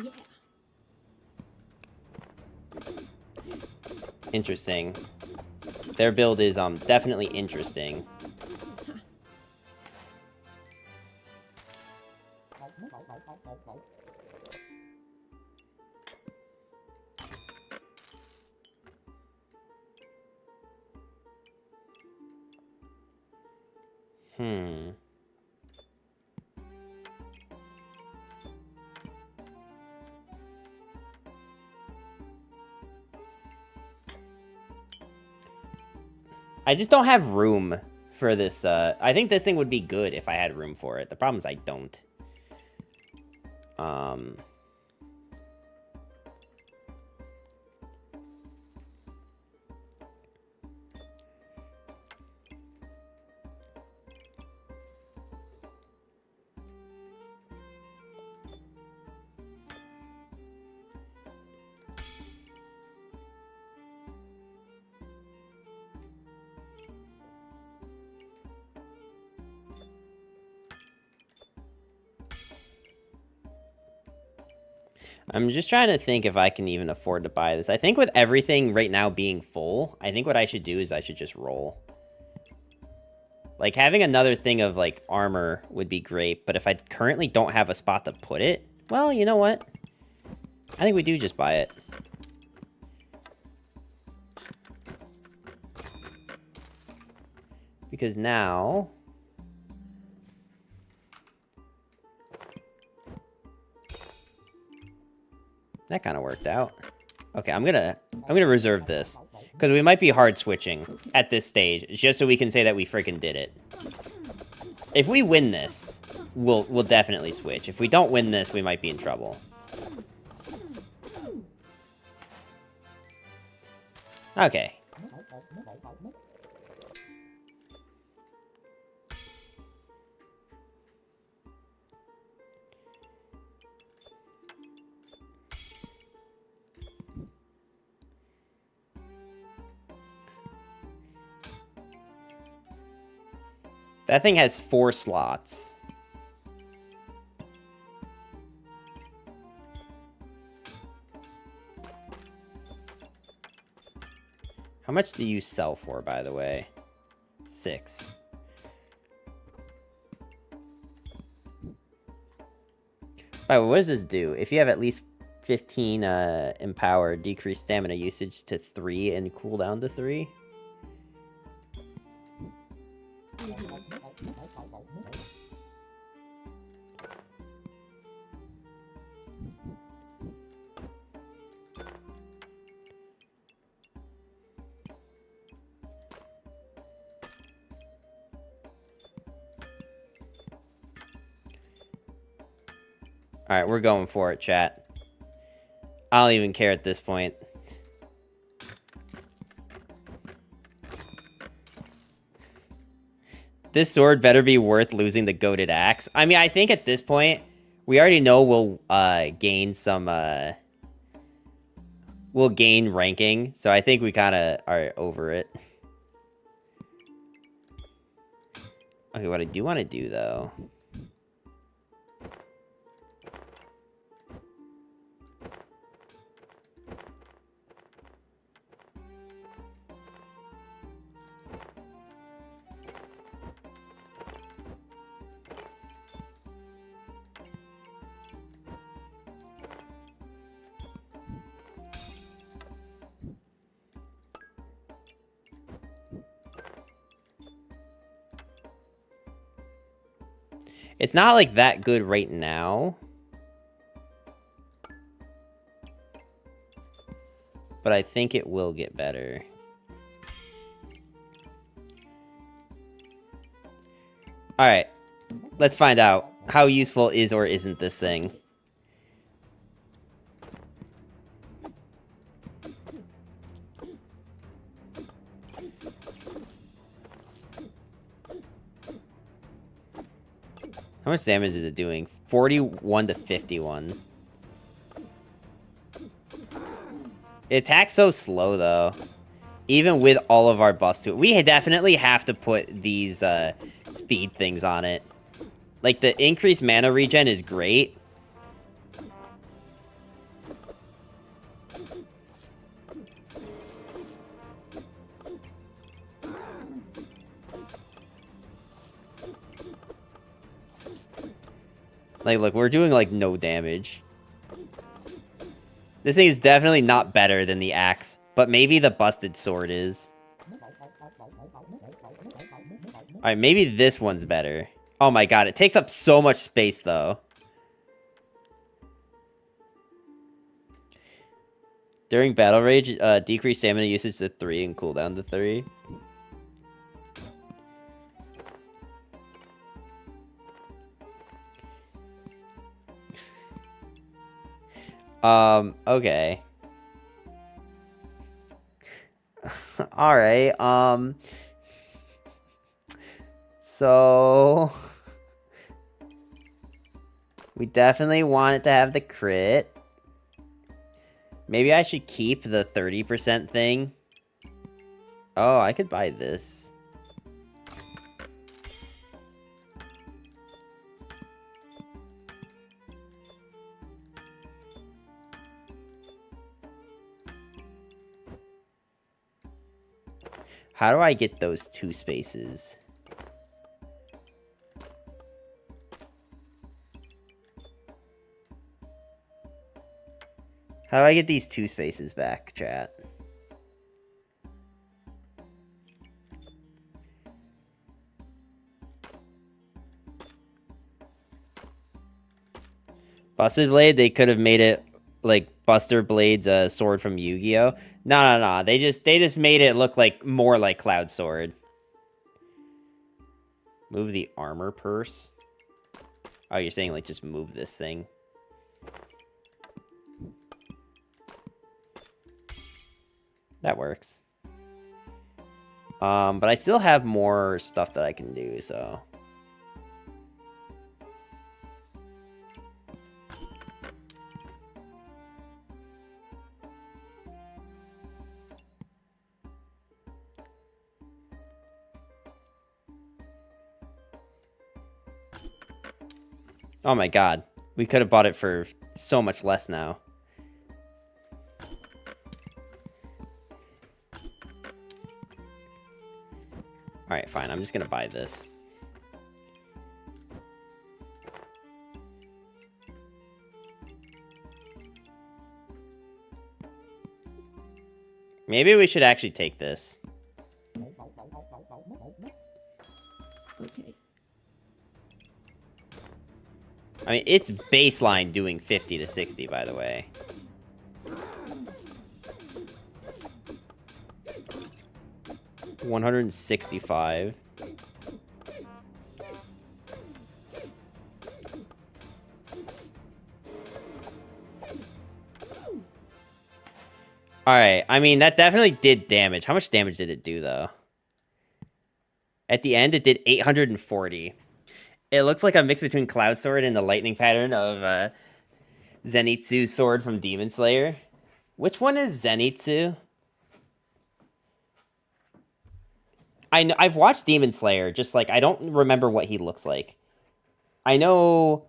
Yeah. Interesting. Their build is definitely interesting. Hmm. I just don't have room for this. I think this thing would be good if I had room for it. The problem is I don't. I'm just trying to think if I can even afford to buy this. I think with everything right now being full, I think what I should do is I should just roll. Like, having another thing of, like, armor would be great, but if I currently don't have a spot to put it, well, you know what? I think we do just buy it. Because now... that kind of worked out. Okay, I'm gonna reserve this. Because we might be hard switching at this stage, just so we can say that we freaking did it. If we win this, we'll definitely switch. If we don't win this, we might be in trouble. Okay. That thing has 4 slots. How much do you sell for, by the way? 6. By the way, what does this do? If you have at least 15 empower, decrease stamina usage to 3 and cooldown to 3. Alright, we're going for it, chat. I don't even care at this point. This sword better be worth losing the goated axe. I mean, I think at this point, we already know we'll gain some... we'll gain ranking, so I think we kind of are over it. Okay, what I do want to do, though... It's not, like, that good right now. But I think it will get better. Alright. Let's find out. How useful is or isn't this thing? How much damage is it doing? 41 to 51. It attacks so slow, though. Even with all of our buffs to it. We definitely have to put these speed things on it. Like, the increased mana regen is great. Like, look, we're doing, like, no damage. This thing is definitely not better than the axe, but maybe the busted sword is. Alright, maybe this one's better. Oh my god, it takes up so much space, though. During Battle Rage, decrease stamina usage to 3 and cooldown to 3. Okay. Alright, so... we definitely want it to have the crit. Maybe I should keep the 30% thing. Oh, I could buy this. How do I get those 2 spaces? How do I get these 2 spaces back, chat? Busted Blade, they could have made it like Buster Blade's sword from Yu-Gi-Oh. No. They just made it look like more like Cloud Sword. Move the armor purse. Oh, you're saying like just move this thing. That works. But I still have more stuff that I can do, so. Oh my god. We could have bought it for so much less now. Alright, fine. I'm just gonna buy this. Maybe we should actually take this. Okay. I mean, it's baseline doing 50 to 60, by the way. $165. Alright, I mean, that definitely did damage. How much damage did it do, though? At the end, it did 840. It looks like a mix between Cloud Sword and the lightning pattern of Zenitsu's sword from Demon Slayer. Which one is Zenitsu? I've watched Demon Slayer, just like I don't remember what he looks like. I know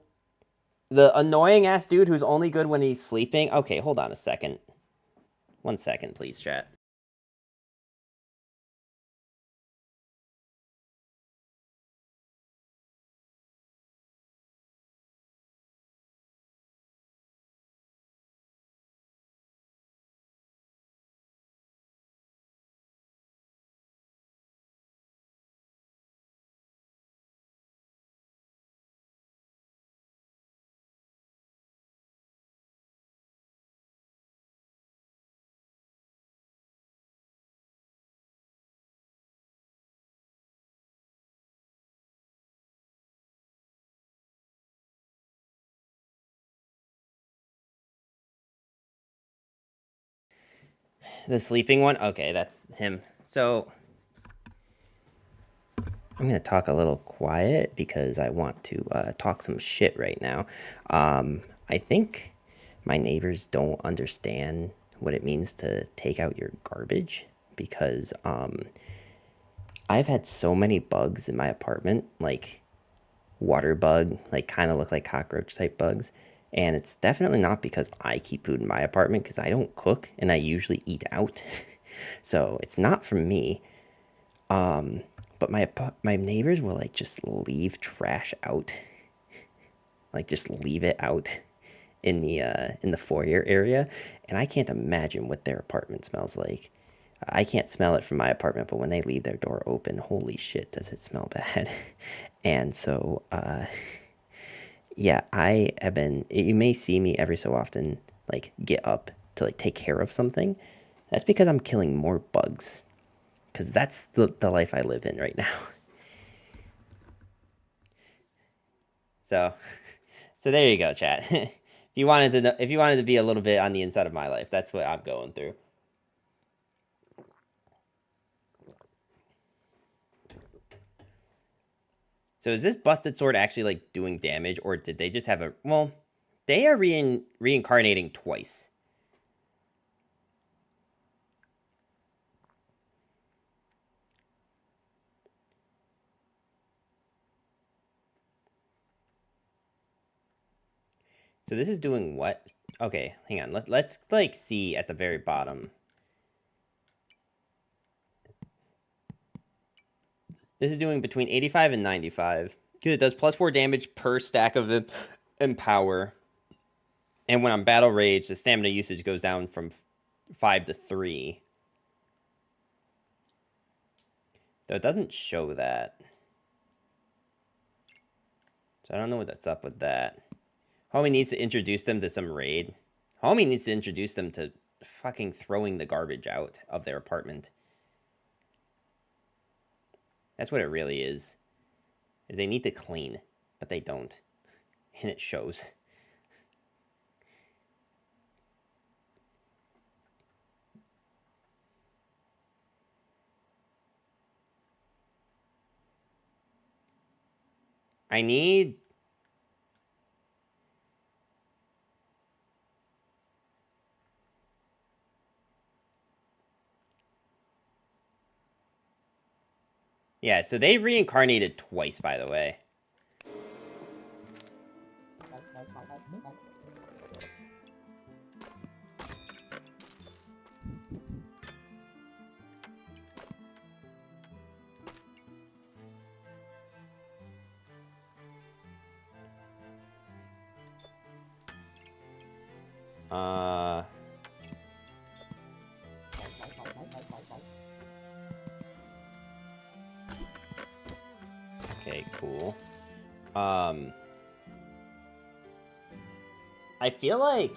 the annoying ass dude who's only good when he's sleeping. Okay, hold on a second. 1 second, please, chat. The sleeping one? Okay, that's him. So, I'm going to talk a little quiet because I want to talk some shit right now. I think my neighbors don't understand what it means to take out your garbage because I've had so many bugs in my apartment, like water bug, like kind of look like cockroach type bugs. And it's definitely not because I keep food in my apartment because I don't cook and I usually eat out. So it's not from me. But my neighbors will like just leave trash out. Like just leave it out in the foyer area, and I can't imagine what their apartment smells like. I can't smell it from my apartment, but when they leave their door open, holy shit, does it smell bad. And so yeah, I have been, you may see me every so often like get up to like take care of something. That's because I'm killing more bugs, because that's the life I live in right now. So there you go, chat. If you wanted to know, if you wanted to be a little bit on the inside of my life, that's what I'm going through. So is this busted sword actually like doing damage, or did they just have a, well, they are reincarnating twice. So this is doing what? Okay, hang on. Let's like see at the very bottom. This is doing between 85 and 95. Because it does plus 4 damage per stack of Empower. And when I'm Battle Rage, the stamina usage goes down from 5 to 3. Though it doesn't show that. So I don't know what's up with that. Homie needs to introduce them to some raid. Homie needs to introduce them to fucking throwing the garbage out of their apartment. That's what it really is they need to clean, but they don't. And it shows. I need... Yeah, so they reincarnated twice, by the way. Okay, cool. I feel like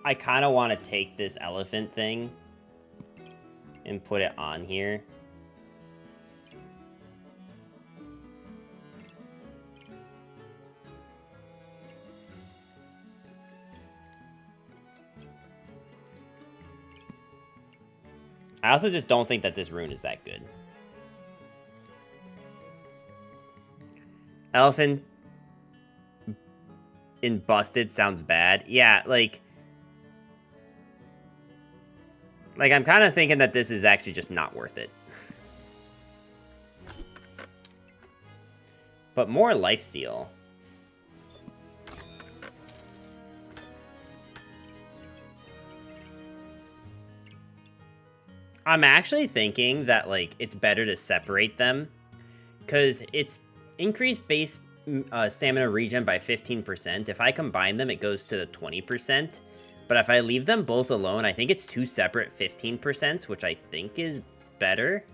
I kind of want to take this elephant thing and put it on here. I also just don't think that this rune is that good. Elephant in busted sounds bad. Yeah, like I'm kind of thinking that this is actually just not worth it. But more lifesteal. I'm actually thinking that, like, it's better to separate them. Because it's increased base stamina regen by 15%. If I combine them, it goes to the 20%. But if I leave them both alone, I think it's two separate 15%, which I think is better.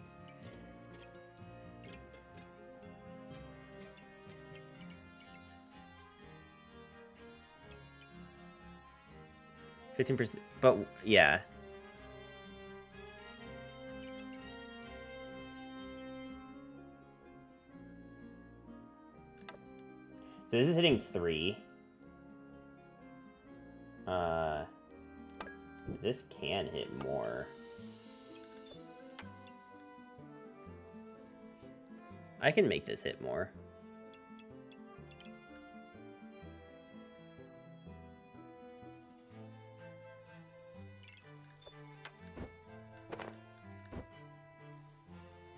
%, but yeah. So this is hitting 3. This can hit more. I can make this hit more.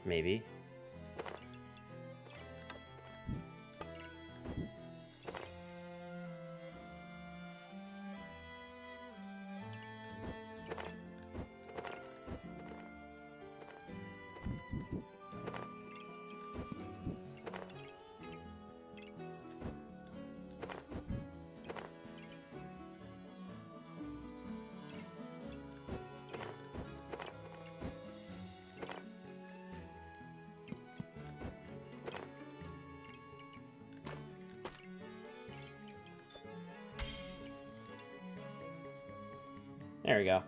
Maybe. There we go.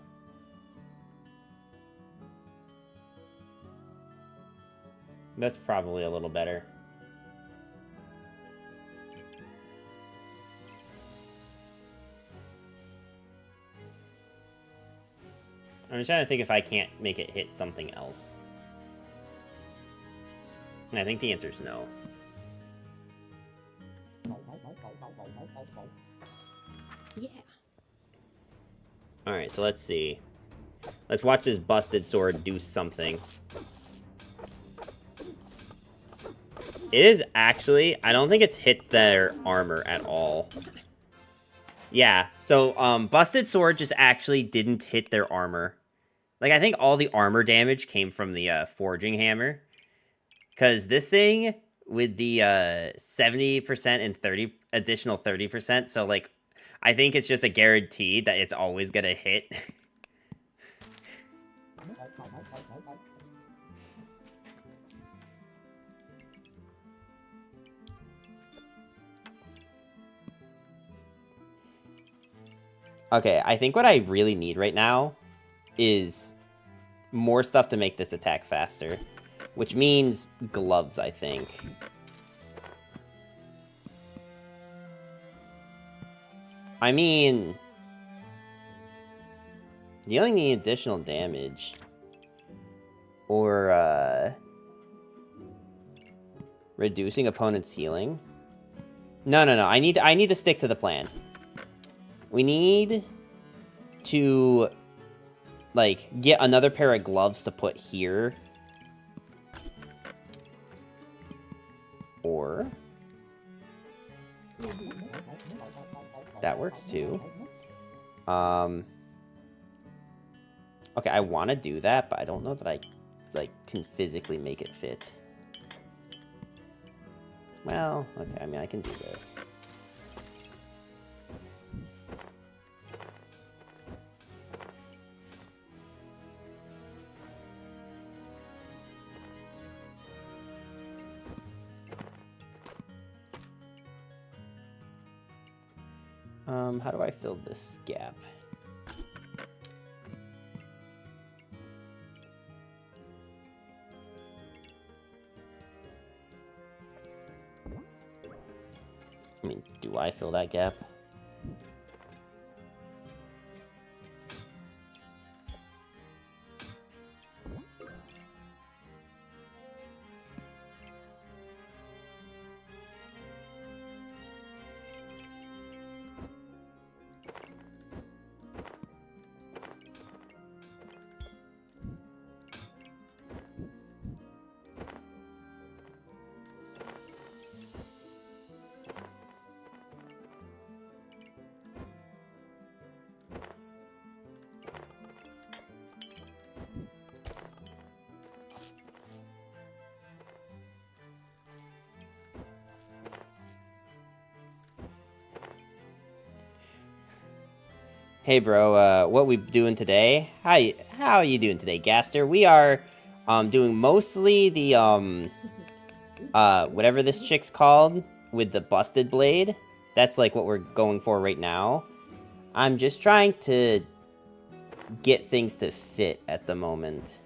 That's probably a little better. I'm just trying to think if I can't make it hit something else. And I think the answer is no. Yeah. Alright, so let's see. Let's watch this busted sword do something. It is actually... I don't think it's hit their armor at all. Yeah, so busted sword just actually didn't hit their armor. Like, I think all the armor damage came from the forging hammer. Because this thing with the 70% and 30 additional 30%, so like I think it's just a guarantee that it's always gonna hit. Okay, I think what I really need right now is more stuff to make this attack faster, which means gloves, I think. I mean, dealing the additional damage, or reducing opponent's healing. No. I need to stick to the plan. We need to like get another pair of gloves to put here, or that works too. Okay, I want to do that, but I don't know that I like can physically make it fit. Well, okay, I mean I can do this. How do I fill this gap? I mean, do I fill that gap? Hey bro, what we doing today? How are you doing today, Gaster? We are doing mostly the whatever this chick's called with the busted blade. That's like what we're going for right now. I'm just trying to get things to fit at the moment.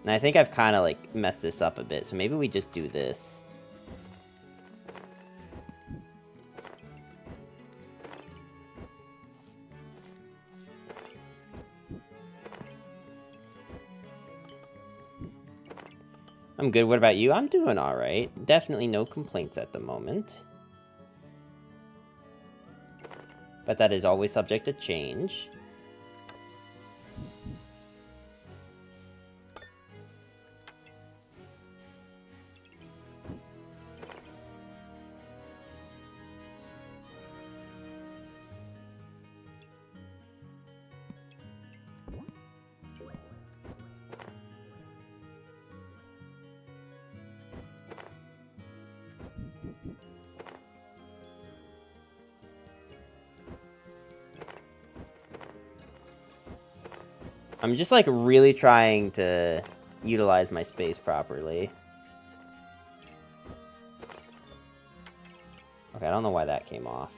And I think I've kind of like messed this up a bit, so maybe we just do this. I'm good. What about you? I'm doing all right. Definitely no complaints at the moment. But that is always subject to change. I'm just like really trying to utilize my space properly. Okay, I don't know why that came off.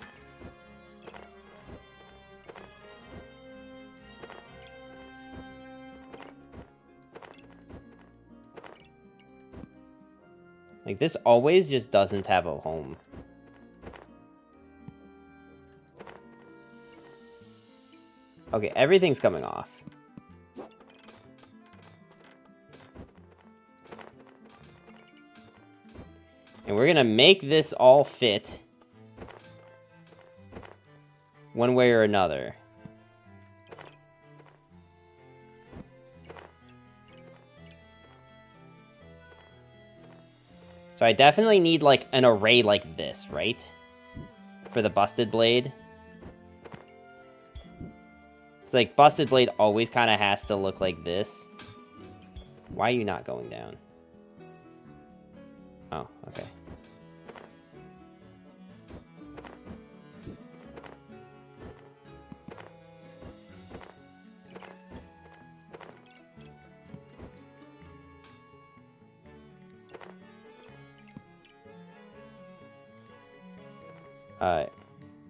Like, this always just doesn't have a home. Okay, everything's coming off. And we're gonna make this all fit one way or another. So I definitely need like an array like this, right? For the busted blade. It's like busted blade always kind of has to look like this. Why are you not going down? Oh, okay.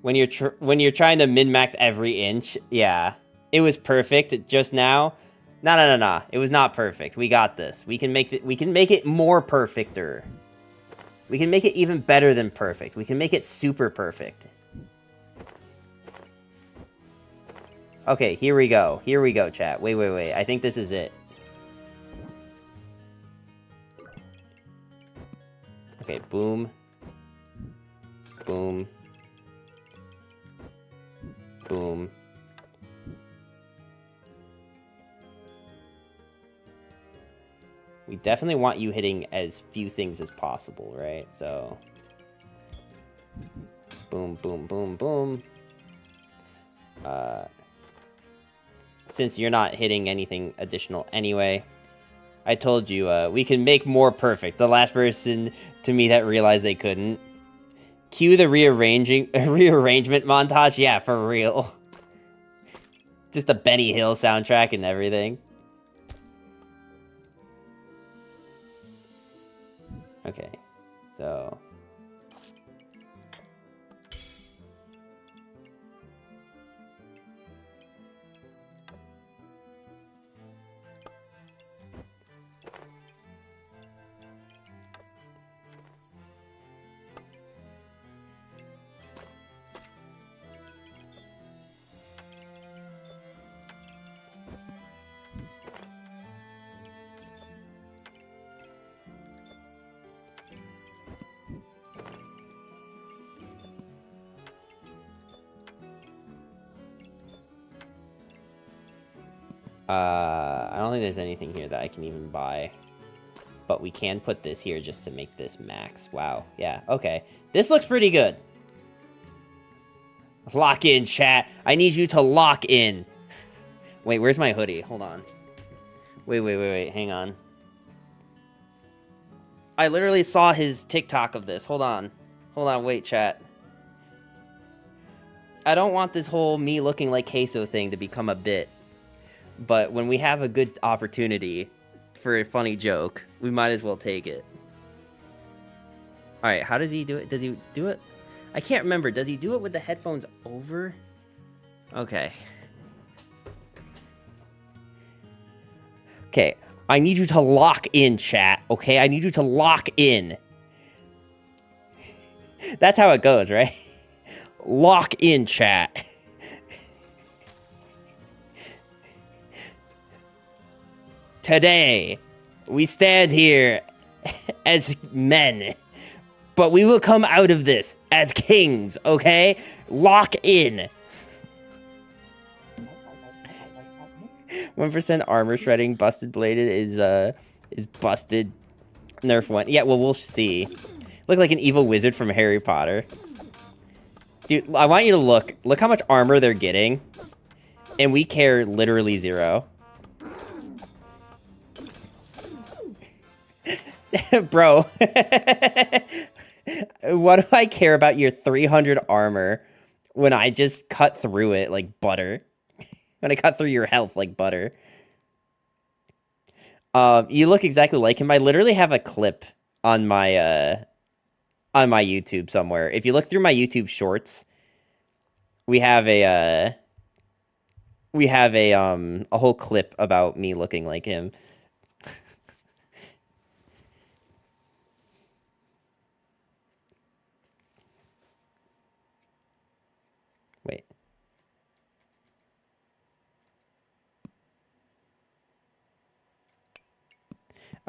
When you're trying to min-max every inch, yeah, it was perfect just now. No. It was not perfect. We got this. We can make it more perfecter. We can make it even better than perfect. We can make it super perfect. Okay, here we go. Here we go, chat. Wait. I think this is it. Okay, boom. Boom. Boom. We definitely want you hitting as few things as possible, right? So, boom, boom, boom, boom. Since you're not hitting anything additional anyway, I told you, we can make more perfect. The last person to me that realized they couldn't. Cue the rearrangement montage. Yeah, for real. Just the Benny Hill soundtrack and everything. Okay, so... I don't think there's anything here that I can even buy. But we can put this here just to make this max. Wow. Yeah, okay. This looks pretty good. Lock in, chat. I need you to lock in. Wait, where's my hoodie? Hold on. Wait. Hang on. I literally saw his TikTok of this. Hold on, wait, chat. I don't want this whole me looking like queso thing to become a bit. But when we have a good opportunity for a funny joke, we might as well take it. Alright, how does he do it? Does he do it? I can't remember. Does he do it with the headphones over? Okay. Okay, I need you to lock in, chat, okay? I need you to lock in. That's how it goes, right? Lock in, chat. Today, we stand here as men, but we will come out of this as kings, okay? Lock in. 1% armor shredding, busted bladed is busted. Nerf one. Yeah, well, we'll see. Look like an evil wizard from Harry Potter. Dude, I want you to look. Look how much armor they're getting. And we care literally zero. Bro. What do I care about your 300 armor when I just cut through it like butter? When I cut through your health like butter. You look exactly like him. I literally have a clip on my YouTube somewhere. If you look through my YouTube shorts, we have a whole clip about me looking like him. Wait.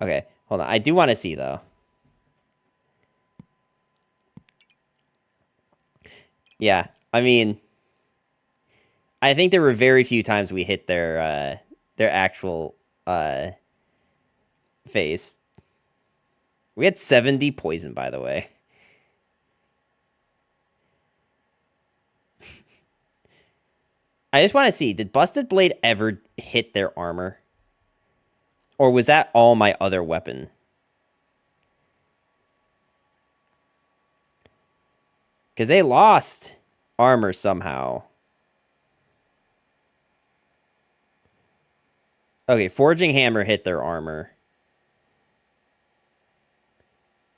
Okay, hold on. I do want to see, though. Yeah, I mean, I think there were very few times we hit their actual face. We had 70 poison, by the way. I just want to see, did Busted Blade ever hit their armor? Or was that all my other weapon? Because they lost armor somehow. Okay, Forging Hammer hit their armor.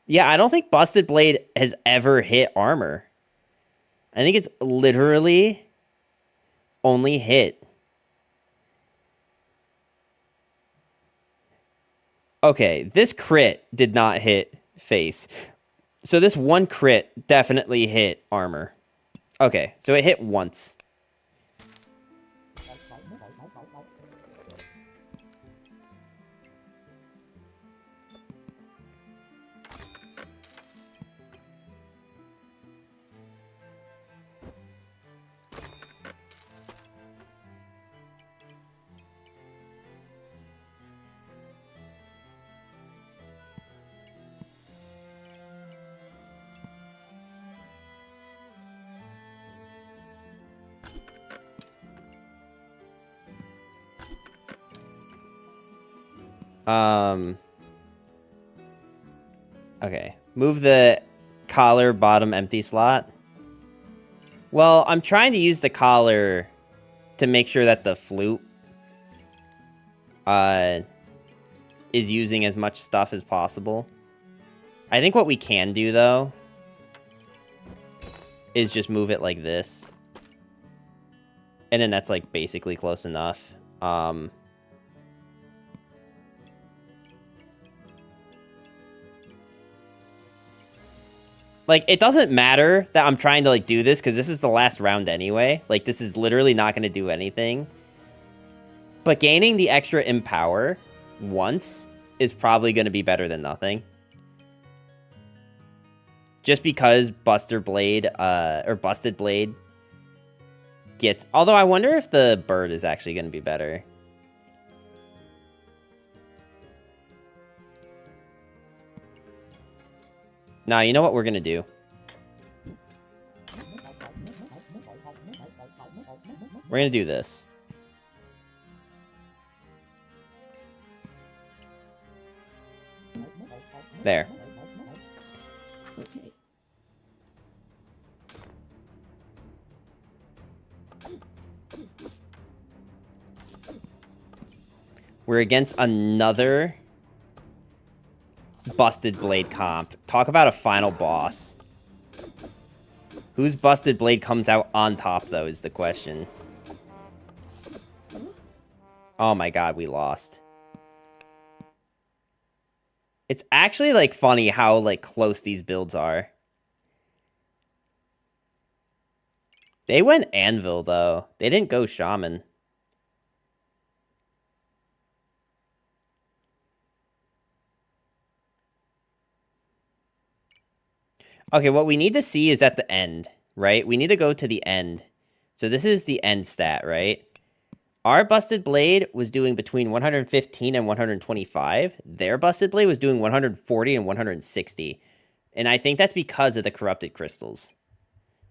Yeah, I don't think Busted Blade has ever hit armor. I think it's literally only hit. Okay, this crit did not hit face. So this one crit definitely hit armor. Okay, so it hit once. Okay. Move the collar bottom empty slot. Well, I'm trying to use the collar to make sure that the flute is using as much stuff as possible. I think what we can do, though, is just move it like this. And then that's, like, basically close enough. Like, it doesn't matter that I'm trying to, like, do this, because this is the last round anyway. Like, this is literally not going to do anything. But gaining the extra Empower once is probably going to be better than nothing. Just because Busted Blade gets... Although I wonder if the bird is actually going to be better. Nah, you know what we're going to do? We're going to do this. There. Okay. We're against another Busted Blade comp. Talk about a final boss. Whose Busted Blade comes out on top, though, is the question. Oh my god, we lost. It's actually, like, funny how, like, close these builds are. They went Anvil, though. They didn't go Shaman. Okay, what we need to see is at the end, right? We need to go to the end. So this is the end stat, right? Our Busted Blade was doing between 115 and 125. Their Busted Blade was doing 140 and 160. And I think that's because of the Corrupted Crystals.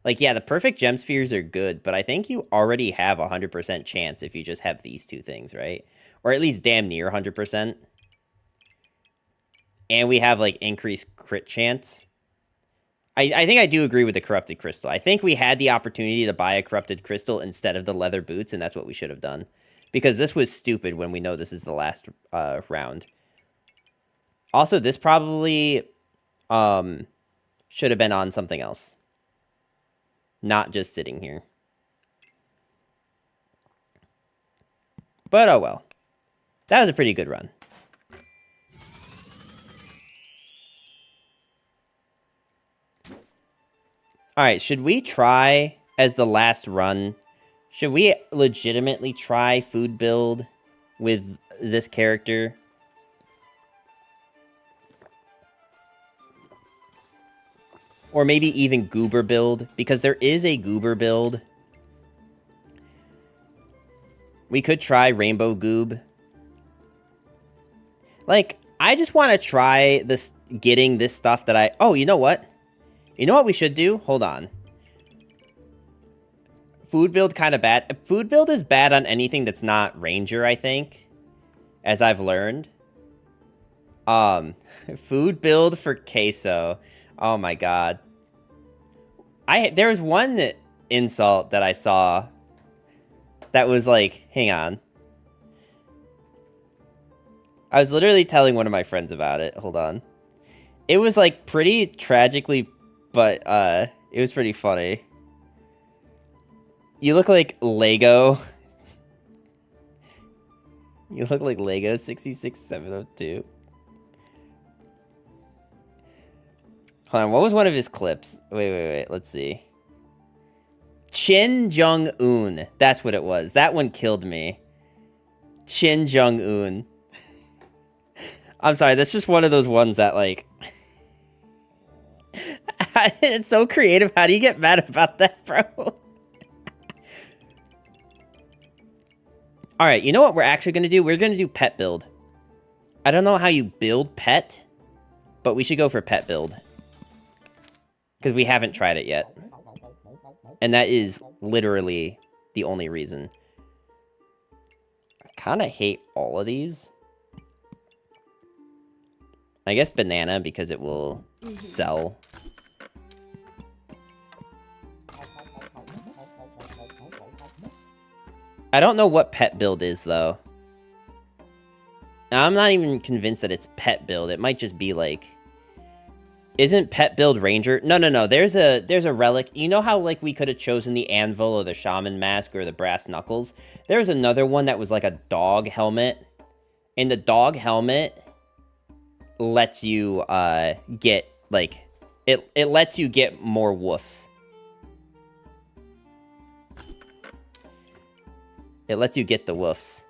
Like, yeah, the Perfect Gem Spheres are good, but I think you already have a 100% chance if you just have these two things, right? Or at least damn near 100%. And we have, like, increased crit chance. I think I do agree with the Corrupted Crystal. I think we had the opportunity to buy a Corrupted Crystal instead of the leather boots, and that's what we should have done. Because this was stupid when we know this is the last round. Also, this probably should have been on something else. Not just sitting here. But oh well. That was a pretty good run. Alright, should we try, as the last run, should we legitimately try food build with this character? Or maybe even goober build, because there is a goober build. We could try rainbow goob. Like, I just want to try this, getting this stuff that I... Oh, you know what? You know what we should do? Hold on. Food build kind of bad. Food build is bad on anything that's not ranger, I think. As I've learned. Food build for queso. Oh my god. There was one insult that I saw that was like, hang on. I was literally telling one of my friends about it. Hold on. It was like pretty tragically, but it was pretty funny. You look like Lego. You look like Lego 66702. Hold on, what was one of his clips? Wait, let's see. Chin Jong-un. That's what it was. That one killed me. Chin Jong-un. I'm sorry, that's just one of those ones that, like... It's so creative. How do you get mad about that, bro? Alright, you know what we're actually going to do? We're going to do pet build. I don't know how you build pet, but we should go for pet build. Because we haven't tried it yet. And that is literally the only reason. I kind of hate all of these. I guess banana, because it will sell. I don't know what pet build is, though. I'm not even convinced that it's pet build. It might just be, like... Isn't pet build ranger? No. There's a relic. You know how, like, we could have chosen the anvil or the shaman mask or the brass knuckles? There's another one that was, like, a dog helmet. And the dog helmet lets you, get, like... It lets you get more woofs. It lets you get the woofs.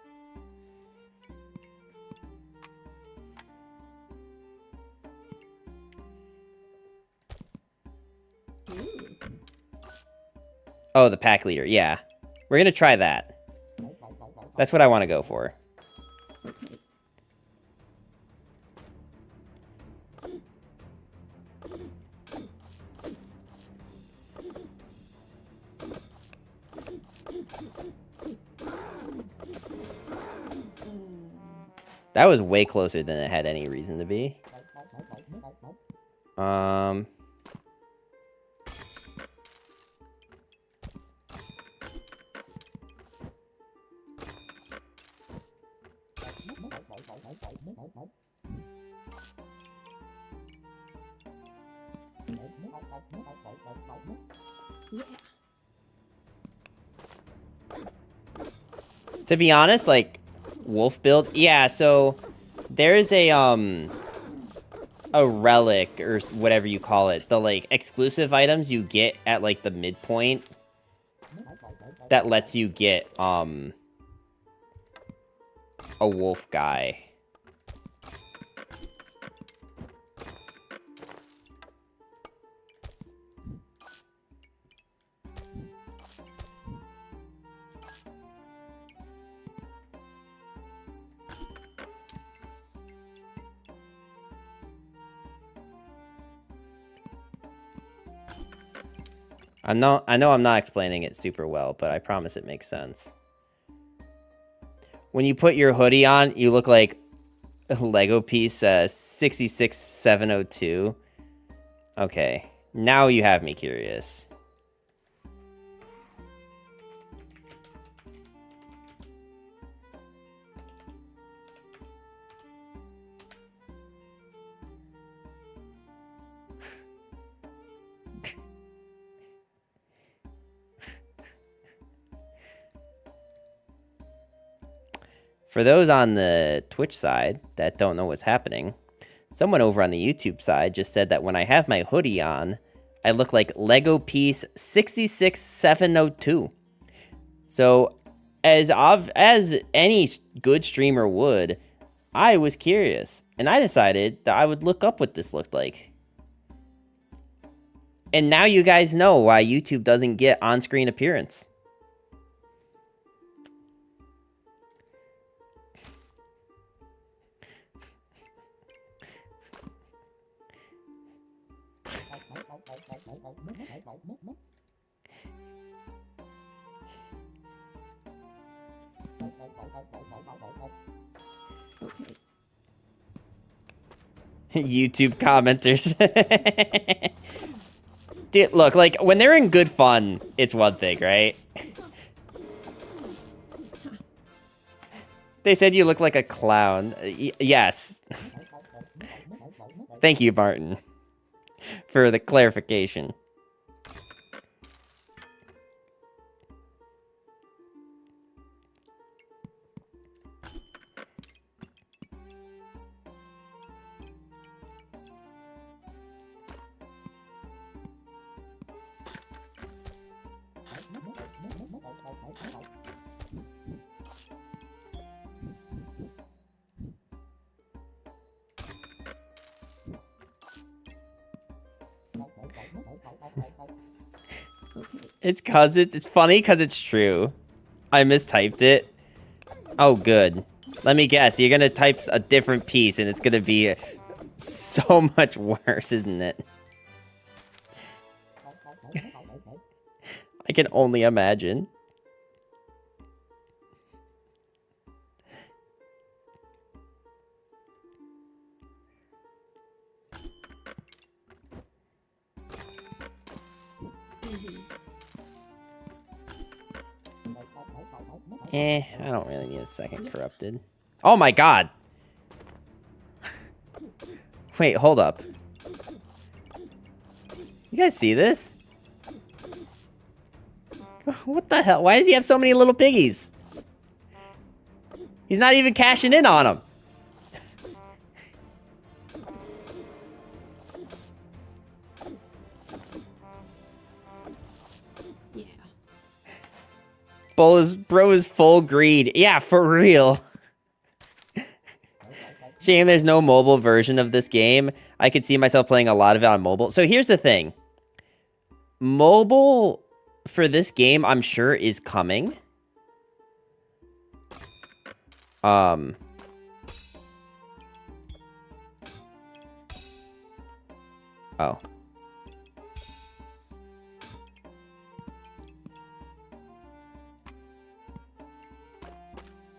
Oh, the pack leader, yeah. We're gonna try that. That's what I want to go for. Okay. That was way closer than it had any reason to be. Yeah. To be honest, like, wolf build, yeah, so there's a relic, or whatever you call it, the, like, exclusive items you get at, like, the midpoint that lets you get, a wolf guy. I know I'm not explaining it super well, but I promise it makes sense. When you put your hoodie on, you look like a Lego piece 66702. Okay, now you have me curious. For those on the Twitch side that don't know what's happening, someone over on the YouTube side just said that when I have my hoodie on, I look like Lego piece 66702. So, as any good streamer would, I was curious, and I decided that I would look up what this looked like. And now you guys know why YouTube doesn't get on-screen appearance. Okay. YouTube commenters. Dude, look, like, when they're in good fun, it's one thing, right? They said you look like a clown. Yes. Thank you, Martin, for the clarification. It's funny because it's true. I mistyped it. Oh, good. Let me guess. You're gonna type a different piece, and it's gonna be so much worse, isn't it? I can only imagine. I don't really need a second corrupted. Oh my god! Wait, hold up. You guys see this? What the hell? Why does he have so many little piggies? He's not even cashing in on them. Yeah. Bro is full greed. Yeah, for real. Shame there's no mobile version of this game. I could see myself playing a lot of it on mobile. So here's the thing. Mobile for this game, I'm sure, is coming. Oh.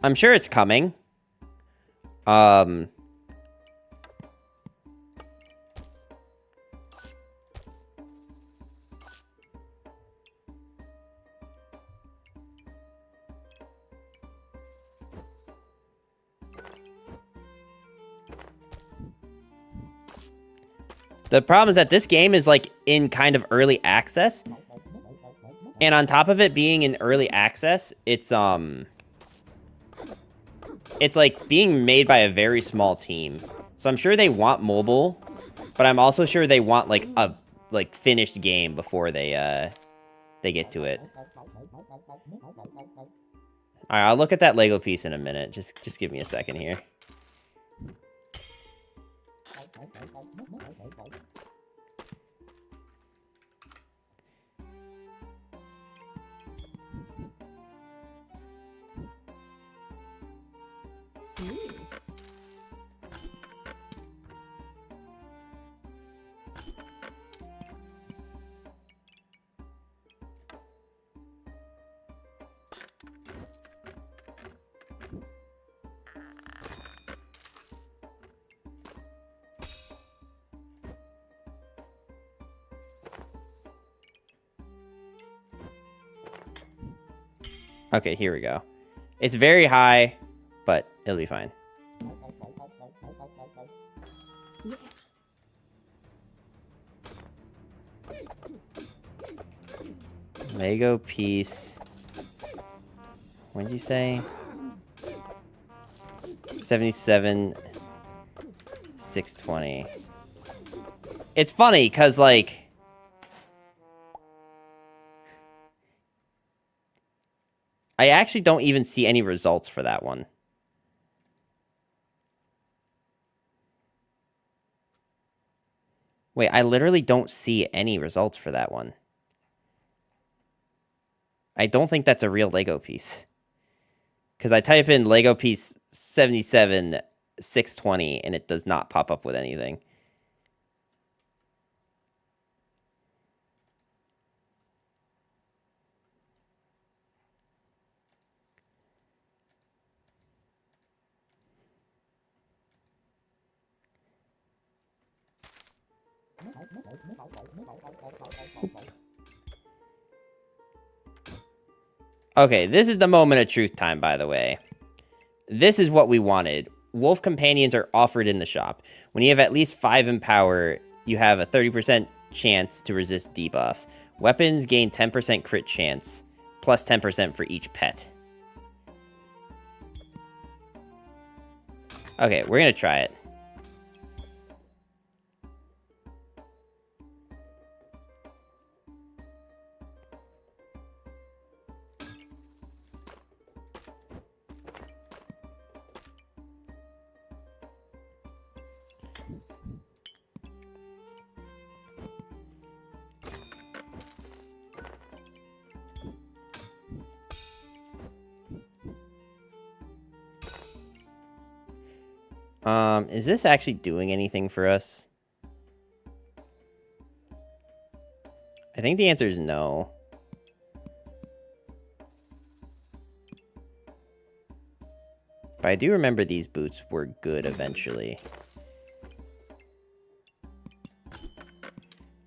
I'm sure it's coming. The problem is that this game is, like, in kind of early access. And on top of it being in early access, it's like being made by a very small team. So I'm sure they want mobile, but I'm also sure they want like a finished game before they get to it. All right, I'll look at that Lego piece in a minute. Just give me a second here. Okay, here we go. It's very high, but it'll be fine. Lego piece. What did you say? 77, 620. It's funny, because, like... I actually don't even see any results for that one. Wait, I literally don't see any results for that one. I don't think that's a real Lego piece. Because I type in Lego piece 77, 620, and it does not pop up with anything. Okay, this is the moment of truth time, by the way. This is what we wanted. Wolf companions are offered in the shop. When you have at least 5 in power, you have a 30% chance to resist debuffs. Weapons gain 10% crit chance, plus 10% for each pet. Okay, we're gonna try it. Is this actually doing anything for us? I think the answer is no. But I do remember these boots were good eventually.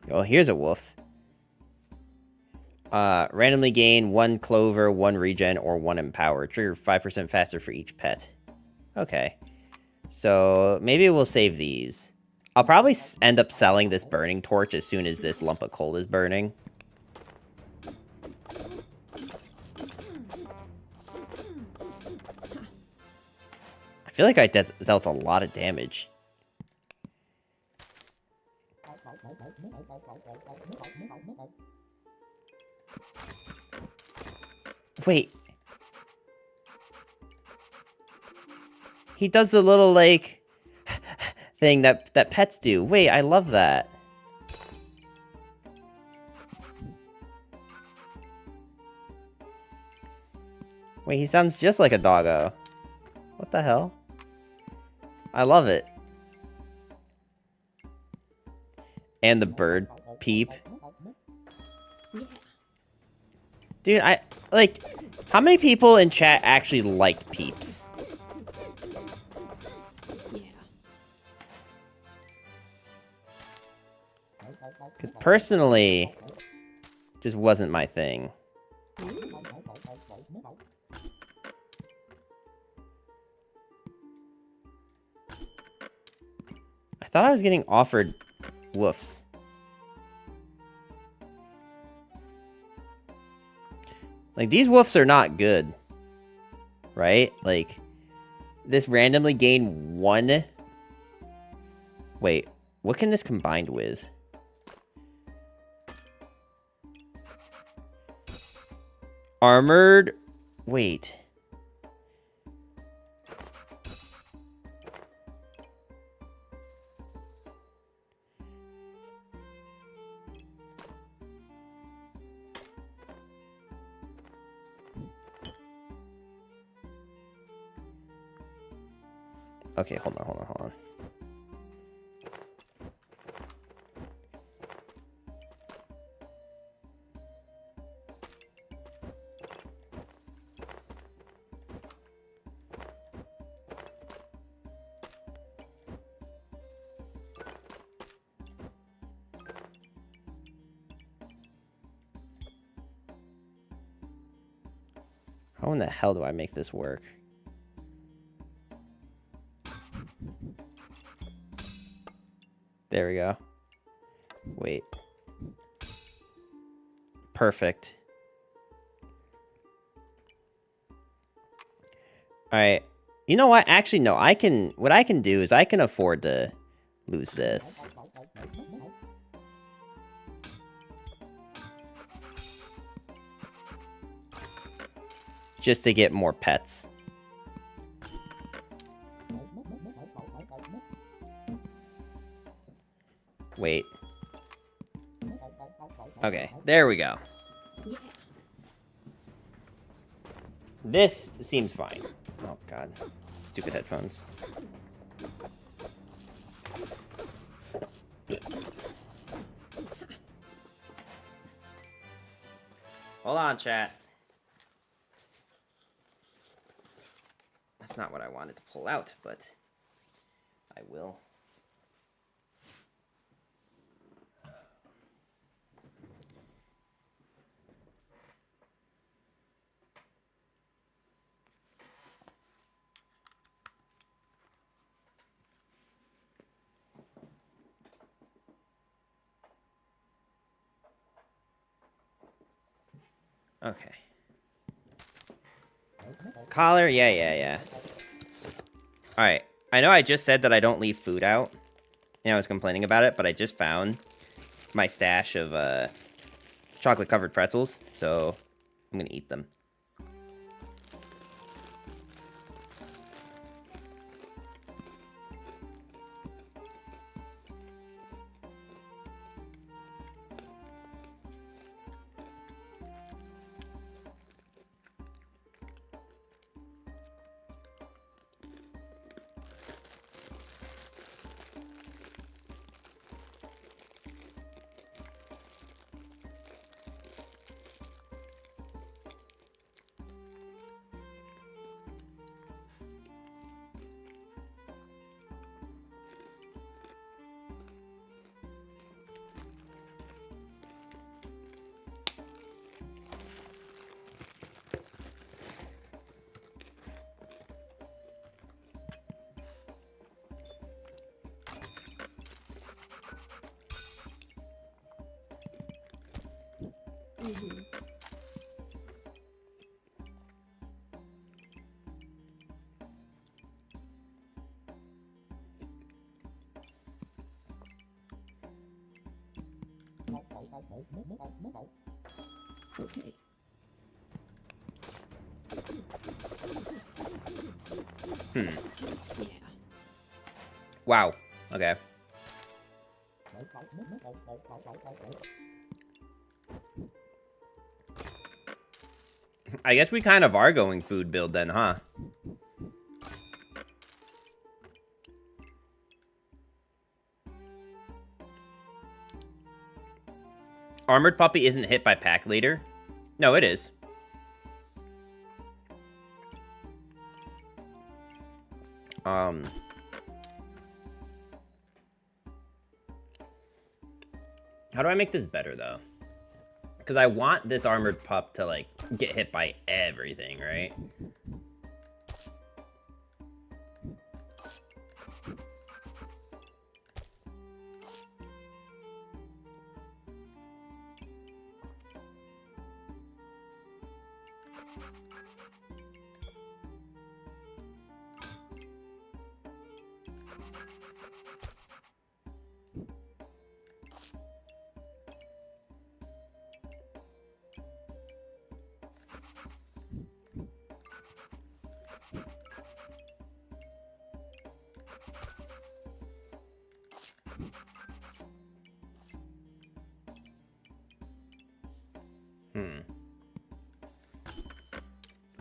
Oh, here's a wolf. Randomly gain 1 clover, 1 regen, or 1 empower. Trigger 5% faster for each pet. Okay. So, maybe we'll save these. I'll probably end up selling this burning torch as soon as this lump of coal is burning. I feel like I dealt a lot of damage. Wait. He does the little, like, thing that pets do. Wait, I love that. Wait, he sounds just like a doggo. What the hell? I love it. And the bird peep. Dude, how many people in chat actually liked peeps? Because personally, just wasn't my thing. I thought I was getting offered woofs. Like, these woofs are not good. Right? Like, this randomly gain 1... Wait, what can this combined with? Armored... Wait. Okay, hold on. How in the hell do I make this work? There we go. Wait. Perfect. Alright. You know what? Actually, no. What I can do is I can afford to lose this. Just to get more pets. Wait. Okay, there we go. This seems fine. Oh, God. Stupid headphones. Hold on, chat. That's not what I wanted to pull out, but I will. Okay. Collar, yeah. Alright. I know I just said that I don't leave food out. And I was complaining about it, but I just found my stash of chocolate-covered pretzels, so I'm gonna eat them. Mhm. Okay. Hmm. Yeah. Wow. Okay. I guess we kind of are going food build then, huh? Armored Puppy isn't hit by Pack Leader? No, it is. How do I make this better, though? Because I want this Armored Pup to, like, get hit by everything, right?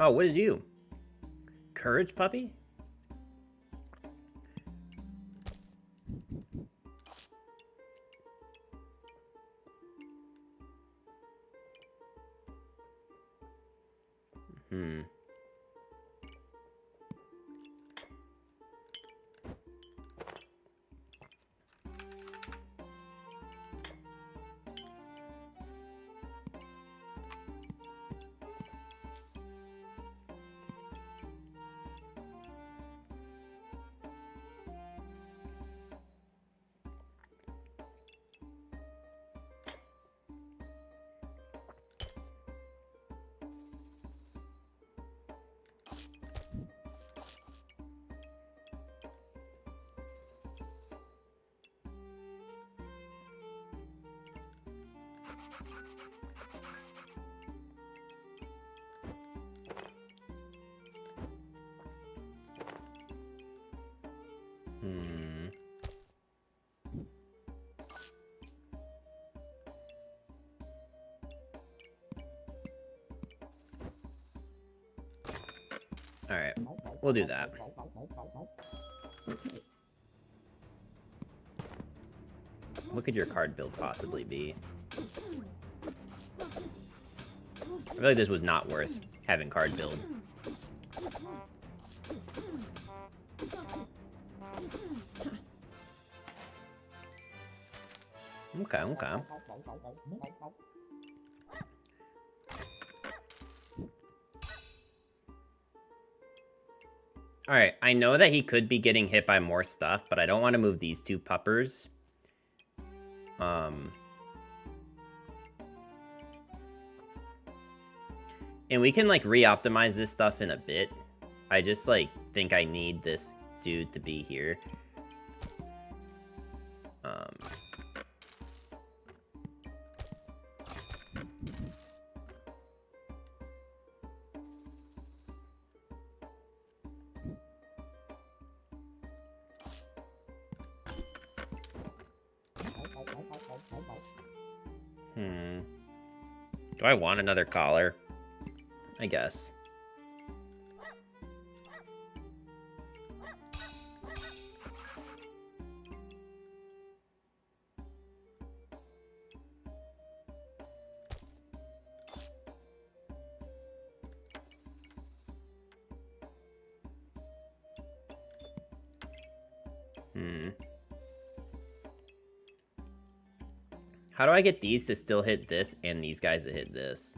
Oh, what is you? Courage Puppy? Alright, we'll do that. Okay. What could your card build possibly be? I feel like this was not worth having card build. Okay. Alright, I know that he could be getting hit by more stuff, but I don't want to move these two puppers. And we can, like, re-optimize this stuff in a bit. I just, like, think I need this dude to be here. Do I want another collar? I guess. How do I get these to still hit this and these guys to hit this?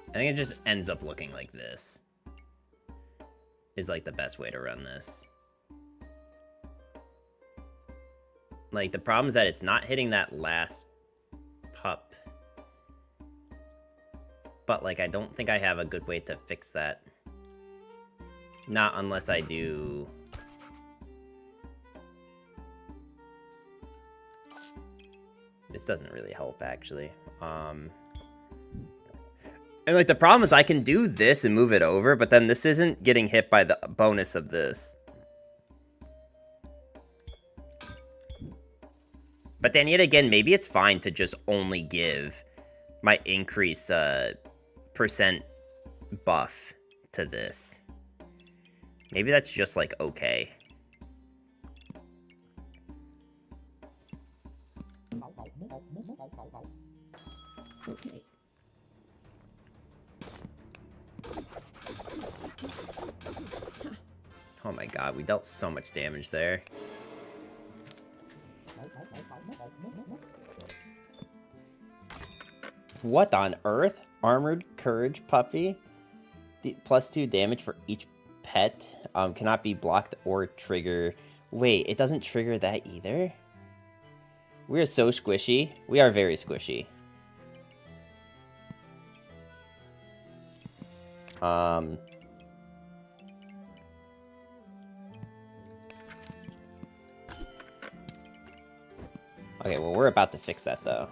I think it just ends up looking like this. Is like the best way to run this. Like, the problem is that it's not hitting that last pup. But, like, I don't think I have a good way to fix that. Not unless I do... This doesn't really help, actually. And, like, the problem is I can do this and move it over, but then this isn't getting hit by the bonus of this. But then yet again, maybe it's fine to just only give my increase percent buff to this. Maybe that's just, like, okay. Okay. Oh my god, we dealt so much damage there. What on earth? Armored Courage Puppy? +2 damage for each pet. Cannot be blocked or trigger. Wait, it doesn't trigger that either? We are so squishy. We are very squishy. Okay, well, we're about to fix that, though.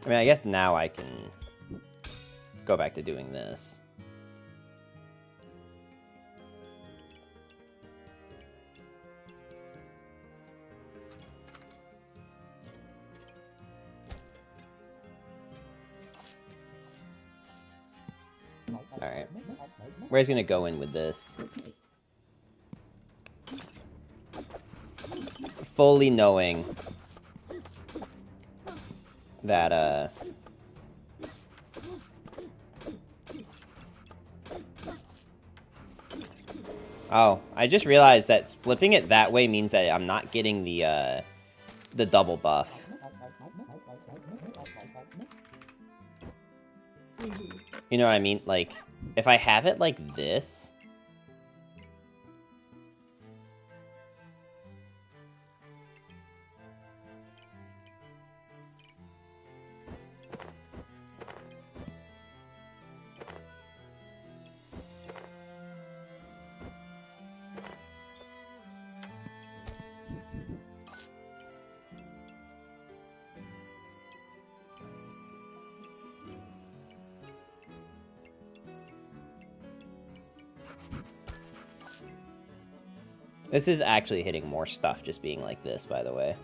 I mean, I guess now I can go back to doing this. Alright. Where's gonna go in with this? Fully knowing that, Oh, I just realized that flipping it that way means that I'm not getting the double buff. You know what I mean? Like, if I have it like this... This is actually hitting more stuff just being like this, by the way.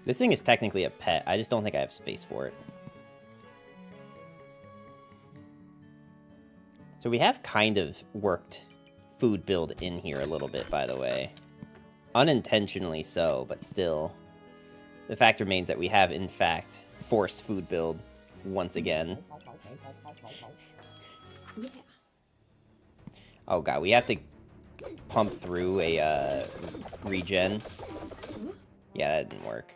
This thing is technically a pet. I just don't think I have space for it. So we have kind of worked food build in here a little bit, by the way. Unintentionally so, but still. The fact remains that we have, in fact, forced food build once again. Yeah. Oh god, we have to pump through a regen. Yeah, that didn't work.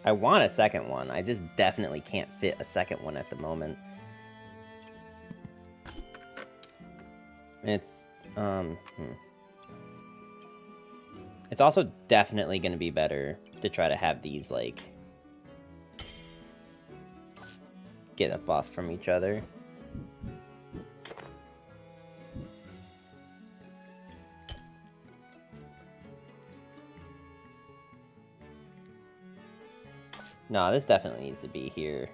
I want a second one. I just definitely can't fit a second one at the moment. It's, It's also definitely going to be better to try to have these, like, get a buff from each other. No, this definitely needs to be here.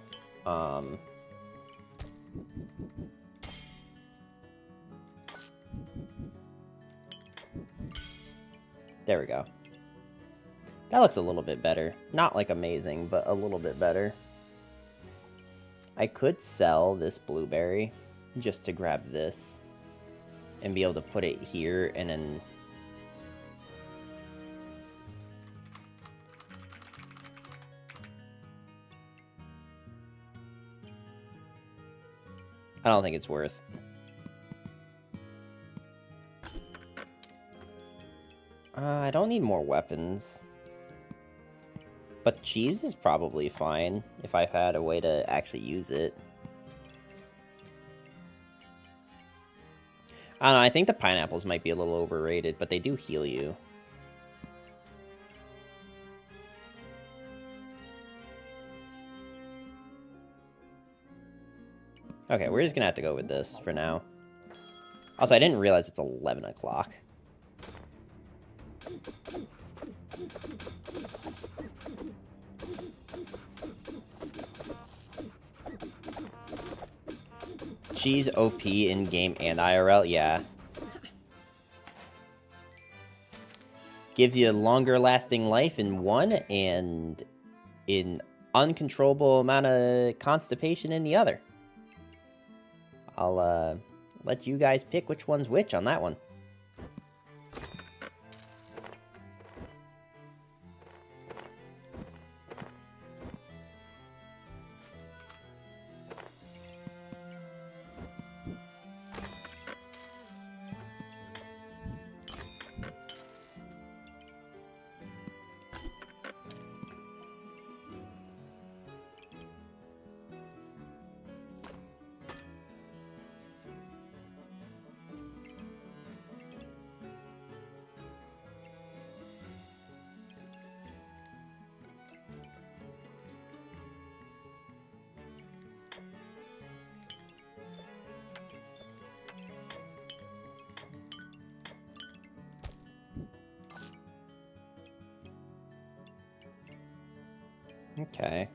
There we go. That looks a little bit better. Not, like, amazing, but a little bit better. I could sell this blueberry just to grab this and be able to put it here and then... I don't think it's worth. I don't need more weapons. But cheese is probably fine if I've had a way to actually use it. I don't know, I think the pineapples might be a little overrated, but they do heal you. Okay, we're just gonna have to go with this for now. Also, I didn't realize it's 11 o'clock. Cheese OP in-game and IRL, yeah. Gives you a longer lasting life in one, and an uncontrollable amount of constipation in the other. I'll let you guys pick which one's which on that one. Okay.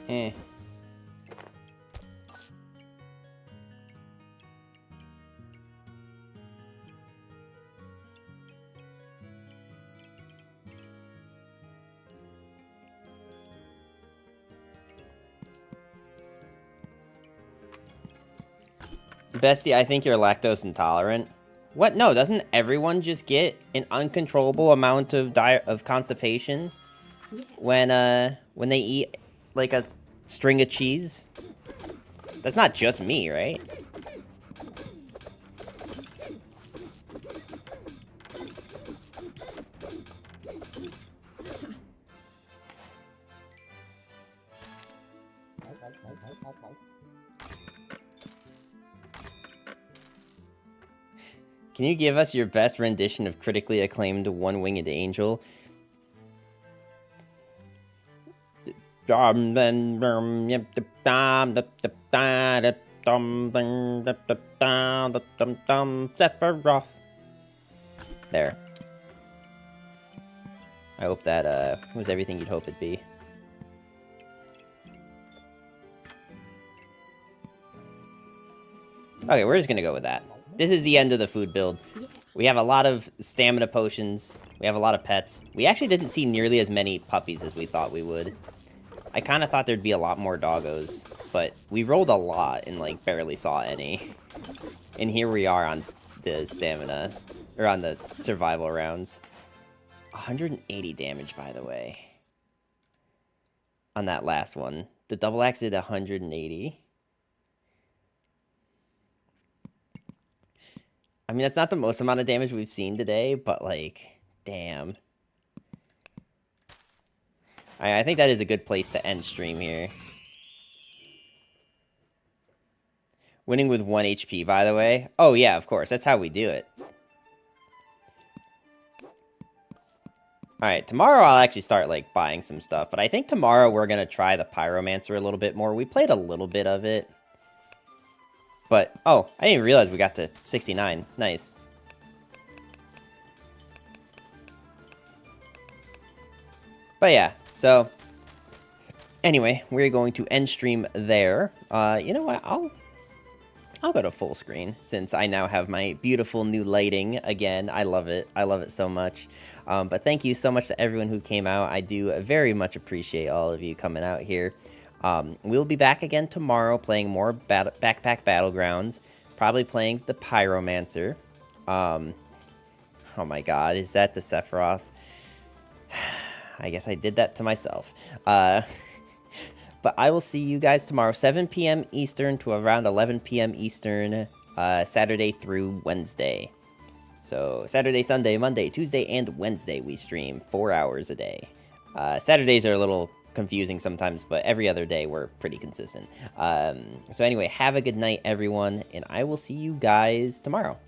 Eh. bestie, I think you're lactose intolerant. What? No, doesn't everyone just get an uncontrollable amount of constipation when they eat like a string of cheese? That's not just me, right? Can you give us your best rendition of critically acclaimed One-Winged Angel? There. I hope that was everything you'd hope it'd be. Okay, we're just gonna go with that. This is the end of the food build. We have a lot of stamina potions. We have a lot of pets. We actually didn't see nearly as many puppies as we thought we would. I kind of thought there'd be a lot more doggos, but we rolled a lot and, like, barely saw any. And here we are on the stamina, or on the survival rounds. 180 damage, by the way. On that last one. The double axe did 180. I mean, that's not the most amount of damage we've seen today, but, like, damn. I think that is a good place to end stream here. Winning with 1 HP, by the way. Oh, yeah, of course. That's how we do it. Alright, tomorrow I'll actually start, like, buying some stuff. But I think tomorrow we're going to try the Pyromancer a little bit more. We played a little bit of it. But, oh, I didn't even realize we got to 69. Nice. But yeah, so, anyway, we're going to end stream there. You know what, I'll go to full screen, since I now have my beautiful new lighting again. I love it so much. But thank you so much to everyone who came out. I do very much appreciate all of you coming out here. We'll be back again tomorrow playing more Backpack Battlegrounds. Probably playing the Pyromancer. Oh my god, is that the Sephiroth? I guess I did that to myself. But I will see you guys tomorrow, 7 p.m. Eastern to around 11 p.m. Eastern, Saturday through Wednesday. So Saturday, Sunday, Monday, Tuesday, and Wednesday we stream 4 hours a day. Saturdays are a little confusing sometimes, but every other day we're pretty consistent. So anyway, have a good night, everyone, and I will see you guys tomorrow.